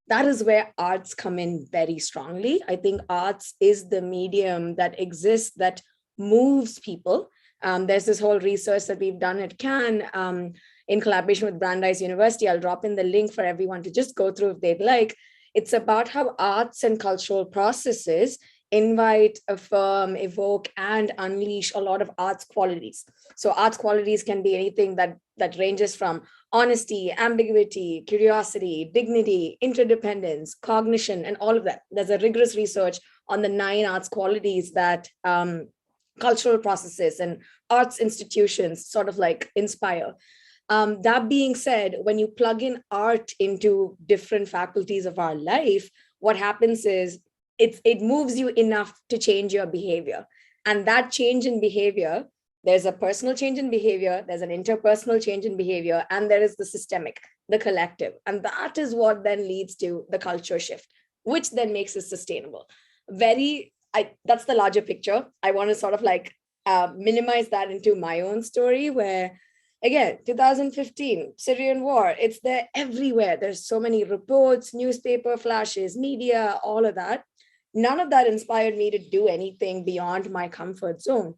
That is where arts come in very strongly. I think arts is the medium that exists, that moves people. There's this whole research that we've done at Cannes in collaboration with Brandeis University. I'll drop in the link for everyone to just go through if they'd like. It's about how arts and cultural processes invite, affirm, evoke, and unleash a lot of arts qualities. So arts qualities can be anything that ranges from honesty, ambiguity, curiosity, dignity, interdependence, cognition, and all of that. There's a rigorous research on the 9 arts qualities that cultural processes and arts institutions sort of like inspire. That being said, when you plug in art into different faculties of our life, what happens is it moves you enough to change your behavior. And that change in behavior, there's a personal change in behavior, there's an interpersonal change in behavior, and there is the systemic, the collective. And that is what then leads to the culture shift, which then makes it sustainable. That's the larger picture. I want to sort of like minimize that into my own story where, again, 2015, Syrian war, it's there everywhere. There's so many reports, newspaper flashes, media, all of that. None of that inspired me to do anything beyond my comfort zone.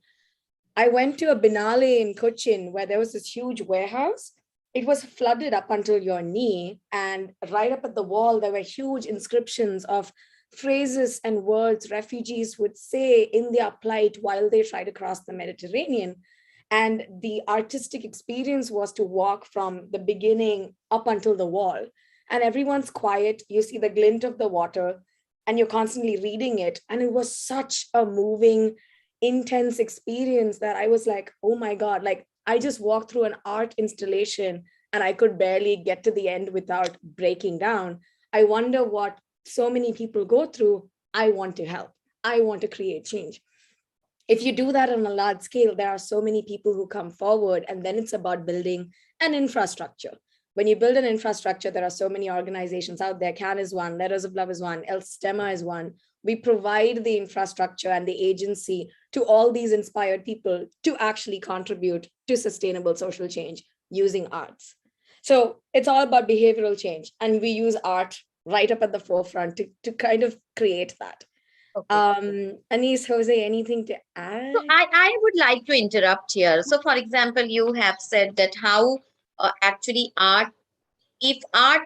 I went to a Binale in Cochin where there was this huge warehouse. It was flooded up until your knee, and right up at the wall, there were huge inscriptions of phrases and words refugees would say in their plight while they try to cross the Mediterranean. And the artistic experience was to walk from the beginning up until the wall. And everyone's quiet. You see the glint of the water and you're constantly reading it. And it was such a moving, intense experience that I was like, oh my God, like I just walked through an art installation and I could barely get to the end without breaking down. I wonder what so many people go through. I want to help. I want to create change. If you do that on a large scale, there are so many people who come forward, and then it's about building an infrastructure. When you build an infrastructure, there are so many organizations out there. CAN is one, Letters of Love is one, Stemma is one. We provide the infrastructure and the agency to all these inspired people to actually contribute to sustainable social change using arts. So it's all about behavioral change, and we use art right up at the forefront to kind of create that. Okay. Anis, Jose, anything to add? So I would like to interrupt here. So for example, you have said that how actually art, if art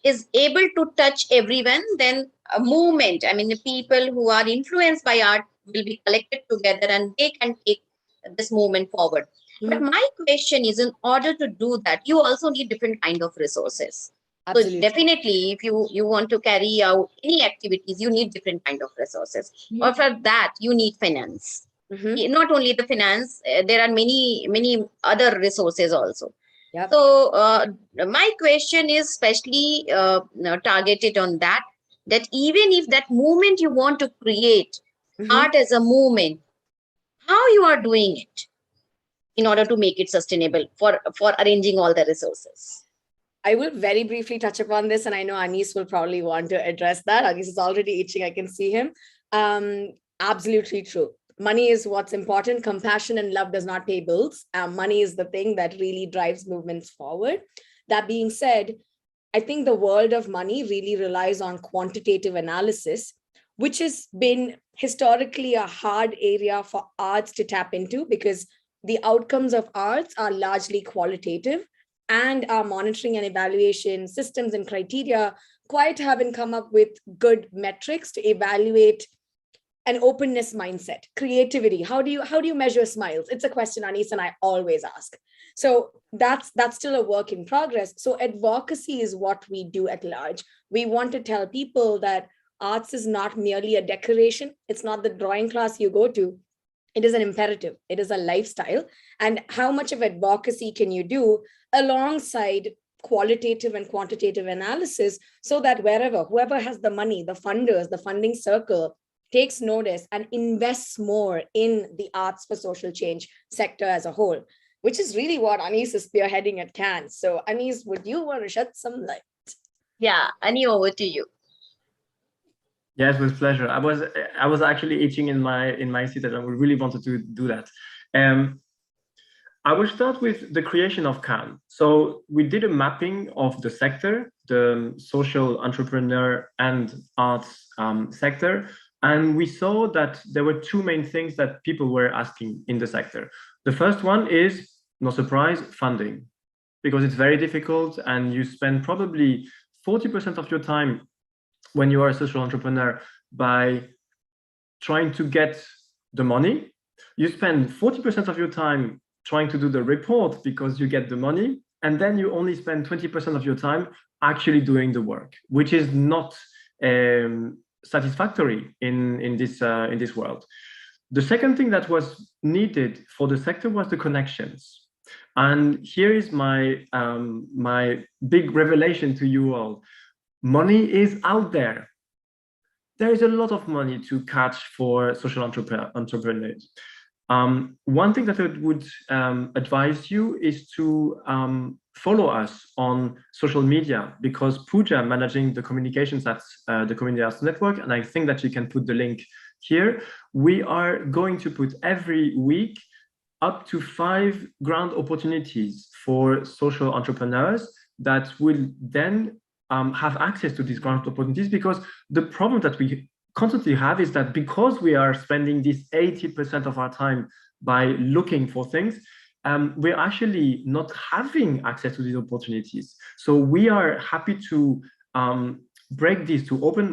is able to touch everyone, then a movement, I mean, the people who are influenced by art will be collected together and they can take this movement forward. But my question is, in order to do that, you also need different kind of resources. Absolutely. So definitely, if you want to carry out any activities, you need different kind of resources. Or for that, you need finance. Not only the finance, there are many other resources also. Yep. So my question is especially targeted on that even if that movement you want to create, art as a movement, how you are doing it in order to make it sustainable for arranging all the resources? I will very briefly touch upon this, and I know Anis will probably want to address that. Anis is already itching, I can see him. Absolutely true. Money is what's important. Compassion and love does not pay bills. Money is the thing that really drives movements forward. That being said, I think the world of money really relies on quantitative analysis, which has been historically a hard area for arts to tap into, because the outcomes of arts are largely qualitative, and our monitoring and evaluation systems and criteria quite haven't come up with good metrics to evaluate an openness mindset, creativity. How do you measure smiles? It's a question Anis and I always ask. So that's still a work in progress. So advocacy is what we do at large. We want to tell people that arts is not merely a decoration. It's not the drawing class you go to. It is an imperative. It is a lifestyle. And how much of advocacy can you do alongside qualitative and quantitative analysis, so that whoever has the money, the funders, the funding circle, takes notice and invests more in the arts for social change sector as a whole, which is really what Anis is spearheading at CAN. So Anis, would you want to shed some light? Yeah, Ani, over to you. Yes, with pleasure. I was actually itching in my seat, and I really wanted to do that. I will start with the creation of CAN. So we did a mapping of the sector, the social entrepreneur and arts sector, and we saw that there were two main things that people were asking in the sector. The first one is, no surprise, funding, because it's very difficult, and you spend probably 40% of your time when you are a social entrepreneur by trying to get the money. You spend 40% of your time trying to do the report because you get the money, and then you only spend 20% of your time actually doing the work, which is not satisfactory in this world. The second thing that was needed for the sector was the connections. And here is my my big revelation to you all. Money is out there. There is a lot of money to catch for social entrepreneurs. One thing that I would advise you is to follow us on social media, because Pooja managing the communications at the Community Arts Network, and I think that you can put the link here. We are going to put every week up to 5 grant opportunities for social entrepreneurs that will then have access to these grant opportunities, because the problem that we constantly have is that because we are spending this 80% of our time by looking for things, we're actually not having access to these opportunities. So we are happy to break this, to open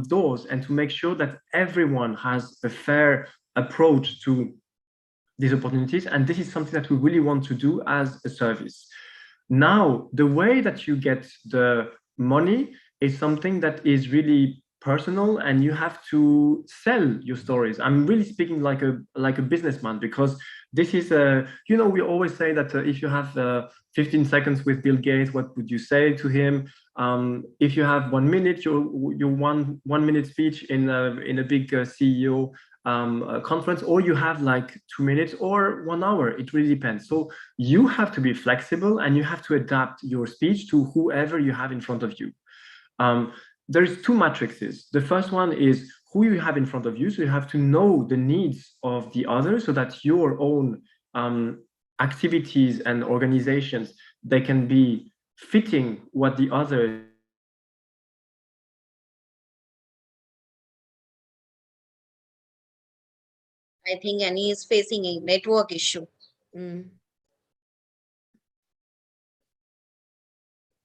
doors, and to make sure that everyone has a fair approach to these opportunities. And this is something that we really want to do as a service. Now, the way that you get the money is something that is really personal, and you have to sell your stories. I'm really speaking like a businessman, because This is, you know, we always say that if you have 15 seconds with Bill Gates, what would you say to him? If you have 1 minute, your 1 minute speech in a big CEO conference, or you have like 2 minutes or 1 hour, it really depends. So you have to be flexible and you have to adapt your speech to whoever you have in front of you. There's two matrices. The first one is who you have in front of you. So you have to know the needs of the other so that your own activities and organizations, they can be fitting what the other. I think Annie is facing a network issue.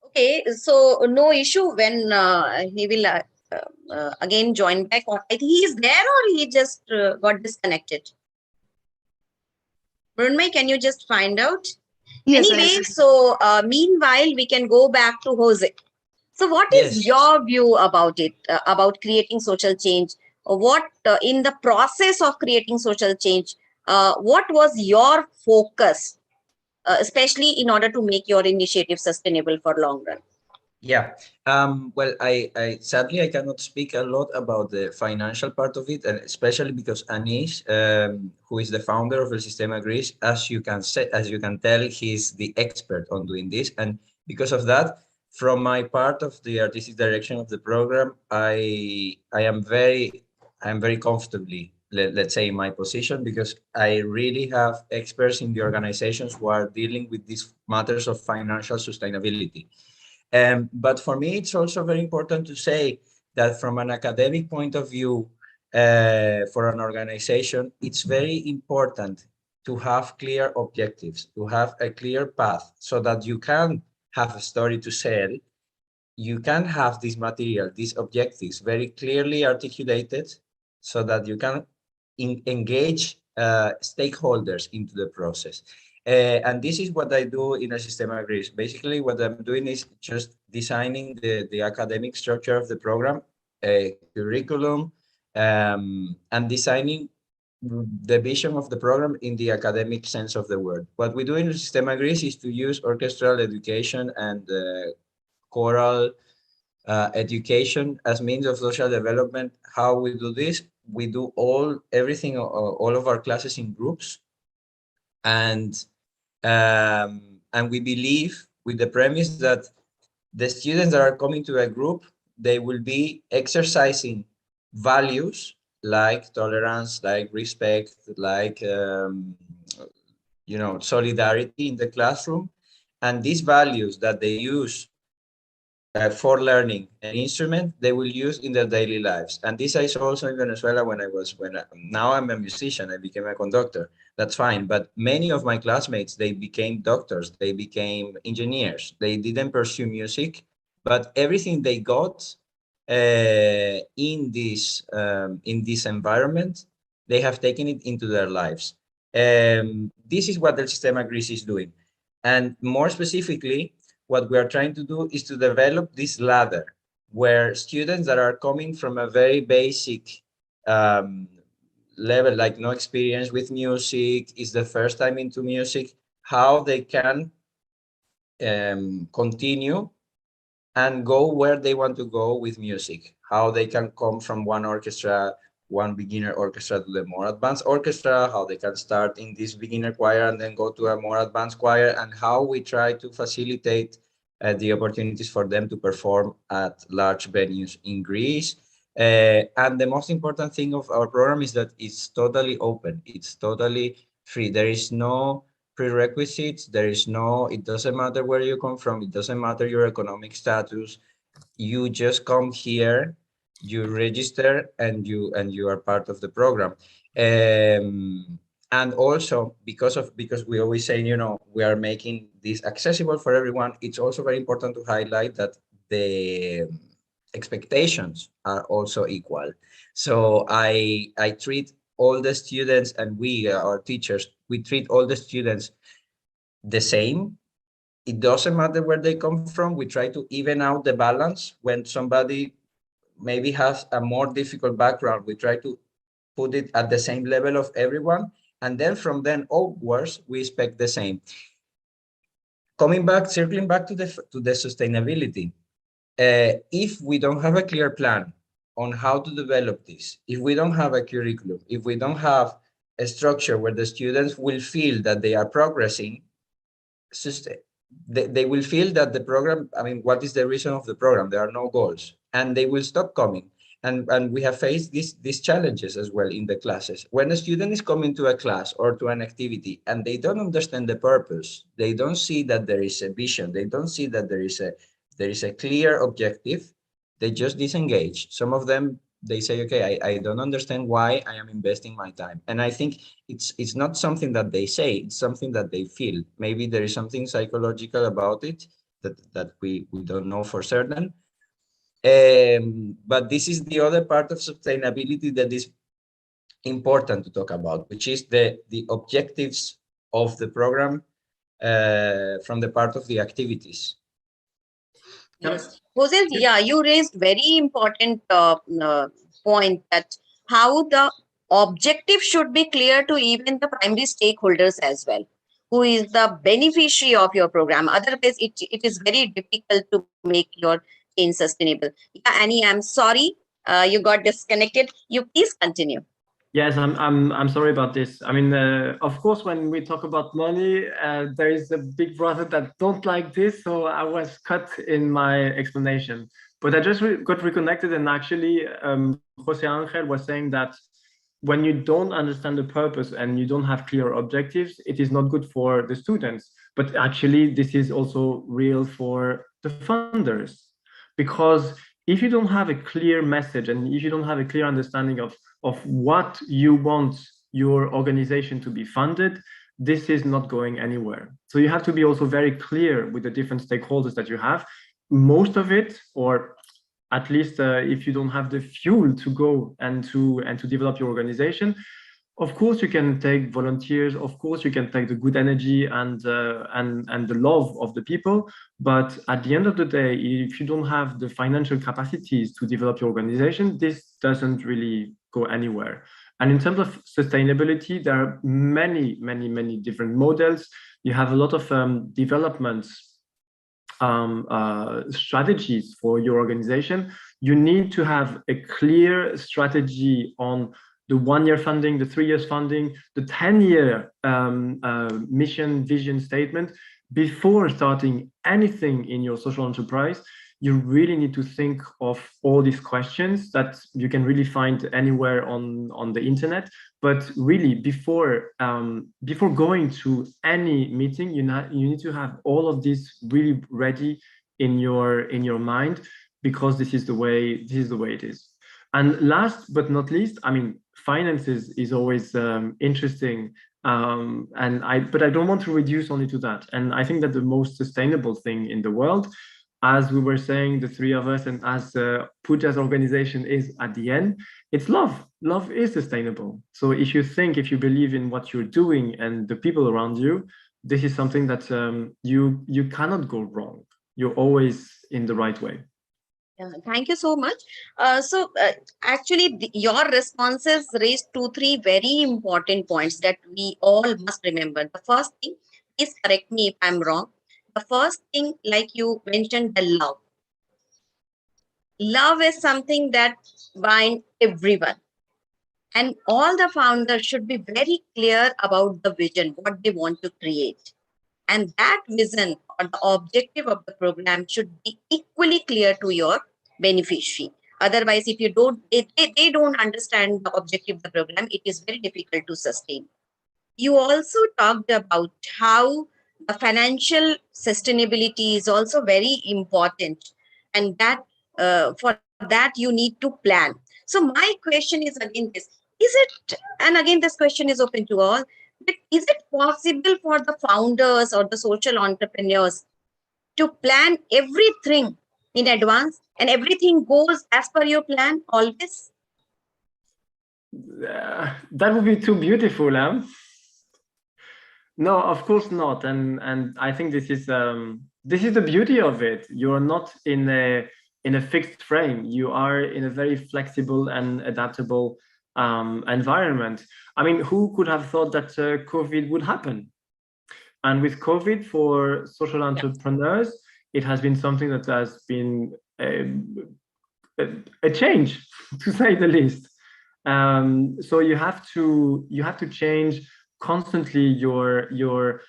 Okay, so no issue when he will again join back. I think he is there or he just got disconnected. Brunmai, can you just find out? Yes, Anyway, so meanwhile, we can go back to Jose. So what is your view about it, about creating social change? What in the process of creating social change, what was your focus, especially in order to make your initiative sustainable for long run? Yeah, well, I sadly I cannot speak a lot about the financial part of it, and especially because Anish, who is the founder of El Sistema Gris, as you can tell, he's the expert on doing this, and because of that, from my part of the artistic direction of the program, I am very comfortably, let's say, in my position, because I really have experts in the organizations who are dealing with these matters of financial sustainability. But for me, it's also very important to say that from an academic point of view, for an organization, it's very important to have clear objectives, to have a clear path so that you can have a story to sell. You can have this material, these objectives very clearly articulated so that you can engage stakeholders into the process. And this is what I do in a Sistema Gris. Basically, what I'm doing is just designing the academic structure of the program, curriculum, and designing the vision of the program in the academic sense of the word. What we do in Sistema Gris is to use orchestral education and choral education as means of social development. How we do this? We do everything, all of our classes in groups, and we believe with the premise that the students that are coming to a group, they will be exercising values like tolerance, like respect, like solidarity in the classroom, and these values that they use for learning an instrument, they will use in their daily lives. And this I saw also in Venezuela now I'm a musician, I became a conductor. That's fine. But many of my classmates, they became doctors, they became engineers. They didn't pursue music, but everything they got in this environment, they have taken it into their lives. This is what El Sistema Gris is doing. And more specifically, what we are trying to do is to develop this ladder where students that are coming from a very basic level, like no experience with music, is the first time into music, how they can continue and go where they want to go with music, how they can come from one beginner orchestra to the more advanced orchestra, how they can start in this beginner choir and then go to a more advanced choir, and how we try to facilitate the opportunities for them to perform at large venues in Greece. And the most important thing of our program is that it's totally open. It's totally free. There is no prerequisites. It doesn't matter where you come from. It doesn't matter your economic status. You just come here, you register, and you are part of the program. And also because we always say, we are making this accessible for everyone, it's also very important to highlight that the expectations are also equal. So I treat all the students, and our teachers, we treat all the students the same. It doesn't matter where they come from. We try to even out the balance. When somebody maybe has a more difficult background, we try to put it at the same level of everyone. And then from then onwards, we expect the same. Circling back to the sustainability, if we don't have a clear plan on how to develop this, if we don't have a curriculum, if we don't have a structure where the students will feel that they are progressing, they will feel that the program, I mean, what is the reason of the program? There are no goals, and they will stop coming. And we have faced these challenges as well in the classes. When a student is coming to a class or to an activity and they don't understand the purpose, they don't see that there is a vision, they don't see that there is a clear objective, they just disengage. Some of them, they say, okay, I don't understand why I am investing my time. And I think it's not something that they say, it's something that they feel. Maybe there is something psychological about it that we don't know for certain. But this is the other part of sustainability that is important to talk about, which is the objectives of the program from the part of the activities. Yes, Jose, yeah, you raised very important point that how the objective should be clear to even the primary stakeholders as well, who is the beneficiary of your program. Otherwise, it is very difficult to make your change sustainable. Yeah, Annie, I'm sorry, you got disconnected. You please continue. Yes, I'm sorry about this. I mean, of course, when we talk about money, there is a big brother that don't like this, so I was cut in my explanation. But I just got reconnected, and actually, Jose Angel was saying that when you don't understand the purpose and you don't have clear objectives, it is not good for the students. But actually, this is also real for the funders, because if you don't have a clear message and if you don't have a clear understanding of what you want your organization to be funded, this is not going anywhere. So you have to be also very clear with the different stakeholders that you have. Most of it, or at least if you don't have the fuel to go and to develop your organization, of course you can take volunteers, of course you can take the good energy and the love of the people, but at the end of the day, if you don't have the financial capacities to develop your organization, this doesn't really go anywhere. And in terms of sustainability, there are many different models. You have a lot of developments strategies for your organization. You need to have a clear strategy on the 1-year funding, the 3 years funding, the 10-year mission vision statement. Before starting anything in your social enterprise, you really need to think of all these questions that you can really find anywhere on the internet. But really, before going to any meeting, you need to have all of this really ready in your mind, because this is the way it is. And last but not least, I mean, finances is always interesting, but I don't want to reduce only to that. And I think that the most sustainable thing in the world, as we were saying, the three of us, and as Pooja's organization is at the end, it's love. Love is sustainable. So if you believe in what you're doing and the people around you, this is something that you cannot go wrong. You're always in the right way. Thank you so much. Actually, your responses raised 2-3 very important points that we all must remember. The first thing, please correct me if I'm wrong. The first thing, like you mentioned, the love. Love is something that binds everyone. And all the founders should be very clear about the vision, what they want to create. And that vision or the objective of the program should be equally clear to your beneficiary. Otherwise, if you don't, they don't understand the objective of the program, it is very difficult to sustain. You also talked about how the financial sustainability is also very important, and that for that you need to plan. So my question is again this, is it, and again this question is open to all, but is it possible for the founders or the social entrepreneurs to plan everything in advance and everything goes as per your plan always? That would be too beautiful, huh? No, of course not. And I think this is the beauty of it. You're not in a fixed frame. You are in a very flexible and adaptable environment. I mean, who could have thought that COVID would happen? And with COVID, for social entrepreneurs, it has been something that has been a change, to say the least. So you have to change constantly your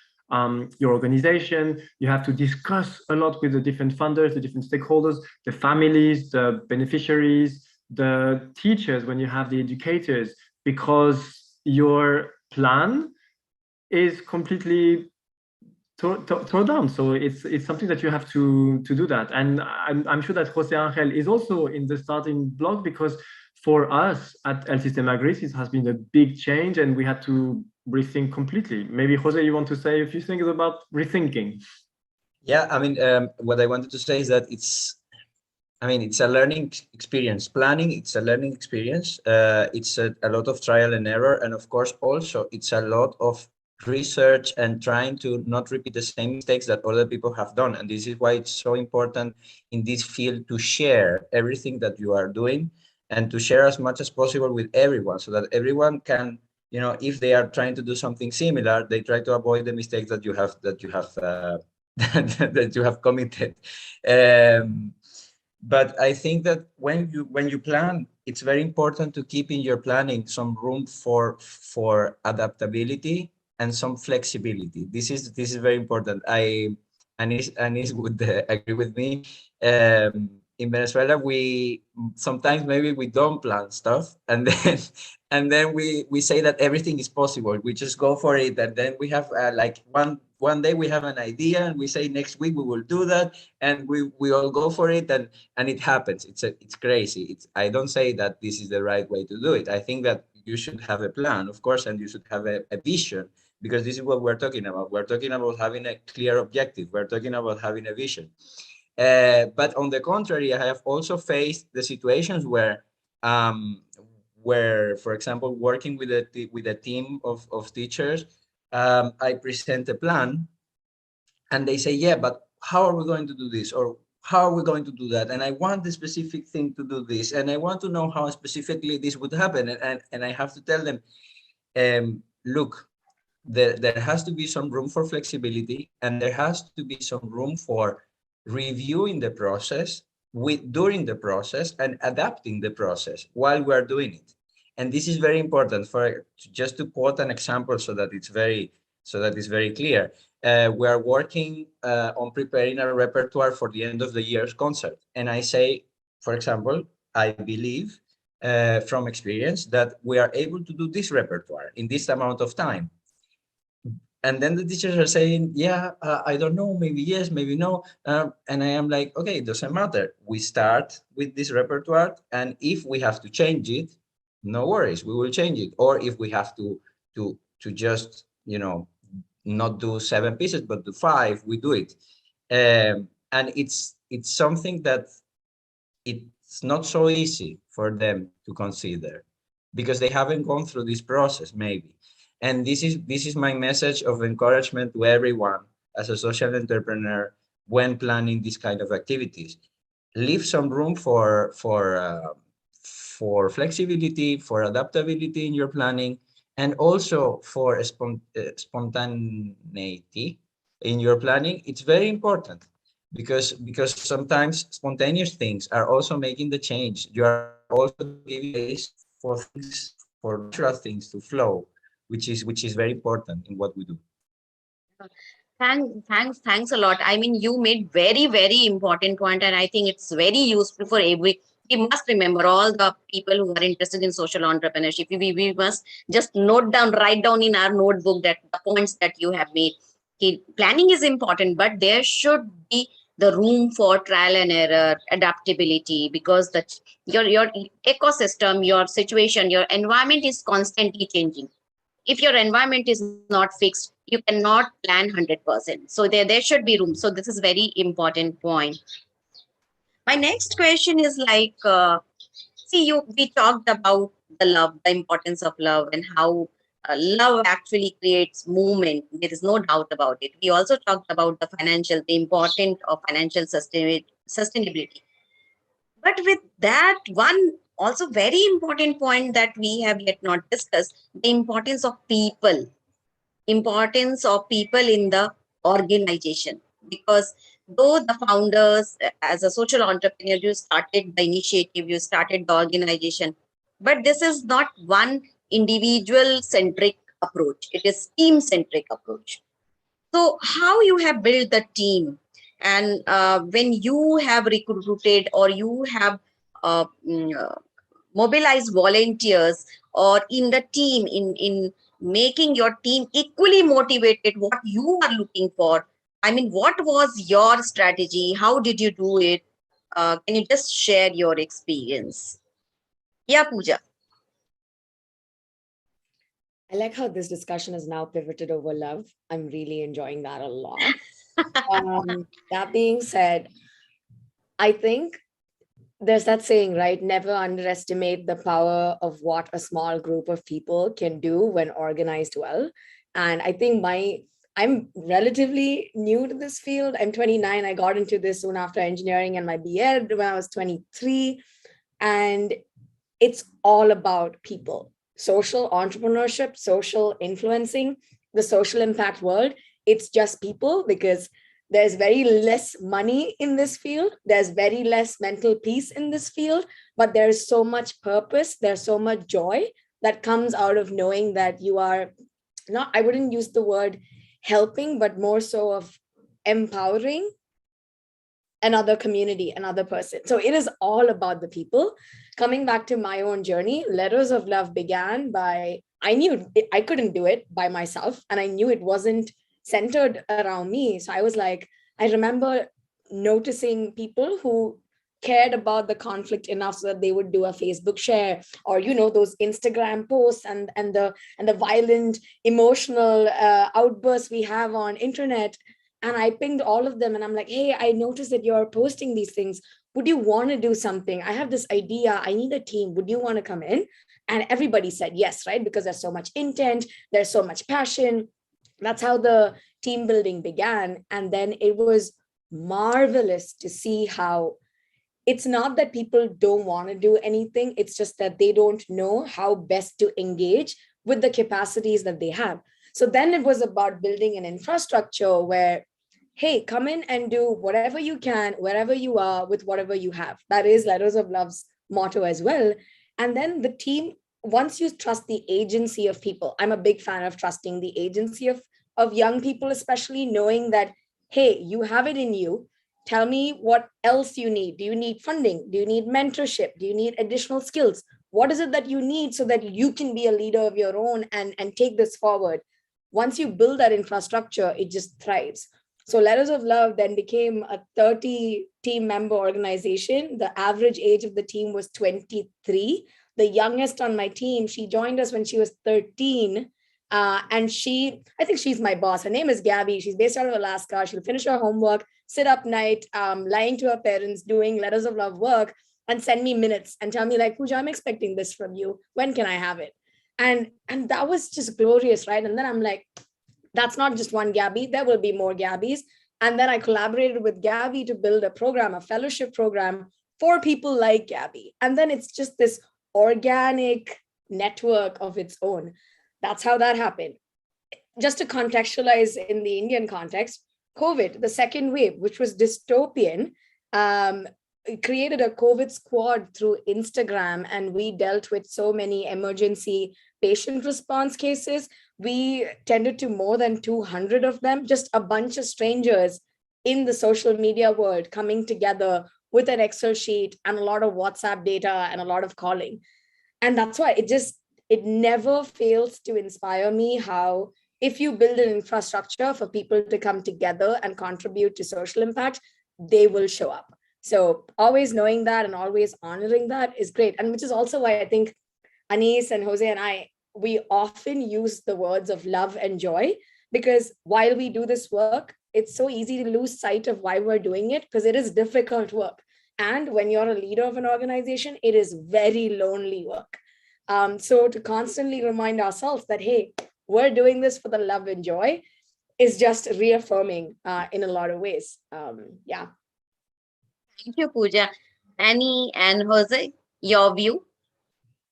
organization. You have to discuss a lot with the different funders, the different stakeholders, the families, the beneficiaries, the teachers, when you have the educators, because your plan is completely tore down. So it's something that you have to do that. And I'm sure that Jose Angel is also in the starting block, because for us at El Sistema Gris, it has been a big change and we had to rethink completely. Maybe Jose, you want to say a few things about rethinking? Yeah, I mean, what I wanted to say is that it's a learning experience. Planning, it's a learning experience. It's a lot of trial and error. And of course, also, it's a lot of research and trying to not repeat the same mistakes that other people have done. And this is why it's so important in this field to share everything that you are doing and to share as much as possible with everyone, so that everyone can, if they are trying to do something similar, they try to avoid the mistakes that you have that you have committed. But I think that when you plan, it's very important to keep in your planning some room for adaptability and some flexibility. This is very important. Anis would agree with me. In Venezuela, we sometimes maybe we don't plan stuff, and then we say that everything is possible. We just go for it, and then we have like one day we have an idea, and we say next week we will do that, and we all go for it, and it happens. It's crazy. I don't say that this is the right way to do it. I think that you should have a plan, of course, and you should have a vision, because this is what we're talking about. We're talking about having a clear objective. We're talking about having a vision. But on the contrary, I have also faced the situations where, for example, working with a team of teachers, I present a plan, and they say, yeah, but how are we going to do this? Or how are we going to do that? And I want the specific thing to do this. And I want to know how specifically this would happen. And I have to tell them, look, there has to be some room for flexibility, and there has to be some room for reviewing the process during the process and adapting the process while we're doing it. And this is very important. Just to quote an example so that it's very clear. We are working on preparing a repertoire for the end of the year's concert. And I say, for example, I believe from experience that we are able to do this repertoire in this amount of time. And then the teachers are saying, yeah, I don't know, maybe yes, maybe no. And I am like, okay, it doesn't matter. We start with this repertoire, and if we have to change it, no worries, we will change it. Or if we have to just, not do 7 pieces, but do 5, we do it. And it's something that it's not so easy for them to consider, because they haven't gone through this process, maybe. And this is my message of encouragement to everyone as a social entrepreneur when planning these kind of activities. Leave some room for flexibility, for adaptability in your planning, and also for spontaneity in your planning. It's very important, because sometimes spontaneous things are also making the change. You are also giving space for natural things to flow, which is very important in what we do. Thanks a lot. I mean, you made very, very important point, and I think it's very useful for every. We must remember, all the people who are interested in social entrepreneurship. We must just write down in our notebook that the points that you have made. Planning is important, but there should be the room for trial and error, adaptability, because your ecosystem, your situation, your environment is constantly changing. If your environment is not fixed, you cannot plan 100%. So there should be room. So this is very important point. My next question is like, we talked about the love, the importance of love, and how love actually creates movement. There is no doubt about it. We also talked about the importance of financial sustainability. But with that, one also very important point that we have yet not discussed, the importance of people in the organization. Because though the founders, as a social entrepreneur, you started the initiative, you started the organization, but this is not one individual centric approach, it is team centric approach. So how you have built the team, and when you have recruited or you have uh, mm, uh, mobilized volunteers or in the team, in making your team equally motivated what you are looking for, I mean, what was your strategy, how did you do it? Can you just share your experience? Yeah, Pooja. I like how this discussion is now pivoted over love. I'm really enjoying that a lot. That being said, I think there's that saying, right? Never underestimate the power of what a small group of people can do when organized well. And I think I'm relatively new to this field. I'm 29. I got into this soon after engineering and my BEd when I was 23. And it's all about people. Social entrepreneurship, social influencing, the social impact world, it's just people, because there's very less money in this field. There's very less mental peace in this field, but there's so much purpose. There's so much joy that comes out of knowing that you are not, I wouldn't use the word helping, but more so of empowering another community, another person. So it is all about the people. Coming back to my own journey, Letters of Love began by, I knew I couldn't do it by myself, and I knew it wasn't centered around me. So I was like, I remember noticing people who cared about the conflict enough so that they would do a Facebook share, or those Instagram posts and the violent emotional outbursts we have on internet. And I pinged all of them and I'm like, hey, I noticed that you're posting these things. Would you want to do something? I have this idea. I need a team. Would you want to come in? And everybody said yes, right? Because there's so much intent. There's so much passion. That's how the team building began. And then it was marvelous to see how it's not that people don't want to do anything. It's just that they don't know how best to engage with the capacities that they have. So then it was about building an infrastructure where, hey, come in and do whatever you can, wherever you are, with whatever you have. That is Letters of Love's motto as well. And then the team, once you trust the agency of people, I'm a big fan of trusting the agency of young people, especially knowing that, hey, you have it in you. Tell me what else you need. Do you need funding? Do you need mentorship? Do you need additional skills? What is it that you need so that you can be a leader of your own and take this forward? Once you build that infrastructure, it just thrives. So Letters of Love then became a 30 team member organization. The average age of the team was 23. The youngest on my team, she joined us when she was 13. And I think she's my boss. Her name is Gabby. She's based out of Alaska. She'll finish her homework, sit up night, lying to her parents, doing Letters of Love work, and send me minutes and tell me like, Pooja, I'm expecting this from you. When can I have it? And that was just glorious, right? And then I'm like, that's not just one Gabby. There will be more Gabbies. And then I collaborated with Gabby to build a program, a fellowship program for people like Gabby. And then it's just this organic network of its own. That's how that happened. Just to contextualize in the Indian context, COVID, the second wave, which was dystopian, created a COVID squad through Instagram, and we dealt with so many emergency patient response cases. We tended to more than 200 of them, just a bunch of strangers in the social media world coming together with an Excel sheet and a lot of WhatsApp data and a lot of calling. And that's why it never fails to inspire me how if you build an infrastructure for people to come together and contribute to social impact, they will show up. So always knowing that and always honoring that is great. And which is also why I think Anis and Jose and I, we often use the words of love and joy, because while we do this work, it's so easy to lose sight of why we're doing it, because it is difficult work. And when you're a leader of an organization, it is very lonely work. So to constantly remind ourselves that, hey, we're doing this for the love and joy is just reaffirming in a lot of ways. Yeah. Thank you, Pooja. Annie and Jose, your view?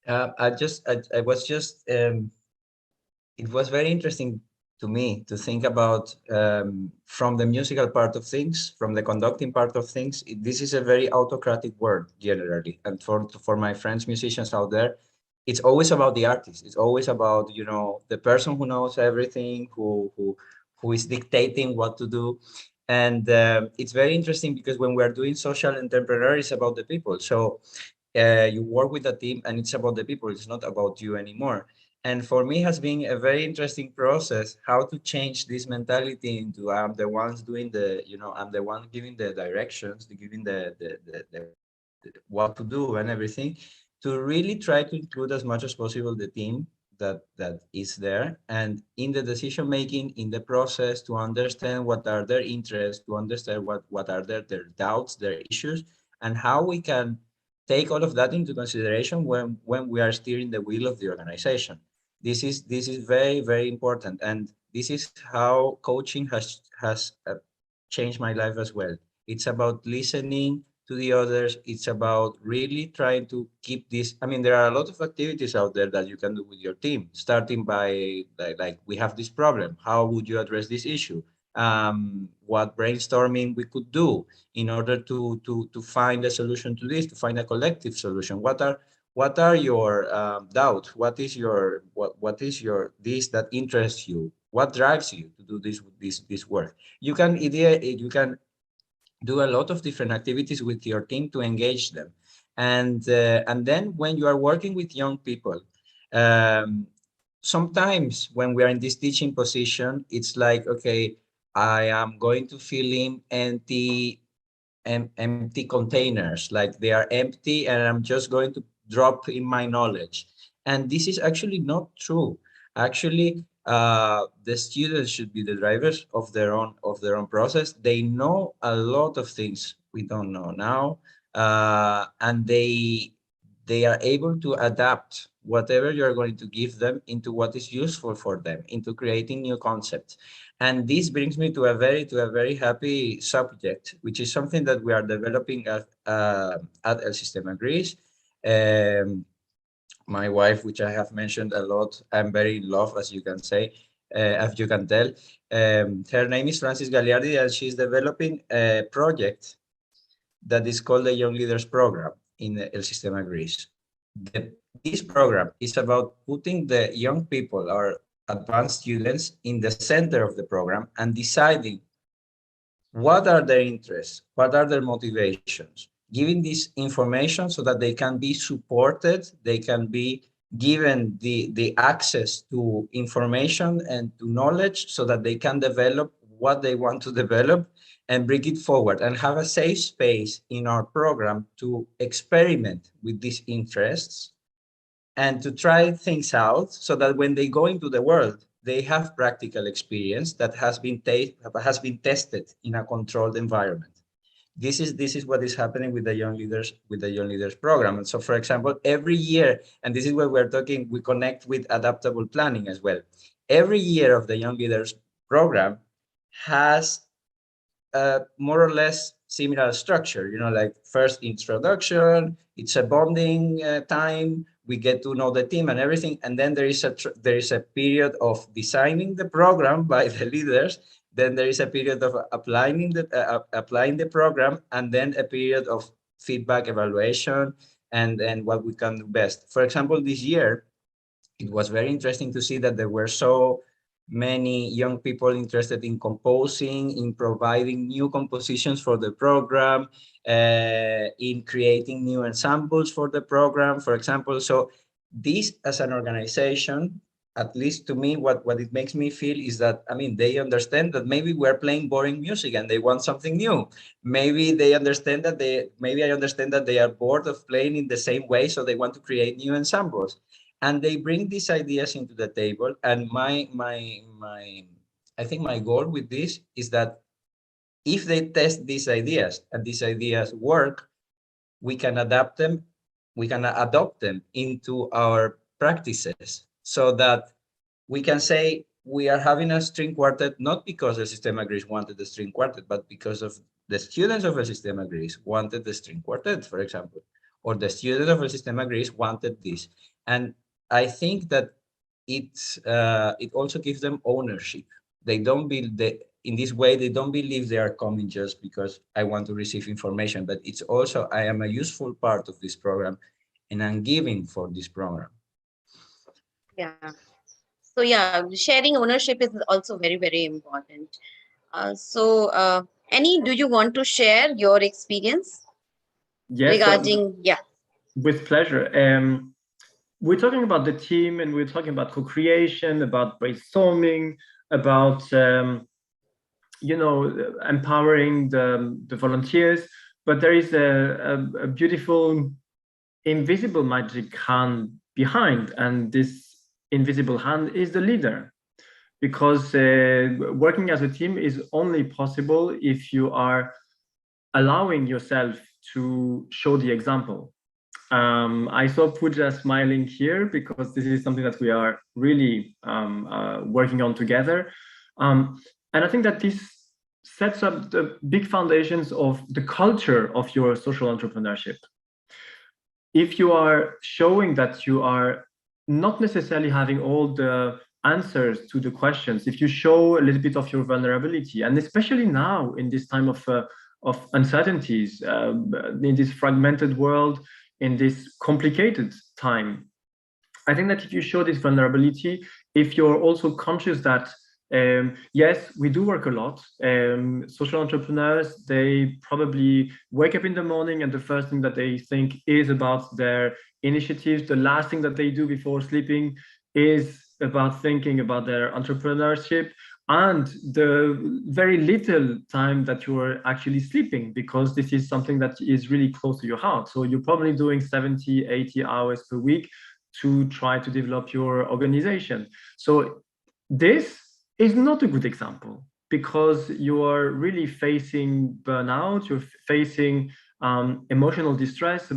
I was just, it was very interesting to me to think about from the musical part of things, from the conducting part of things. This is a very autocratic word generally, and for my friends musicians out there, it's always about the artist. It's always about, you know, the person who knows everything, who is dictating what to do. And it's very interesting because when we're doing social entrepreneur, it's about the people. So you work with a team and it's about the people. It's not about you anymore. And for me has been a very interesting process how to change this mentality into I'm the ones doing the, you know, I'm the one giving the directions, giving the what to do and everything, to really try to include as much as possible the team that is there, and in the decision making, in the process, to understand what are their interests, to understand what are their doubts, their issues, and how we can take all of that into consideration when we are steering the wheel of the organization. This is very, very important, and this is how coaching has changed my life as well. It's about listening to the others. It's about really trying to keep this. I mean, there are a lot of activities out there that you can do with your team, starting by like we have this problem. How would you address this issue? What brainstorming we could do in order to find a solution to this, to find a collective solution. What are your doubts? What is your this that interests you? What drives you to do this work? You can do a lot of different activities with your team to engage them, and then when you are working with young people, um, sometimes when we are in this teaching position, it's like, okay, I am going to fill in empty containers, like they are empty and I'm just going to drop in my knowledge. And this is actually not true. Actually, the students should be the drivers of their own process. They know a lot of things we don't know now, and they are able to adapt whatever you're going to give them into what is useful for them, into creating new concepts. And this brings me to a very happy subject, which is something that we are developing at El Sistema Greece. Um, my wife, which I have mentioned a lot, I'm very in love, as you can say, as you can tell. Her name is Francis Gagliardi, and she's developing a project that is called the Young Leaders Program in El Sistema Greece. This program is about putting the young people, our advanced students, in the center of the program and deciding what are their interests, what are their motivations, giving this information so that they can be supported, they can be given the access to information and to knowledge so that they can develop what they want to develop and bring it forward, and have a safe space in our program to experiment with these interests and to try things out so that when they go into the world, they have practical experience that has been tested in a controlled environment. This is what is happening with the young leaders program. And so, for example, every year, and this is where we're talking, we connect with adaptable planning as well. Every year of the young leaders program has more or less similar structure, like first introduction, it's a bonding time, we get to know the team and everything, and then there is a period of designing the program by the leaders, then there is a period of applying the program, and then a period of feedback, evaluation, and what we can do best. For example, this year it was very interesting to see that there were so many young people interested in composing, in providing new compositions for the program, in creating new ensembles for the program, for example. So this, as an organization, at least to me, what it makes me feel is that, they understand that maybe we're playing boring music and they want something new. Maybe they understand that maybe I understand that they are bored of playing in the same way, so they want to create new ensembles. And they bring these ideas into the table. And I think my goal with this is that if they test these ideas and these ideas work, we can adapt them, we can adopt them into our practices, so that we can say we are having a string quartet, not because the Sistema Greece wanted the string quartet, but because of the students of the Sistema Greece wanted the string quartet, for example, or the students of the Sistema Greece wanted this. And I think that it also gives them ownership. They don't in this way, they don't believe they are coming just because I want to receive information, but it's also, I am a useful part of this program and I'm giving for this program. Yeah. So yeah, sharing ownership is also very, very important. Annie, do you want to share your experience Yes, regarding, yeah. with pleasure. We're talking about the team and we're talking about co-creation, about brainstorming, about, empowering the volunteers. But there is a beautiful invisible magic hand behind, and this invisible hand is the leader. Because working as a team is only possible if you are allowing yourself to show the example. I saw Pooja smiling here because this is something that we are really working on together. And I think that this sets up the big foundations of the culture of your social entrepreneurship. If you are showing that you are not necessarily having all the answers to the questions, if you show a little bit of your vulnerability, and especially now in this time of uncertainties, in this fragmented world, in this complicated time, I think that if you show this vulnerability, if you're also conscious that yes, we do work a lot. Social entrepreneurs, they probably wake up in the morning and the first thing that they think is about their initiatives. The last thing that they do before sleeping is about thinking about their entrepreneurship, and the very little time that you are actually sleeping, because this is something that is really close to your heart. So you're probably doing 70, 80 hours per week to try to develop your organization. So this is not a good example, because you are really facing burnout, you're facing emotional distress,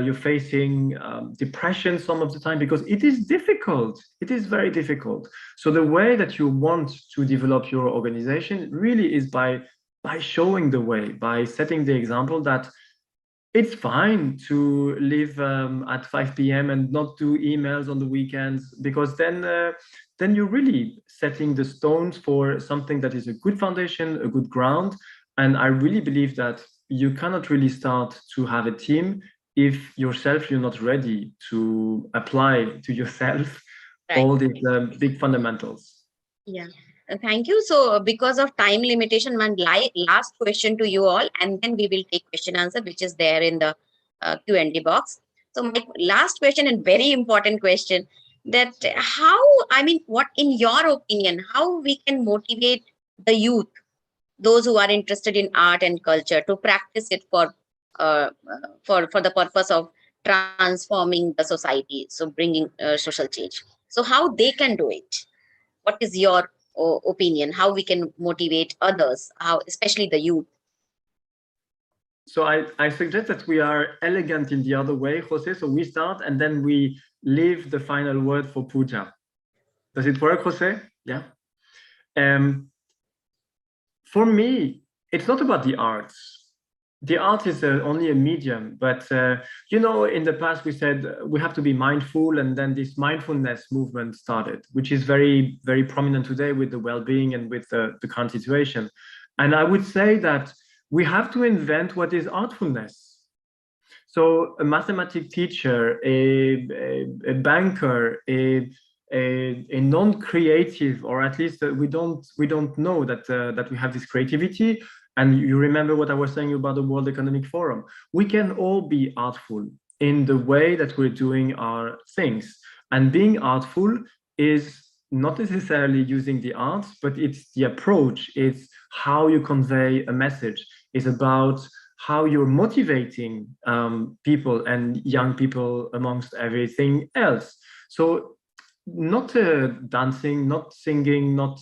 you're facing depression some of the time, because it is difficult. It is very difficult. So the way that you want to develop your organization really is by showing the way, by setting the example that it's fine to live at 5 p.m. and not do emails on the weekends, because then you're really setting the stones for something that is a good foundation, a good ground. And I really believe that you cannot really start to have a team if yourself you're not ready to apply to yourself all these big fundamentals. Yeah. Thank you. So because of time limitation, one last question to you all, and then we will take question answer, which is there in the Q&A box. So my last question, and very important question, that what in your opinion, how we can motivate the youth, those who are interested in art and culture, to practice it for the purpose of transforming the society, so bringing social change. So how they can do it? What is your opinion? How we can motivate others, how especially the youth? So I suggest that we are elegant in the other way, Jose. So we start and then we leave the final word for Pooja. Does it work, Jose? Yeah. For me, it's not about the arts. The art is only a medium, but in the past we said we have to be mindful, and then this mindfulness movement started, which is very, very prominent today with the well-being and with the current situation. And I would say that we have to invent what is artfulness. So a mathematics teacher, a banker, a non-creative, or at least we don't know that we have this creativity. And you remember what I was saying about the World Economic Forum. We can all be artful in the way that we're doing our things. And being artful is not necessarily using the arts, but it's the approach. It's how you convey a message. It's about how you're motivating people and young people amongst everything else. So not dancing, not singing, not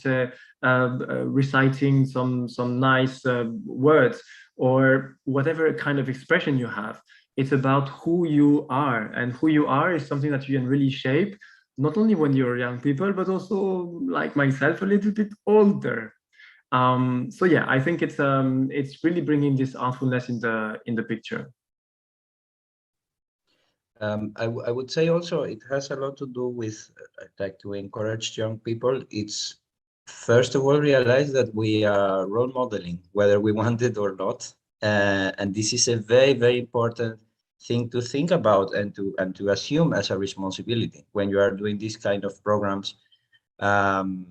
reciting some nice words, or whatever kind of expression you have. It's about who you are, and who you are is something that you can really shape, not only when you're young people, but also like myself, a little bit older. So yeah, I think it's really bringing this artfulness in the picture. I would say also it has a lot to do with like to encourage young people. It's first of all realize that we are role modeling, whether we want it or not, and this is a very, very important thing to think about and to assume as a responsibility when you are doing these kind of programs. Um,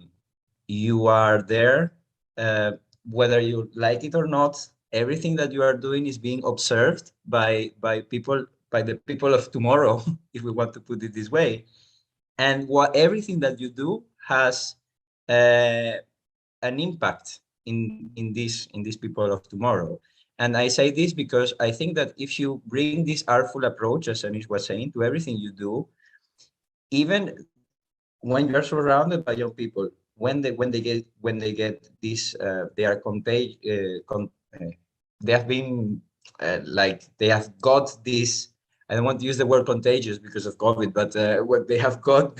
you are there, whether you like it or not. Everything that you are doing is being observed by people, by the people of tomorrow, if we want to put it this way. And what everything that you do has an impact in these people of tomorrow. And I say this because I think that if you bring this artful approach, as Anish was saying, to everything you do, even when you are surrounded by young people, when they get this, they are they have been like they have got this. I don't want to use the word contagious because of COVID, but what they have got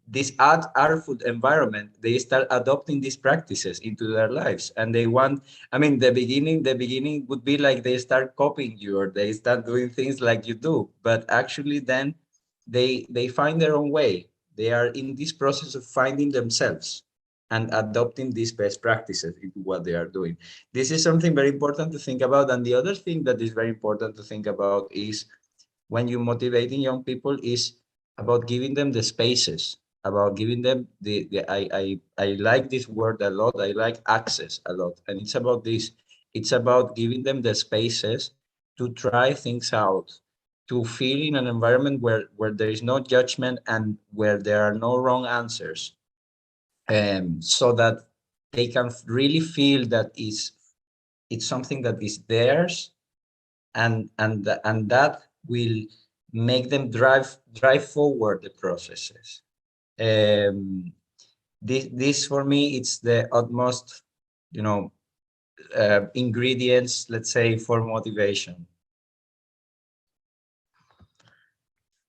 this artful environment, they start adopting these practices into their lives, and they want. I mean, the beginning would be like they start copying you, or they start doing things like you do, but actually then they find their own way. They are in this process of finding themselves and adopting these best practices into what they are doing. This is something very important to think about. And the other thing that is very important to think about is when you're motivating young people is about giving them the spaces, about giving them I like this word a lot. I like access a lot. And it's about this. It's about giving them the spaces to try things out, to feel in an environment where there is no judgment and where there are no wrong answers, so that they can really feel that it's something that is theirs, and that will make them drive forward the processes. This for me, it's the utmost, ingredients, let's say, for motivation.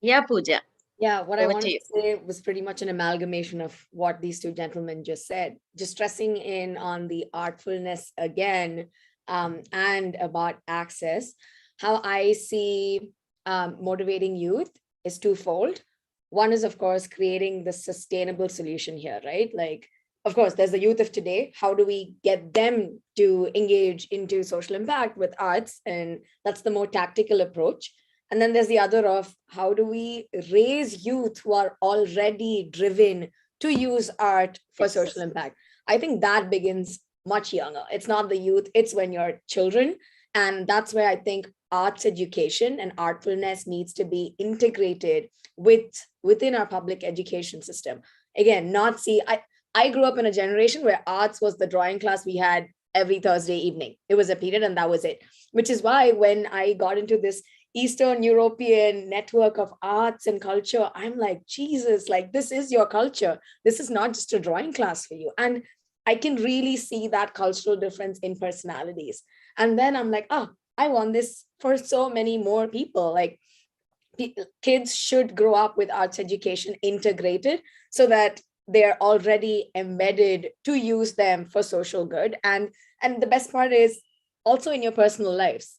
Yeah, Pooja. Yeah, what I Over wanted to you. to say was pretty much an amalgamation of what these two gentlemen just said, just stressing in on the artfulness again, and about access. How I see motivating youth is twofold. One is, of course, creating the sustainable solution here, right? Like, of course, there's the youth of today. How do we get them to engage into social impact with arts? And that's the more tactical approach. And then there's the other of how do we raise youth who are already driven to use art for social impact? I think that begins much younger. It's not the youth, it's when you're children. And that's where I think arts education and artfulness needs to be integrated within our public education system. Again, I grew up in a generation where arts was the drawing class we had every Thursday evening. It was a period and that was it, which is why when I got into this Eastern European network of arts and culture, I'm like, Jesus, like this is your culture. This is not just a drawing class for you. And I can really see that cultural difference in personalities. And then I'm like, oh, I want this for so many more people. Like kids should grow up with arts education integrated so that they're already embedded to use them for social good. And the best part is also in your personal lives.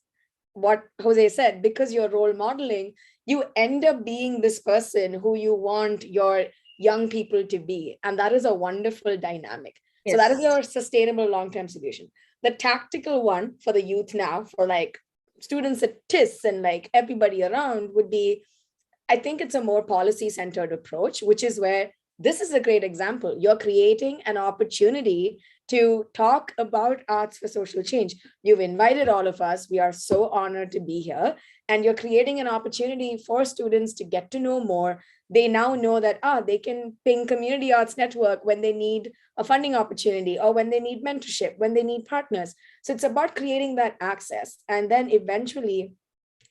What Jose said, because you're role modeling, you end up being this person who you want your young people to be. And that is a wonderful dynamic. Yes. So that is your sustainable long-term solution. The tactical one for the youth now, for like students at TIS and like everybody around would be, I think it's a more policy-centered approach, which is where this is a great example. You're creating an opportunity to talk about arts for social change. You've invited all of us. We are so honored to be here. And you're creating an opportunity for students to get to know more. They now know that they can ping Community Arts Network when they need a funding opportunity or when they need mentorship, when they need partners. So it's about creating that access. And then eventually,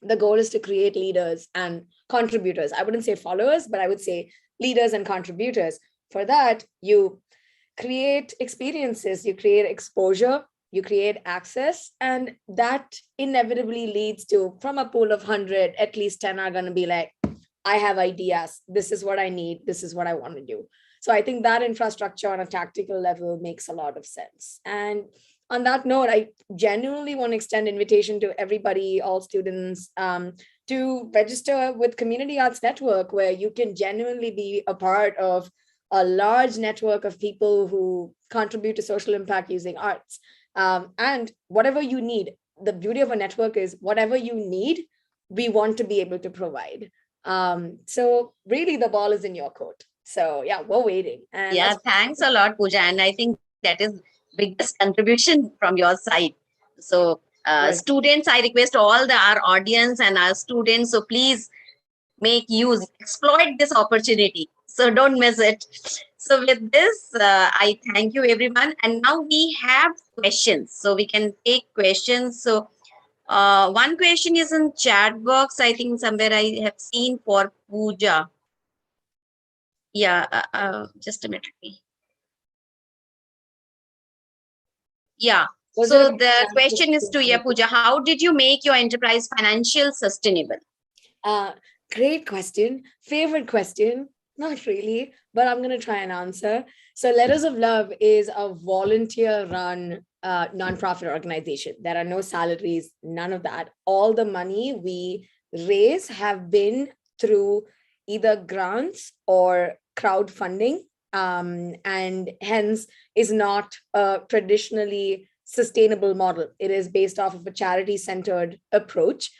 the goal is to create leaders and contributors. I wouldn't say followers, but I would say leaders and contributors. For that, you create experiences, you create exposure, you create access, and that inevitably leads to, from a pool of 100, at least 10 are going to be like, I have ideas. This is what I need. This is what I want to do. So I think that infrastructure on a tactical level makes a lot of sense. And on that note, I genuinely want to extend invitation to everybody, all students, to register with Community Arts Network, where you can genuinely be a part of a large network of people who contribute to social impact using arts. And whatever you need, the beauty of a network is whatever you need, we want to be able to provide. So really the ball is in your court. So yeah, we're waiting. And yeah, thanks a lot, Pooja. And I think that is biggest contribution from your side. So Right. students, I request all our audience and our students, so please make use, exploit this opportunity. So don't miss it. So with this, I thank you everyone. And now we have questions. So we can take questions. So one question is in chat box. I think somewhere I have seen for Pooja. Yeah, just a minute. Yeah. So the question is to Pooja. How did you make your enterprise financial sustainable? Great question. Favorite question? Not really, but I'm going to try and answer. So Letters of Love is a volunteer-run nonprofit organization. There are no salaries, none of that. All the money we raise have been through either grants or crowdfunding, and hence is not a traditionally sustainable model. It is based off of a charity-centered approach.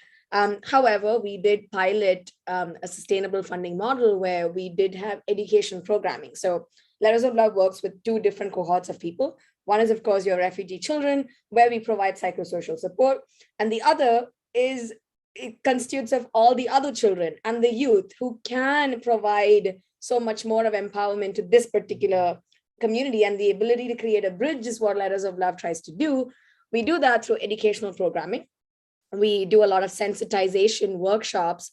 However, we did pilot a sustainable funding model where we did have education programming. So Letters of Love works with two different cohorts of people. One is, of course, your refugee children, where we provide psychosocial support. And the other is, it constitutes of all the other children and the youth who can provide so much more of empowerment to this particular community. And the ability to create a bridge is what Letters of Love tries to do. We do that through educational programming. We do a lot of sensitization workshops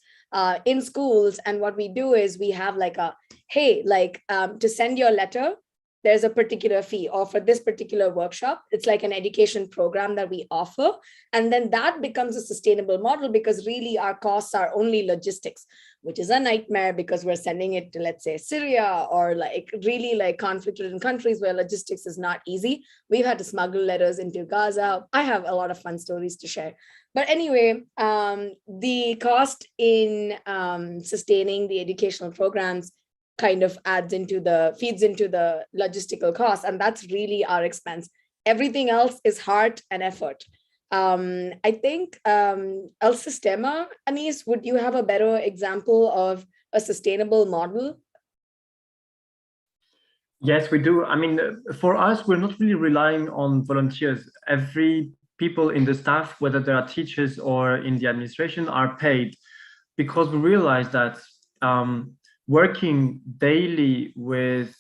in schools. And what we do is we have like a, hey, like to send your letter, there's a particular fee, or for this particular workshop, it's like an education program that we offer. And then that becomes a sustainable model, because really our costs are only logistics, which is a nightmare because we're sending it to, let's say, Syria, or like really like conflict-ridden countries where logistics is not easy. We've had to smuggle letters into Gaza. I have a lot of fun stories to share. But anyway, the cost in sustaining the educational programs kind of feeds into the logistical cost. And that's really our expense. Everything else is heart and effort. I think El Sistema, Anis, would you have a better example of a sustainable model? Yes, we do. I mean, for us, we're not really relying on volunteers. Every people in the staff, whether they are teachers or in the administration, are paid, because we realize that working daily with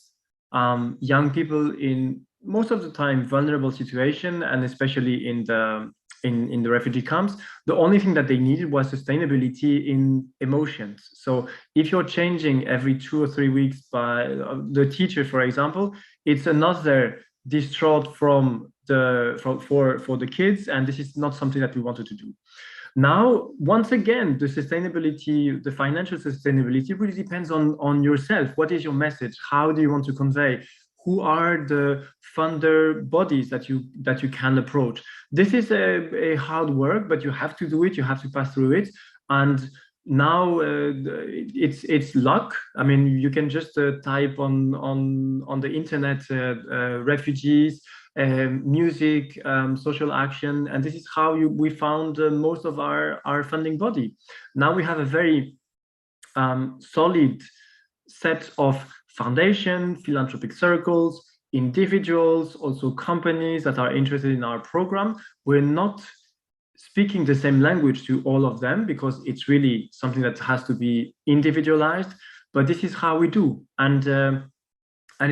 young people in most of the time vulnerable situation, and especially in the refugee camps, the only thing that they needed was sustainability in emotions. So if you're changing every 2 or 3 weeks by the teacher, for example, it's another distraught for the kids, and this is not something that we wanted to do. Now, once again, the sustainability, the financial sustainability really depends on yourself. What is your message? How do you want to convey? Who are the funder bodies that you can approach? This is a hard work, but you have to do it. You have to pass through it. And now it's luck. I mean, you can just type on the internet refugees, music, social action, and this is how we found most of our funding body. Now we have a very solid set of foundation, philanthropic circles, individuals, also companies that are interested in our program. We're not speaking the same language to all of them, because it's really something that has to be individualized, but this is how we do. And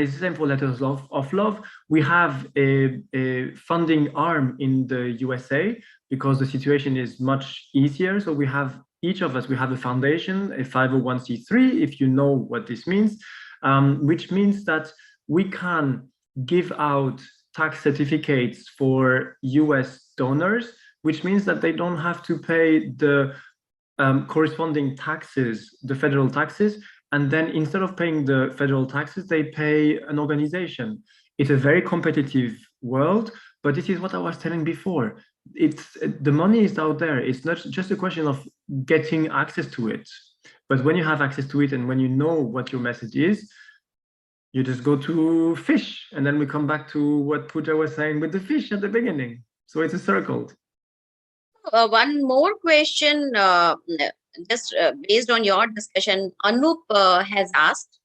it's the same for Letters of Love. We have a funding arm in the USA because the situation is much easier. So we have, each of us, we have a foundation, a 501c3, if you know what this means, which means that we can give out tax certificates for US donors, which means that they don't have to pay the corresponding taxes, the federal taxes, and then instead of paying the federal taxes, they pay an organization. It's a very competitive world, but this is what I was telling before. It's the money is out there. It's not just a question of getting access to it, but when you have access to it and when you know what your message is, you just go to fish, and then we come back to what Pooja was saying with the fish at the beginning. So it's a circle. One more question, just based on your discussion, Anup has asked,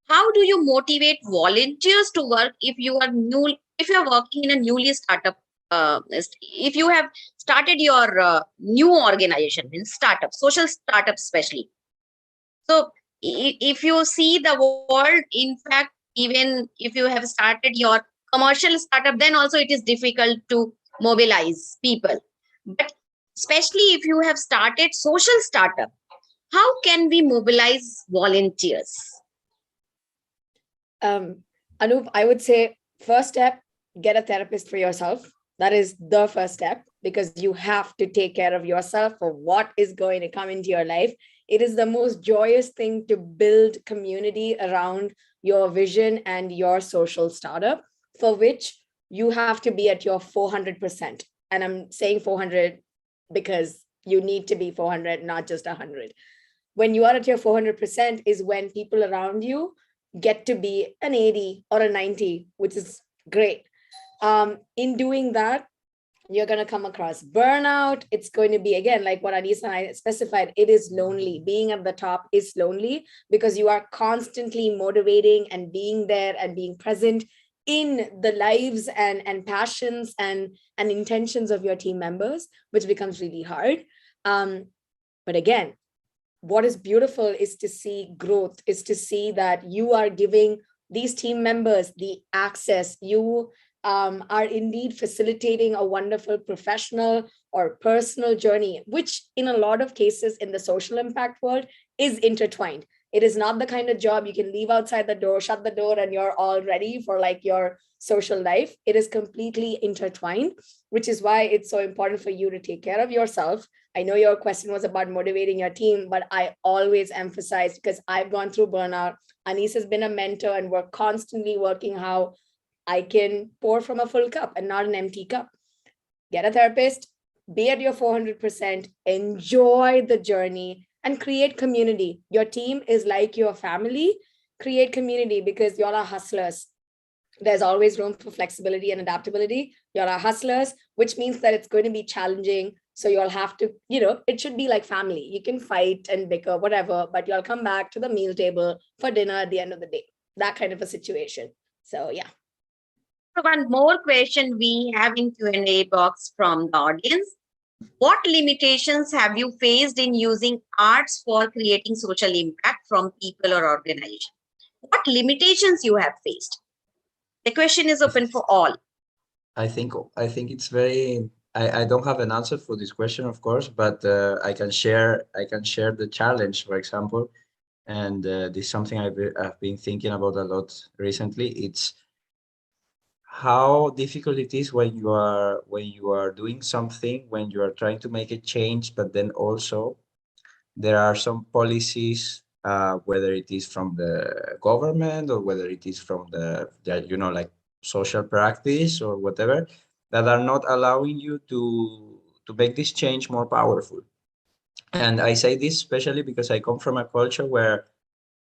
how do you motivate volunteers to work if you are working in a newly startup, if you have started your new organization in startup, social startup especially. So if you see the world, in fact, even if you have started your commercial startup, then also it is difficult to mobilize people. But especially if you have started social startup, how can we mobilize volunteers? Anup, I would say first step, get a therapist for yourself. That is the first step, because you have to take care of yourself for what is going to come into your life. It is the most joyous thing to build community around your vision and your social startup, for which you have to be at your 400%. And I'm saying 400 because you need to be 400, not just 100. When you are at your 400% is when people around you get to be an 80 or a 90, which is great. In doing that, you're going to come across burnout. It's going to be, again, like what Anisa and I specified, it is lonely. Being at the top is lonely because you are constantly motivating and being there and being present in the lives and passions and intentions of your team members, which becomes really hard. But again, what is beautiful is to see growth, is to see that you are giving these team members the access. You are indeed facilitating a wonderful professional or personal journey, which in a lot of cases in the social impact world is intertwined. It is not the kind of job you can leave outside the door, shut the door, and you're all ready for like your social life. It is completely intertwined, which is why it's so important for you to take care of yourself. I know your question was about motivating your team, but I always emphasize, because I've gone through burnout. Anis has been a mentor, and we're constantly working how I can pour from a full cup and not an empty cup. Get a therapist, be at your 400%, enjoy the journey, and create community. Your team is like your family. Create community because y'all are hustlers. There's always room for flexibility and adaptability. Y'all are hustlers, which means that it's going to be challenging. So you'll have to, it should be like family. You can fight and bicker, whatever, but you'll come back to the meal table for dinner at the end of the day. That kind of a situation. So yeah. So one more question we have in Q&A box from the audience. What limitations have you faced in using arts for creating social impact from people or organizations? What limitations you have faced? The question is open for all. I think it's very. I don't have an answer for this question, of course, but I can share the challenge, for example, and this is something I've been thinking about a lot recently. It's how difficult it is when you are doing something, when you are trying to make a change, but then also there are some policies, whether it is from the government or whether it is from the like social practice or whatever, that are not allowing you to make this change more powerful. And I say this especially because I come from a culture where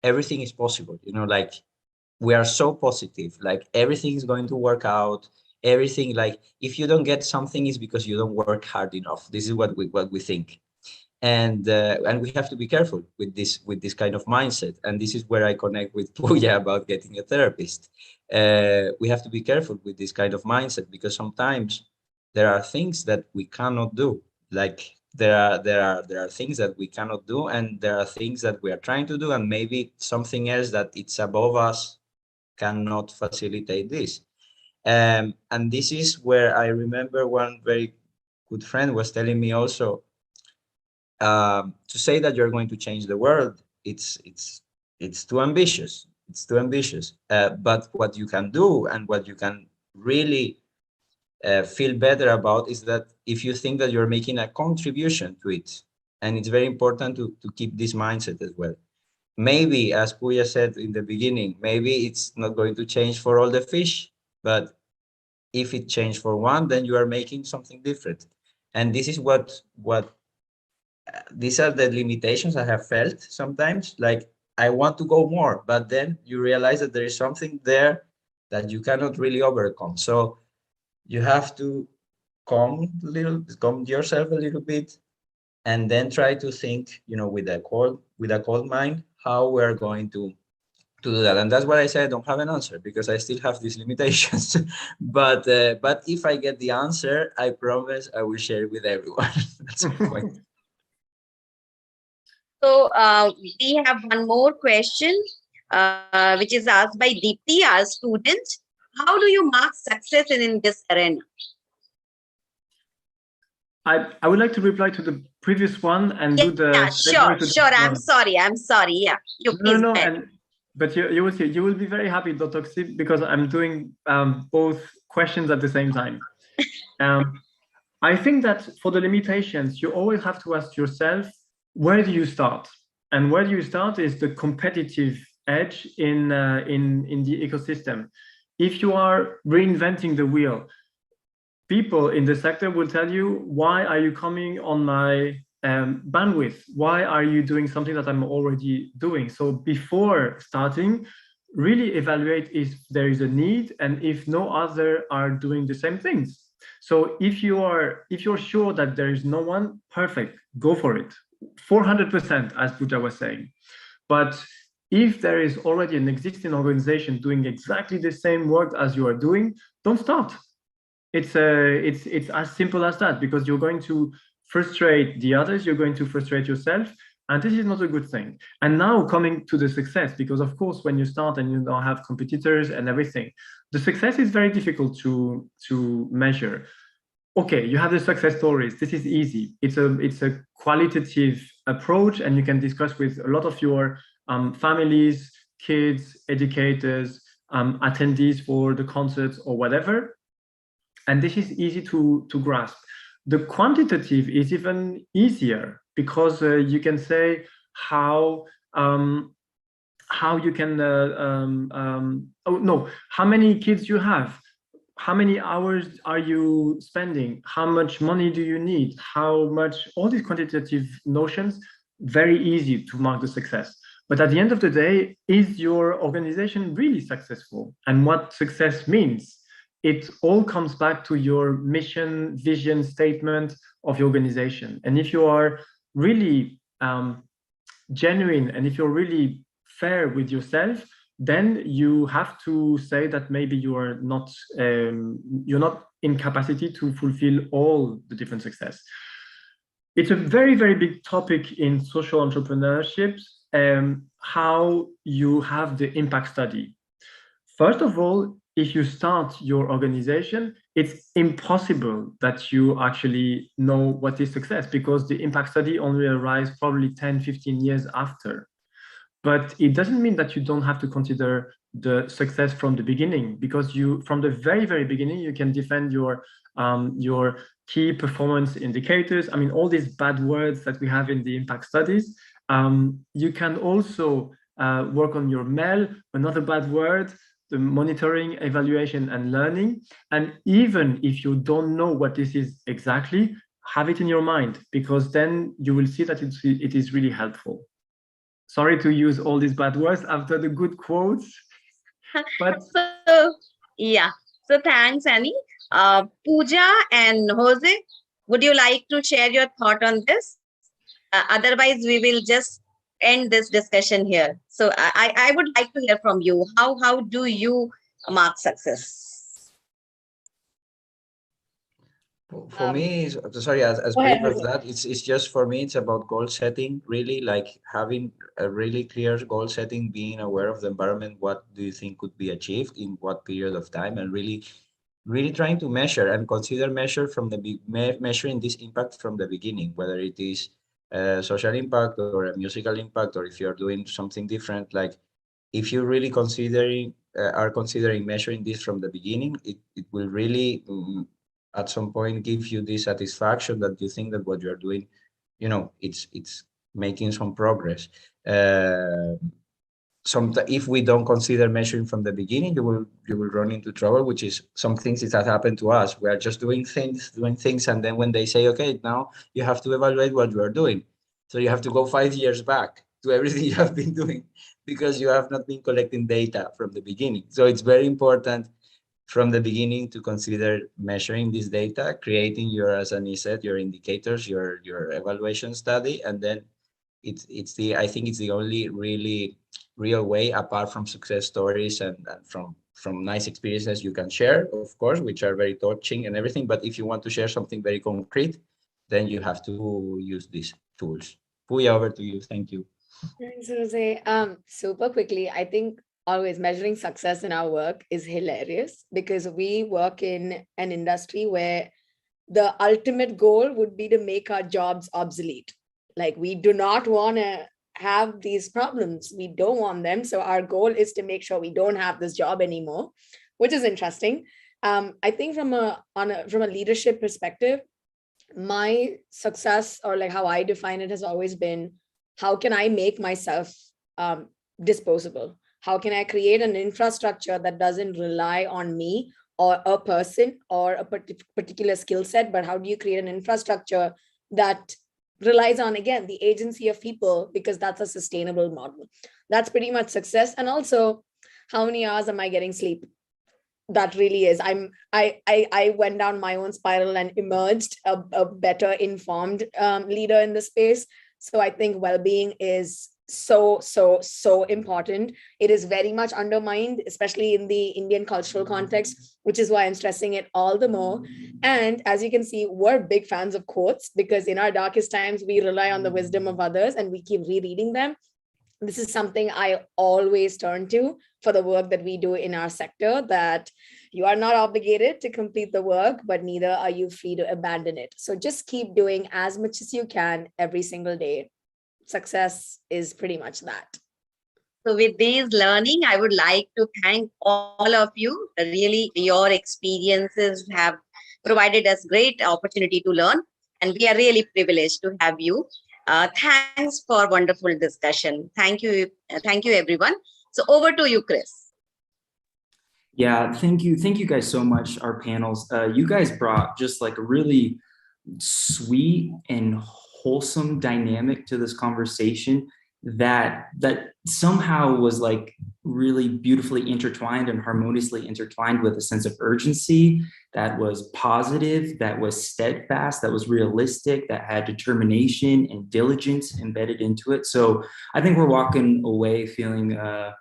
everything is possible, like we are so positive, like everything is going to work out. Everything, like if you don't get something, is because you don't work hard enough. This is what we think. And we have to be careful with this kind of mindset. And this is where I connect with Pooja about getting a therapist. We have to be careful with this kind of mindset, because sometimes there are things that we cannot do. Like there are things that we cannot do, and there are things that we are trying to do, and maybe something else that it's above us cannot facilitate this. And this is where I remember one very good friend was telling me also, to say that you're going to change the world, it's too ambitious. It's too ambitious. But what you can do, and what you can really feel better about, is that if you think that you're making a contribution to it, and it's very important to keep this mindset as well. maybe, as Puya said in the beginning, maybe it's not going to change for all the fish, but if it changed for one, then you are making something different. And this is what these are the limitations I have felt sometimes. Like, I want to go more, but then you realize that there is something there that you cannot really overcome. So you have to calm yourself a little bit, and then try to think, with a cold mind, how we're going to do that. And that's what I said. I don't have an answer because I still have these limitations. but if I get the answer, I promise I will share it with everyone. That's the point. So we have one more question, which is asked by Deepti, our student. How do you mark success in this arena? I would like to reply to the previous one and do the sure. I'm sorry. Yeah, you please. But you will see. You will be very happy, Dr. Xi, because I'm doing both questions at the same time. I think that for the limitations, you always have to ask yourself, where do you start? And where do you start is the competitive edge in the ecosystem. If you are reinventing the wheel, people in the sector will tell you, why are you coming on my bandwidth? Why are you doing something that I'm already doing? So before starting, really evaluate if there is a need and if no other are doing the same things. So if you're sure that there is no one, perfect, go for it. 400%, as Pooja was saying. But if there is already an existing organization doing exactly the same work as you are doing, don't start. It's as simple as that, because you're going to frustrate the others, you're going to frustrate yourself, and this is not a good thing. And now coming to the success, because of course, when you start and you don't have competitors and everything, the success is very difficult to measure. Okay, you have the success stories. This is easy. It's a qualitative approach, and you can discuss with a lot of your families, kids, educators, attendees for the concerts or whatever. And this is easy to grasp. The quantitative is even easier, because you can say how you can how many kids you have, how many hours are you spending, how much money do you need, how much, all these quantitative notions, very easy to mark the success. But at the end of the day, is your organization really successful? And what success means? It all comes back to your mission, vision, statement of your organization. And if you are really genuine, and if you're really fair with yourself, then you have to say that maybe you're not in capacity to fulfill all the different success. It's a very, very big topic in social entrepreneurship, how you have the impact study. First of all, if you start your organization, it's impossible that you actually know what is success, because the impact study only arrives probably 10, 15 years after. But it doesn't mean that you don't have to consider the success from the beginning, because from the very, very beginning, you can defend your key performance indicators. I mean, all these bad words that we have in the impact studies. You can also work on your MEL, another bad word, the monitoring, evaluation, and learning. And even if you don't know what this is exactly, have it in your mind, because then you will see that it is really helpful. Sorry to use all these bad words after the good quotes. But so thanks, Annie. Pooja and Jose, would you like to share your thought on this? Otherwise, we will just end this discussion here. So I would like to hear from you. How do you mark success? For me, sorry, as brief as that, it's just, for me, it's about goal setting, really, like having a really clear goal setting, being aware of the environment, what do you think could be achieved in what period of time, and really trying to measure and consider measuring this impact from the beginning, whether it is a social impact or a musical impact, or if you're doing something different. Like, if you really are considering measuring this from the beginning, it will really at some point give you this satisfaction that you think that what you're doing, it's making some progress. If we don't consider measuring from the beginning, you will run into trouble, which is some things that happened to us. We are just doing things, and then when they say, okay, now you have to evaluate what you are doing. So you have to go 5 years back to everything you have been doing because you have not been collecting data from the beginning. So it's very important from the beginning to consider measuring this data, creating your, as Annie said, your indicators, your evaluation study, and then I think it's the only really real way, apart from success stories and from nice experiences you can share, of course, which are very touching and everything. But if you want to share something very concrete, then you have to use these tools. Puya, over to you. Thank you. Thanks, Jose. Super quickly, I think always measuring success in our work is hilarious because we work in an industry where the ultimate goal would be to make our jobs obsolete. Like, we do not want to have these problems. We don't want them. So our goal is to make sure we don't have this job anymore, which is interesting. I think from a leadership perspective, my success, or like how I define it, has always been, how can I make myself disposable? How can I create an infrastructure that doesn't rely on me or a person or a particular skill set, but how do you create an infrastructure that relies on, again, the agency of people, because that's a sustainable model. That's pretty much success. And also, how many hours am I getting sleep? That really is. I went down my own spiral and emerged a better informed leader in the space. So I think well-being is so important. It is very much undermined, especially in the Indian cultural context, which is why I'm stressing it all the more. And as you can see, we're big fans of quotes, because in our darkest times, we rely on the wisdom of others and we keep rereading them. This is something I always turn to for the work that we do in our sector, that you are not obligated to complete the work, but neither are you free to abandon it. So just keep doing as much as you can every single day. Success is pretty much that. So with this learning, I would like to thank all of you. Really, your experiences have provided us great opportunity to learn, and we are really privileged to have you. Thanks for wonderful discussion. Thank you, everyone. So over to you, Chris. Yeah, thank you guys so much, our panels. You guys brought just like a really sweet and wholesome dynamic to this conversation that somehow was like really beautifully intertwined and harmoniously intertwined with a sense of urgency that was positive, that was steadfast, that was realistic, that had determination and diligence embedded into it. So I think we're walking away feeling, I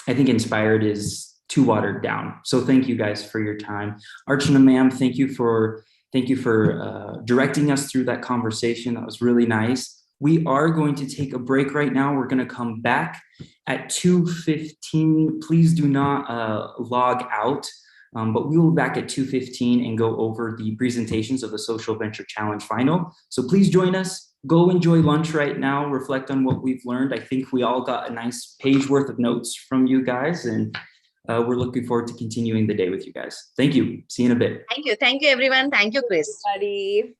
think inspired is too watered down. So thank you guys for your time. Archana ma'am, thank you for directing us through that conversation. That was really nice. We are going to take a break right now. We're going to come back at 2:15. Please do not log out, but we will be back at 2:15 and go over the presentations of the Social Venture Challenge Final. So please join us. Go enjoy lunch right now. Reflect on what we've learned. I think we all got a nice page worth of notes from you guys, and we're looking forward to continuing the day with you guys. Thank you. See you in a bit. Thank you, everyone. Thank you, Chris. Everybody.